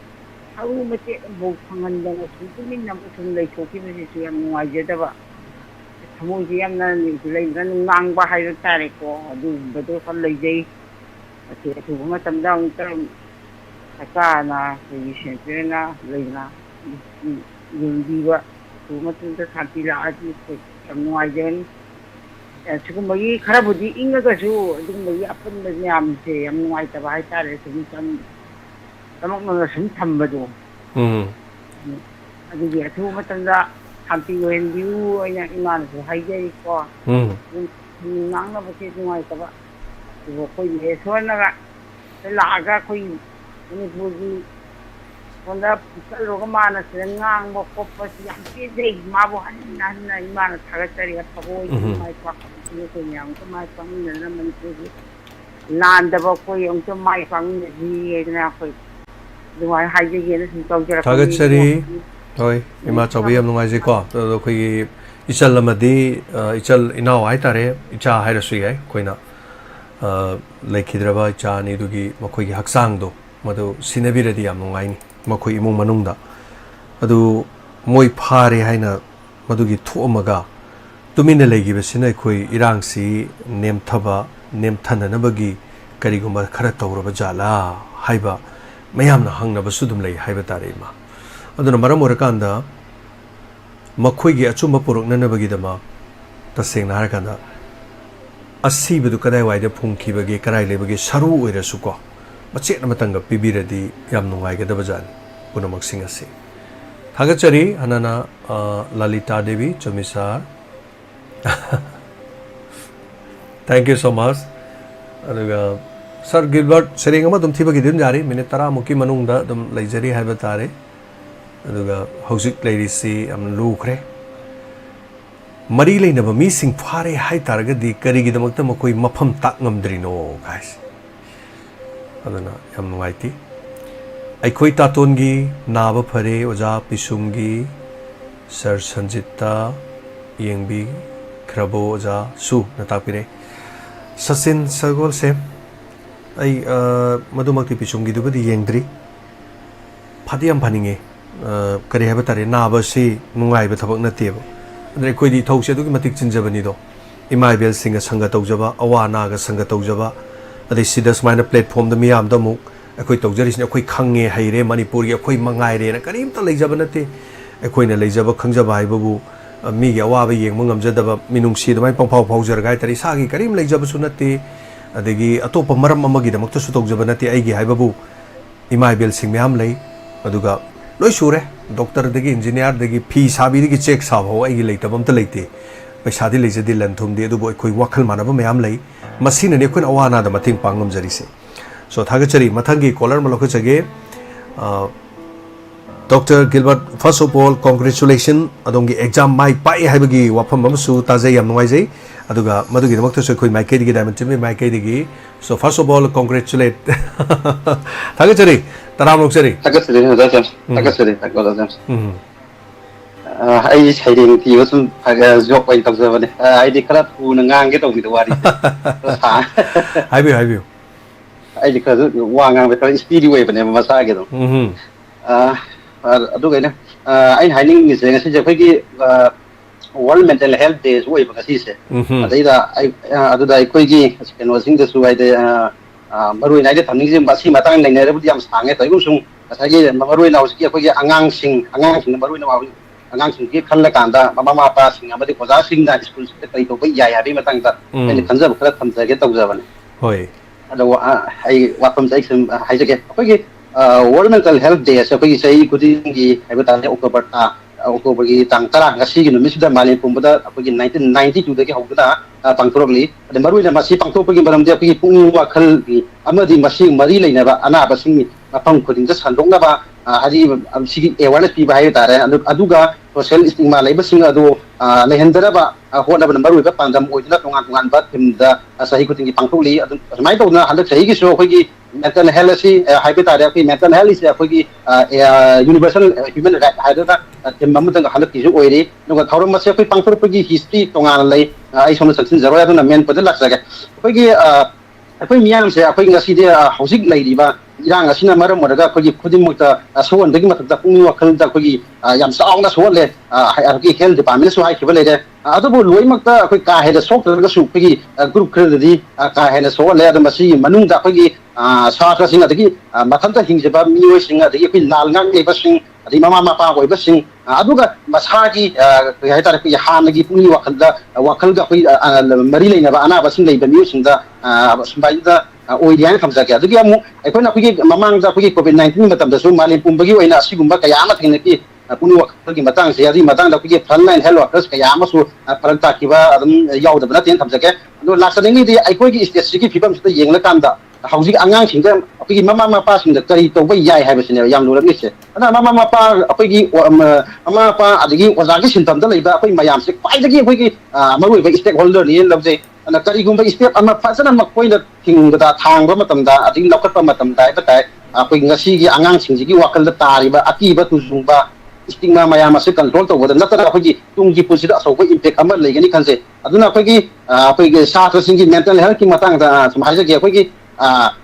haru ma te bo phangan da su tumin nam sun lai choki ba si yam ngai je da ba thamo ji yam na ni lai na ngang ba hai da tare ko du ba do kan lai jai ate tu ma tam dang tam ka na ni shen pe na lai na yung di ba tu ma tu ta khanti la ati ko yam ngai je su ma gi khara bu di inga ga su du ma gi apun da yam se yam ngai ta ba hai tare su tam tamok na sum tham ba do adu ge thu ma tam da khanti wen biu ai na su hai jai ko nang na ba ke ngai ta ba du ko ye so na ga la ga ko ni bu gi onda pusal ro ma na se ngang bo ko pa si yang ke dei ma bo han na ma na thaga chari ga thago mai pa ni ko yang ko mai pang na na man ko lan da ba ko yung to mai pang ni na ko duai hai je ye na sin tong jara thaga chari hoi ima chawi am nungai je ko to khoi ichal lamadi ichal inau ai tare icha hai ra sui ai koina lekhidra ba cha ni du gi makhoi gi haksang do madu sinabi radi am nungai ni makhoi imung manungda adu moi phare haina madu gi thu amaga tumina legi be sinai khoi irang si nem thaba nem thana na bagi kari gumba khara tawra ba jala haiba mayam na hangna ba sudum lei haiba tare ma aduna maram orakanda makhoi gi achuma puruk na bagi dama taseng na harakanda asi bedu kadai wai da phungki bagi karai le bagi saru oira su ko machet na matanga pibiradi yam nungai ga da bajan punamak singasi thagachari hanana lalita devi chomisar Thank you so much. Aduga Sir Gilbert sering ama dum thiba gidin jari minute tara muki manungda dum leijari haiba tare. Aduga hojik leirisi am lukre. Mari leinaba mi sing phare hai targa di karigidamakta makoi mafam tak ngamdrino guys. Aduna yam nuaiti. Aikoi tatongi naba phare oja pisumgi Sir Sanjita yengbi krabo oja su natapire. Sasin sagol se ai madumakti pisumgi dubadi yengdri. Phadiam phaninge kari haiba tare naba si nungai ba thabak nateba. Andre koi di thau se du ki matik chinjabani do. Imaibel singa sanga tawjaba awana ga sanga tawjaba. Ade sidas maina platform da miyam da muk akoi tawjari sin akoi khange haire Manipur gi akoi mangai re na karim ta leijaba nate akoi na leijaba khangjaba haibabu mi gi awa ba yeng mangam jadaba minung si da mai pangphau phau jar gai tari sa gi karim leijaba su nate adegi atopa maram amagi da makta su tawjaba nate ai gi haibabu imaibel sing miyam lei aduga loi sure doctor degi engineer degi phi sabi degi check sab ho ai gi leitabam ta leite paisa di leijadi lan thum de adubo akoi wakhal manaba miyam lei masina ne kun awana da mating pangam jari se so thagachari mathangi caller malokha chage Dr. Gilbert, first of all congratulations adongi exam mai pai haibagi wafam amsu tajai yam ngai jai aduga madugi damakta so khoi mai kai digi diamond chimi mai kai digi so first of all congratulate thagachari taram lokchari thagachari ai hairing ti wasum aga job pai tabjabane ai di kala pu na ngang ge tawmi do wari haibi ai di kala wa ngang be kala speedy way bane masa ge do adu gaina ai haining ni se ngasi je phai gi World Mental Health Day way ba kasi se adai da ai adu da koi gi keno sing da su ai de marui nai de thamning je ba si matang nai ne bu yam sang ge tai gu sung asa ge marui na us gi koi gi angang sing marui na wa angang sing gi khal la kan da mama mapa sing amadi koza sing da school se tai to bai ya ya bi matang da ni khanja ba khala thamja ge tawja bane hoi ado ai wa pam sai sim hai je ge koi gi World Mental Health Day se koi sei kuding gi ai ba ta October gi tang tara ngasi gi numis da mali pumbada koi gi 1992 da gi hawda pangtorokli ade marui na masi pangtorok gi baram de koi pung wa khal gi amadi masi mari leina ba ana ba sing mapang kuding da sandong na ba hadi sigi awareness pi ba hai tare aduga social stigma lai ba sing adu lehendra ba hona ba marui ba pandam oidna tongan ba timda sahi kuding gi pangtorli adu mai to na handak sahi gi so koi gi mental health si haibe tare koi mental health is koi gi universal human right haida tim mamutang halak ki ju oiri no thauram se koi pangtorok gi history tongan lai ai som saksin zaro ya na men padal laksa ga koi gi koi miyam se koi ngasi de hosik lai riba irang asina maram modaga koi gi khudin mukta soon dagi matak da pung wakal da koi gi yam saung na soon le hai ki health department su hai ki bale de adu loi makta koi ka he da sok da su koi gi group khre di ka he na soon le da masi manung da koi gi sa sing adagi mathanta hingjaba mioi sing adagi koi lal ngang le ba sing adi mama mapa koi ba sing aduga masagi hai tar koi hanagi pung wakal da koi mari leina ba ana ba sing le ba mioi sing da sumbai da oidian khamsa kya adugi amu aikona koi mamang da koi COVID-19 matam da su mali pumbagi oina sigumba kaya ama thingna ki punu wakal gi matang se adi matang da koi frontline health workers kaya ama su paranta ki ba adum yaw da bana ten khamsa ke do laksanengi di aikoi gi state ki phibam su yengla kan da hauji angang sing da koi mama mapa sing da kari to bai yai hai ba sine yam lo ni se ana mama mapa koi gi mama mapa adigi oza gi sintam da leiba koi mayam se pai da gi koi gi marui ba stakeholder ni lobje ana kari gumba step ama fasana makoi da thing da thang ba matam da ading lokat pa matam da ba tai koi ngasi gi angang sing gi wakal da tari ba ati ba tu zung ba stigma mayam se control to da natara koi gi tung gi pusi da so ko impact ama legani khanse aduna koi gi sa to sing gi mental health ki matang da samai ja gi koi gi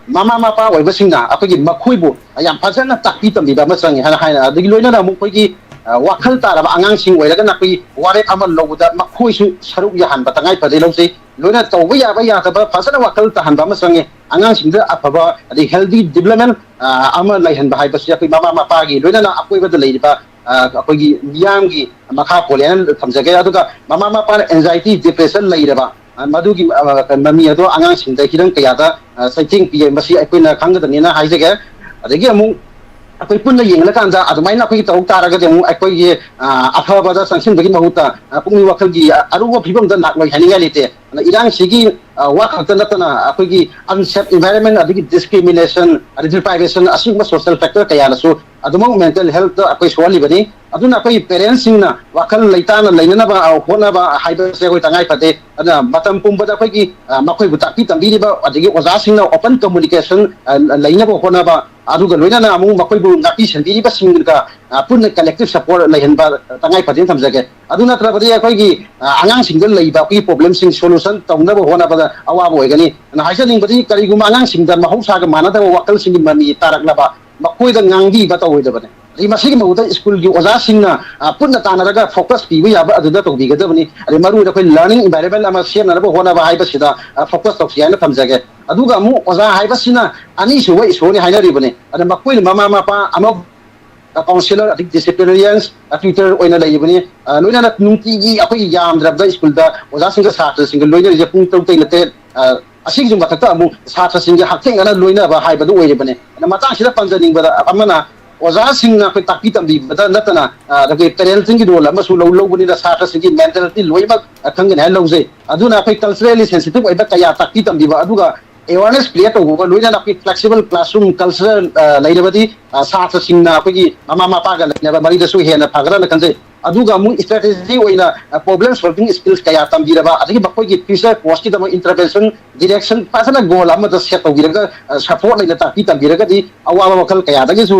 mama mapa wai ba sing na koi gi makhoi bu yam fasana takpi tam bi ba ma sang ha ha adigi loina na mu koi gi wakal ta ba angang sing wai la na koi ware ama lo da makhoi su saruk ya han ba tangai pa de lo se loina to ba ya ta ba fasana wakal ta han ba ma sang angang sing da apaba adi healthy development ama lai han ba hai ba sia koi mama mapa gi loina na akoi ba da lei ba koi gi miyam gi makha polian thamjage aduga mama mapa anxiety depression lei ba madugi mami ado angang sing da kirang kaya da saiting pi masi akoi na khang da ni na hai jage adagi amu akoi punna yengla kan da adumai na akoi tau taraga de mu akoi gi aphaba da sansin bagi mahuta pungni wakal gi aruwa phibam da nak mai haninga lite irang sigi wa khakta natana akhoi unsafe environment adigi discrimination deprivation asing social factor kaya na so adumang mental health akhoi swali bani aduna akhoi parents singna wakal leitana leinana ba hona ba haiba se koi tangai pate ana matam pumba da akhoi makhoi bu takpi tambiri ba adigi oza singna open communication leina ba hona ba aduga loina amu makhoi bu ngaki sendiri ba singga punna collective support leihan ba tangai pate thamjage aduna trabadi akhoi angang single leiba akhoi problem sing solution tongna ba hona ba awa boy gani na haisaning badi kari guma angang singda mahausa ga manada wakal singi mami tarakla ba makoi da ngangi ba tawoi da bane ri masigi mauda school gi oza singna punna tanaraga focus pibu ya ba aduda to biga da bani ri maru da koi learning environment ama sem na ba hona ba haiba sida focus to siya na thamjage aduga mu oza haiba sina ani suwa isoni haina ri bane ada makoi mama mapa ama counselor adik disciplinarians tutor oina lai bani loina na nungti gi akoi yam drabda school da oza singa satra singa loina je pung tau tai late asing jung batakta amu satra singa haktheng ana loina ba hai badu oire bane na matang sida panjaning bada amana oza singna ko takpi tambi bada natana da ke parenting gi role amasu lo lo bani da satra singi mentality loiba athang ne lo je aduna ko culturally sensitive oiba kaya takpi tambi ba aduga awareness play to go loina na flexible classroom culture lairabadi satra singna ko gi mama mapa ga ne ba mari da su he na phagra na kanje aduga mu strategy oina problem solving skills kaya tambiraba adigi bakoi gi future post ki dama intervention direction pasana goal amma da set tawiraga support laina ta pi tambiraga di awa wakal kaya dagi su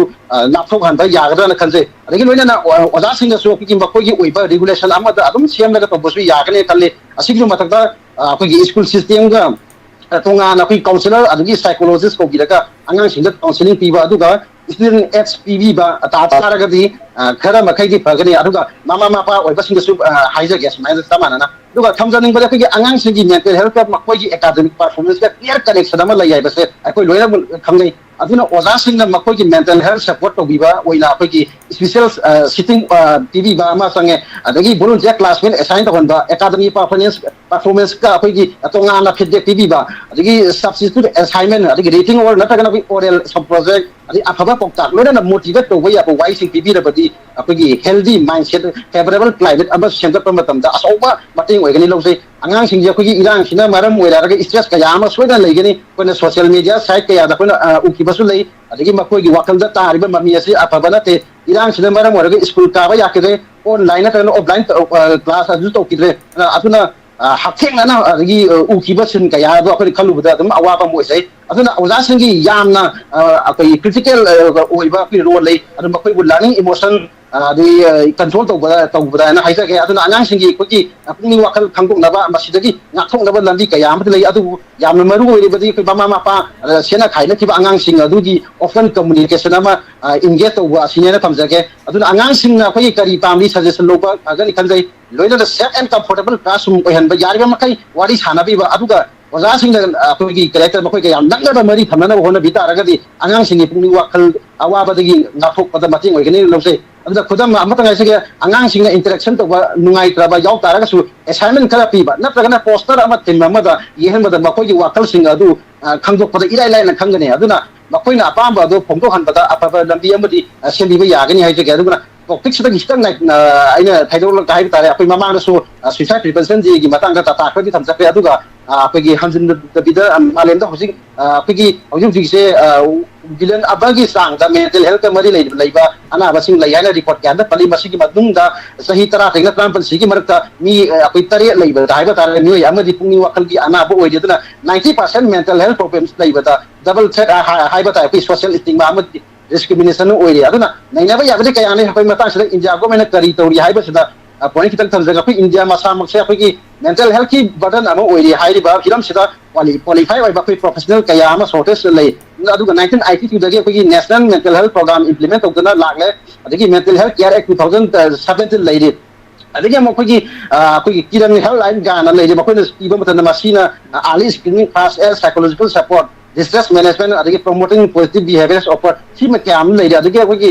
lapthok han ba yagra na kanje adigi loina na oza singa su ki bakoi gi oiba regulation amma da adum siam laga to bosu yagne kalle asigi matakda ko gi school system ga tonga na ko counselor adigi psychologist ko gi daga angang singa counseling piba aduga student HPV ba ta raga di khara makai di phagani aduga mama mapa oiba singa su haija gas mai tamana na aduga thamjaning bada ko gi angang singi mental health ma ko gi academic performance ka clear connection ama lai ba se ko loina khamgai aduna oza singna ma ko gi mental health support to biba oina ko gi special sitting TV ba ma sange adagi volunteer classmate assign to ba academic performance ka ko gi tonga na feedback TV ba adagi substitute assignment adagi rating or nata kana oral sub project adi afaba pokta loina na motivate to ya ko wai sing TV da badi apagi healthy mindset favorable climate aba center pa matam da asoba mating oi gani lo sei angang sing je ko gi irang sina maram oira ga stress ka yama soida lei gani ko na social media site ka ya da ko na uki basu lei adigi makoi gi wakal da ta riba mami asi afaba na te irang sina maram oira ga school ka ba ya ke online na offline class adu to ki aduna haktheng na adigi uki basun ka ya do ko khalu bada dum awa pa mo sei aduna oza singi yamna akai critical oiba pi role lei adu makoi bu learning emotion di control to bada na haisa ke aduna angang singi ko ki pungni wakal khangkok na ba masidagi ngathong na ba lambi ka yam lei adu yamna maru oi badi ko mama mapa sena khaina ki ba angang sing adu gi often communication ama engage to wa sinena thamjage aduna angang sing na ko kari pamli suggestion lo ba agani khanjai loina the safe and comfortable classroom ko han ba yari makai wari sana bi ba aduga oza sing ko gi character makoi ka yam nakla ba mari thamna ba hona bi ta ragadi angang singi pungni wakal awa badagi ngathok pada mating oi gani lo se adda khudam amatang aise angang singna interaction to ba nungai traba yaw taraga su assignment kala pi ba natragana poster ama tin mamada yehen bada makoi gi wakal sing adu khangdok pada ilai lai na khangani aduna makoi na apam ba do phongdok han bada apa lambi amadi sendi ba yagani haise ke aduna topic sida gistang na aina thaidol ka hai tare apoi mamang so suicide prevention gi matang da ta khodi thamsa pe aduga apagi hanjin da bida malem da hosing apagi hojing se bilan abagi sang da mental health ka mari leiba ana basing layana report ka da pali masigi madung da sahi tara thengna plan sigi marakta mi apoi tare leiba da haiba tare mi amadi pungni wakal gi ana bo oidena 90% mental health problems leiba da double threat haiba ta apoi social stigma amadi discrimination oire aduna naina ba yabde kaya ne apoi mata sida india go mena kari tori haiba sida point kitang thamjaga apoi india masa makse apoi gi mental health ki burden ama oire hairi ba firam sida qualify by apoi professional kaya ama shortage lei aduga 1982 dagi apoi national mental health program implement ogdana lagle adigi mental health care act 2017 leiri adigi apoi kiran health line gana leiri apoi iba mata masina early screening fast air psychological support distress management adagi promoting positive behaviors of sima kyam leiri adigi apoi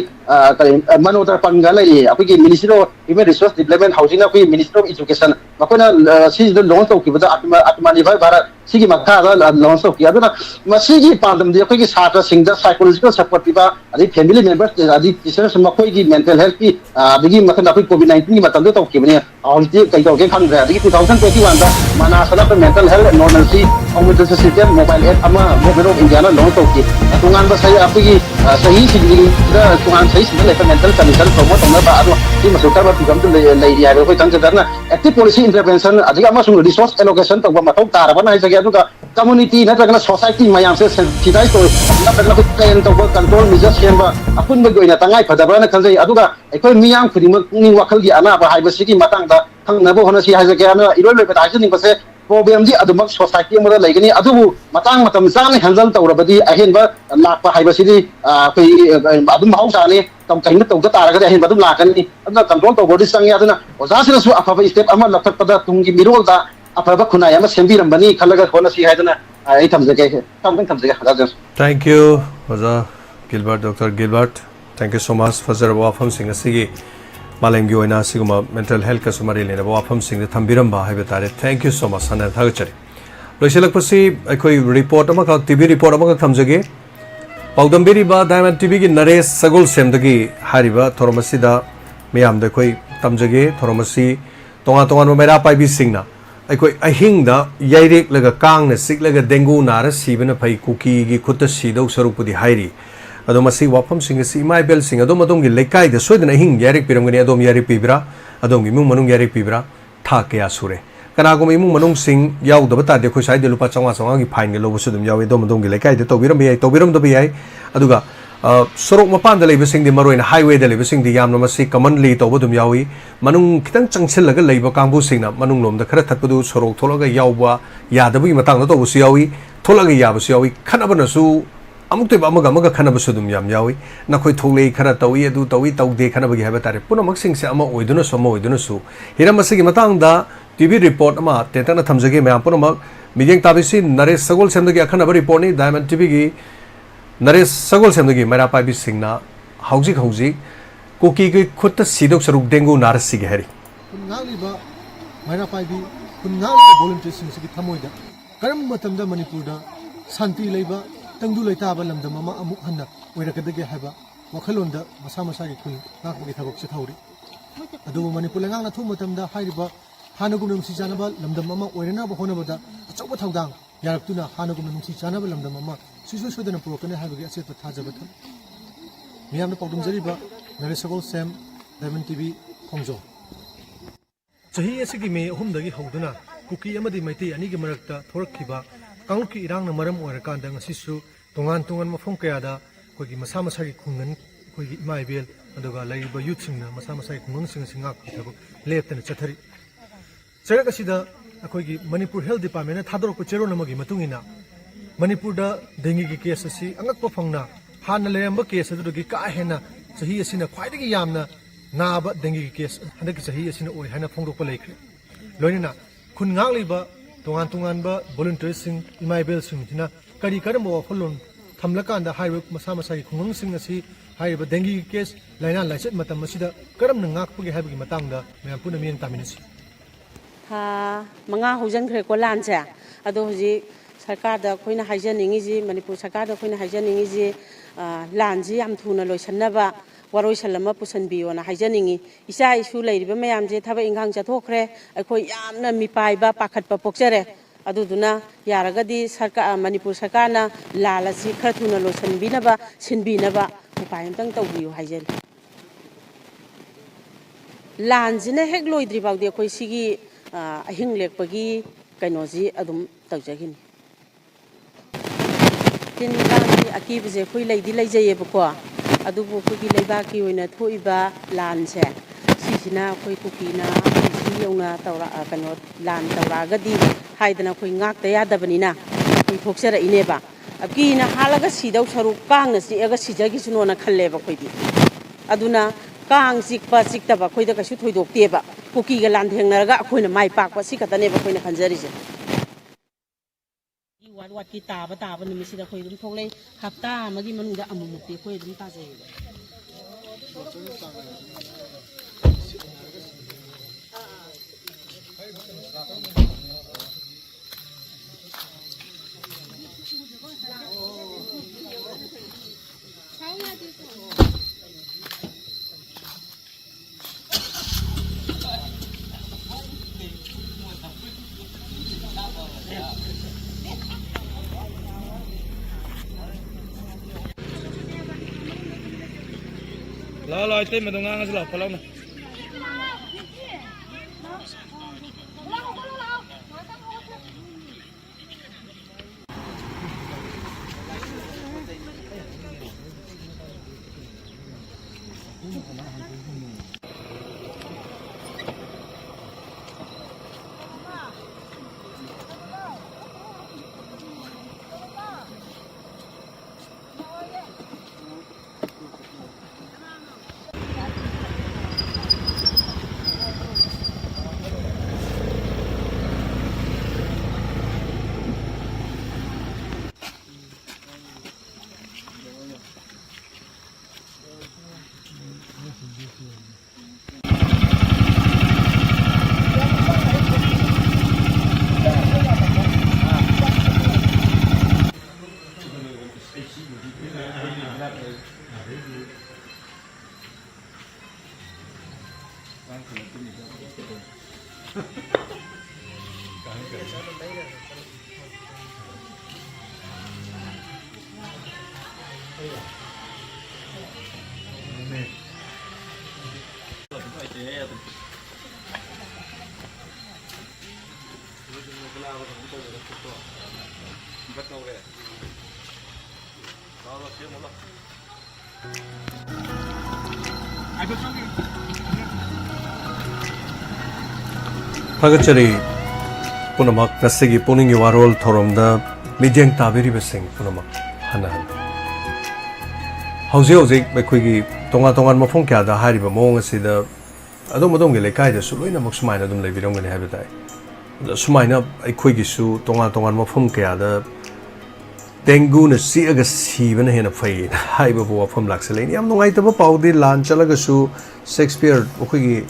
manotar panga leiri apoi ministry of human resource development housing apoi ministry of education apoi na si the launch of kibada atmanirbhar bharat sigi makara launch of kiaduna masigi pandam de ko ki satra singda psychological support piba adi family members adi teachers makoi ki mental health ki bigi mathan apoi covid-19 ki matam to ki bani alti kai to ke khang ra adi 2021 da mana sala mental health normalcy community system mobile app ama mobile of india launch of ki tungan ba sai apoi sahi sigi da tungan sahi sigi le mental condition promote na ba adu ki masuta ba tigam to le ri ha ko tang jadana active policy intervention adi ama sung resource allocation to ba mathau tar ba na ga community natragana society mayam se sensitize to natragana plan to control measures semba apun ba goina tangai phadabra na khanjai aduga ekoi miyam khudimak pungning wakhal gi ana ba haiba sigi matang da thangna bo hona si haja ga na iroi loi ba dai ning ba se problem ji adumak society mo lai gani adubu matang matam sang handle tawrabadi ahen ba lakpa haiba sidi koi adum hausa ne tam kain to ga tara ga ahen ba dum lakani adna control to body sang ya aduna oja sina su afa step ama lakhat pada tungi mirol da afaba khuna yama sembirambani khalaga khona si haidana ai thamjage thamjage. Thank you Oza Gilbert, Dr. Gilbert. Thank you so much for the wafam sing asigi malem gi oina siguma mental health ka sumari lena wafam sing the thambiramba haiba tare. Thank you so much sana thagachari loiselak pasi akoi report ama ka TV report ama ka thamjage paudambiri ba Diamond TV gi Naresh Sagol semdagi hariba thoromasida miyam da koi tamjage thoromasi tonga tonga mera pai bi singna aikoi ahing da yairek laga kang na sik laga dengu nara sibana phai kuki gi khutta sidau sarupudi hairi adom asi wafam sing si mai bel sing adom adom gi lekai da soidana ahing yairek piramgani adom yairek pibra adom gi mung manung yairek pibra tha kya sure kana ko mung manung sing yaw da bata de khoi sai de lupa changwa changwa gi fine gi lobu sudum yawe dom adom gi lekai de tobiram da bi ai aduga sorok mapan da leibasing di maroin highway da leibasing di yamna masi commonly tawbadum yawi manung kitang changchillaga leiba kangbu singna manung lom da khara thakpadu sorok tholaga yawba yadabu gi matang da tawbu su yawi tholaga yabu su yawi khanabana su amukte ba amaga khanaba su dum yam yawi nakhoi tholei khara tawi adu tawi tawde khanaba gi haba tare punamak sing se ama oiduna su hiram masi gi matang da TV report ama tetana thamjage mayam punamak mijeng tabisi Naresh Sagol semdagi akhanaba report ni Diamond TV gi Naresh Sagol semdagi mera pai bi singna hauzik koki gi khutta sidok saruk dengu narasi gi hari kungali ba mera pai bi kungali volunteers sing sigi thamoida karam matam da Manipur da santi leiba tangdu leita ba lamda mama amuk hanna oirakadage haba wakhalon da masa gi kun nak gi thabok se thauri adu Manipur lengang na thu matam da hairiba hanagum nung si janaba lamda mama oirana ba hona ba da achauba thaudang yaраktuna hanagum nung si janaba lamda mama susu sudana purokane habagi aset thajaba tham miyamna pawdum jariba Naresh Sagol sem Diamond TV khongjo chahi asigi me ahumdagi hawduna kuki amadi maiti ani gi marakta thorakhiba kangki irangna maram oirakanda ngasisu tongan mafong kayada kogi masa gi khungan kogi imaibel aduga laiba youth singna masa gi khungan singa thabo leptana chathari charak asida akogi Manipur Health Department thadorok chero namagi matungina Manipur da dengue ki case asi angak pa phangna han leramba case adu gi ka hena sahi asina khwaida gi yamna na ba dengue ki case handak sahi asina oi hana phongdok pa laikre loinina khun ngang liba tungan ba volunteers sing imaibel sing hina kari karam wa pholon thamlakan da haiwe masa gi khungang sing asi haiba dengue ki case laina laiset matam asida karam na ngak pugi haiba gi matang da mayam puna mien taminasi ha manga hojan khre ko lan cha ado hoji sarkar da khoina haijaningi ji Manipur sarkar da khoina haijaningi ji lan ji yam thuna loisanaba waroi salama pusanbiyo na haijaningi isa isu leiriba mayam je thaba inghang chathokre akhoi yamna mipai ba pakhat pa pokjare aduduna yaragadi sarkar Manipur sarkar na lalasi khara thuna loisanbinaba sinbinaba upai amtang tawbiyo haijani lan jina hek loidri bawde khoi sigi ahing lekpagi kainoji adum tawjagini tin kangi akibje khoi leidi leijayebako adubu khogi leibaki oina thoiba lanse sisina khoi kukina si yongna tawra kano lan tawra gadi haidana khoi ngak ta yadabanina khoi thoksara ineba akina halaga sidau saru kangna si aga sijagi sunona khalleba khoidi aduna kang sikpa siktaba khoida kasu thoidokteba kuki ga lan thengnaraga khoina mai pakpa sikataneba khoina khanjarise wat ki taba nimisi da khoi dum thoklei hafta amagi manungda amumukti khoi dum tajai lo ite ma dong ngang lo phalau na Thagachari punamak nasigi Pukning Warol thoromda midyang tabiri besing punamak hana hauzi bekhoi tongan mafong kya da hariba mong asida adom ge lekai da suloina mak sumaina dum lebirom gani habitai sumaina aikhoi gi su tongan mafong kya da dengu na siaga sibana hena phai haiba bo afam laksale yam nungai taba paudi lan chalaga su Shakespeare okhoi gi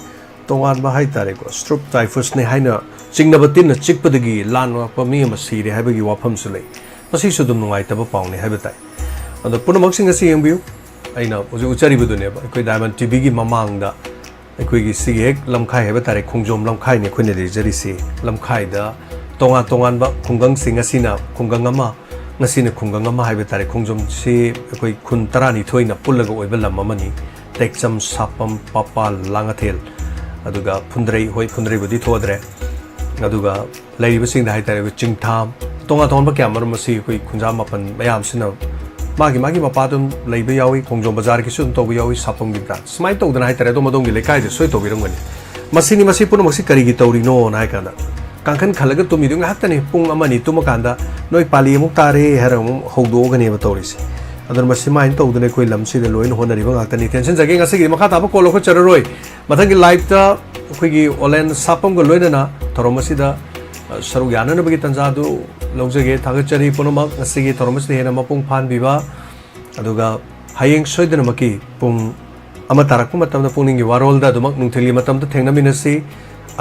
tongan ba hai tare ko strep typhus ne haina chingnabatin na chikpadagi lan wa pami ma sire haibagi wafam su lei masi su dum nungai taba pauni haibatai ado punamak sing asi yengbiu aina oju uchari budune ba koi diamond tv gi mamang da koi gi sig hek lamkhai haiba tare khongjom lamkhai ne khoine de jari si lamkhai da tongan ba khunggang sing asina khunggang ama ngasina khunggang ama haiba tare khongjom si koi khun tarani thoina pullaga oiba lam amani tekcham sapam papa langathel aduga phundrei budi thodre aduga laiba sing da hai tare chingtham tongan ba kya marum si koi khunja mapan mayam sina magi mapa dum leiba yawi khongjom bazar ki sun to yawi sapam gi bra smai to dana hai tare do madong gi lekai je soi to birong gani masi puno masi kari gi tawri no na hai kana kangkhan khalaga to mi dung hattani pung amani tuma kanda noi pali amuk tare haram howdo gani ba tawrisi adon masi main to dune koi lamsi de loin honari ba ngakani tension jage ngasi gi makha ta ba kolo ko chararoi mathang gi live ta koi gi online sapam go loina na thoromasi da saru yana na bagi tanja du lojage thagachari punomak ngasi gi thoromasi hena mapung phan biba aduga hayeng soidana maki pung ama tarakpu matamda Pukning Warol da dumak nungthili matamda thengnaminasi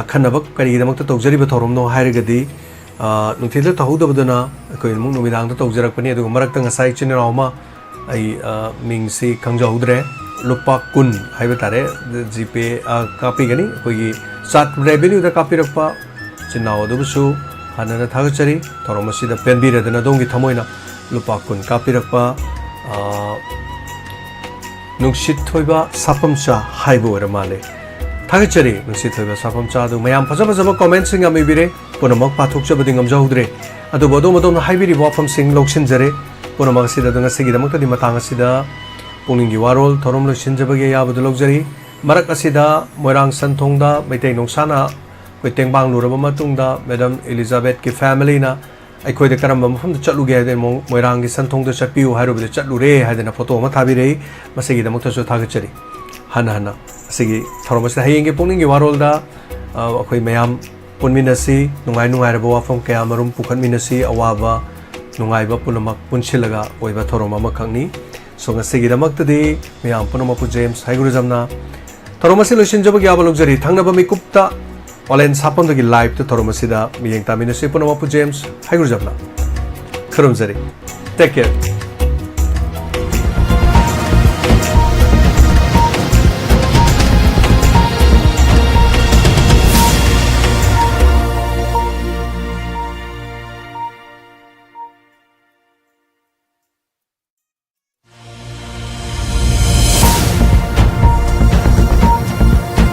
akhanabak kari damak ta tawjari ba thorom no hairagadi nungthil ta hudabadana koi mung numidang ta tawjarakpani aduga marakta ngasai chinrawma ai mingsi khangjahudre lupa kun haiba tare gp copy gani koi sat revenue da copy rakpa chinnaw dubusu hanana thagachari thoromasi da penbira dana dongi thamoina lupa kun copy rakpa nungsit thoiba sapamcha haibo ramale thagachari nungsit thoiba sapamcha du mayam phajaba comment sing ami bire punamak pathok chabadi ngamjahudre adu bodom haibiri wafam sing loksin jare punamak sida dunga sigi damak di matang sida Pukning Warol thorom loksin jabage yabadu lokjari marak asida moirang santhongda maitai nongsana koi tengbang luraba matungda madam Elizabeth ki family na ai de karamba mafam da chatlu ge de moirang gi santhong da chapiu hairu de chatlu re haidena photo ma thabi rei masigi da mukta so thagachari hana sigi thoromasi hayenge Pukning Warol da akoi mayam punminasi nungai raba wafam kaya marum pukhanminasi awaba nungai ba punamak punsilaga oiba thoroma ma khangni so ngasigi da maktadi mayam punamapu James haiguru jamna thoromasi losin jabagi abalokjari thangnaba mikupta online sapam dagi live to thoromasi da miyeng taminasi punamapu James haiguru jamna kharum jari take care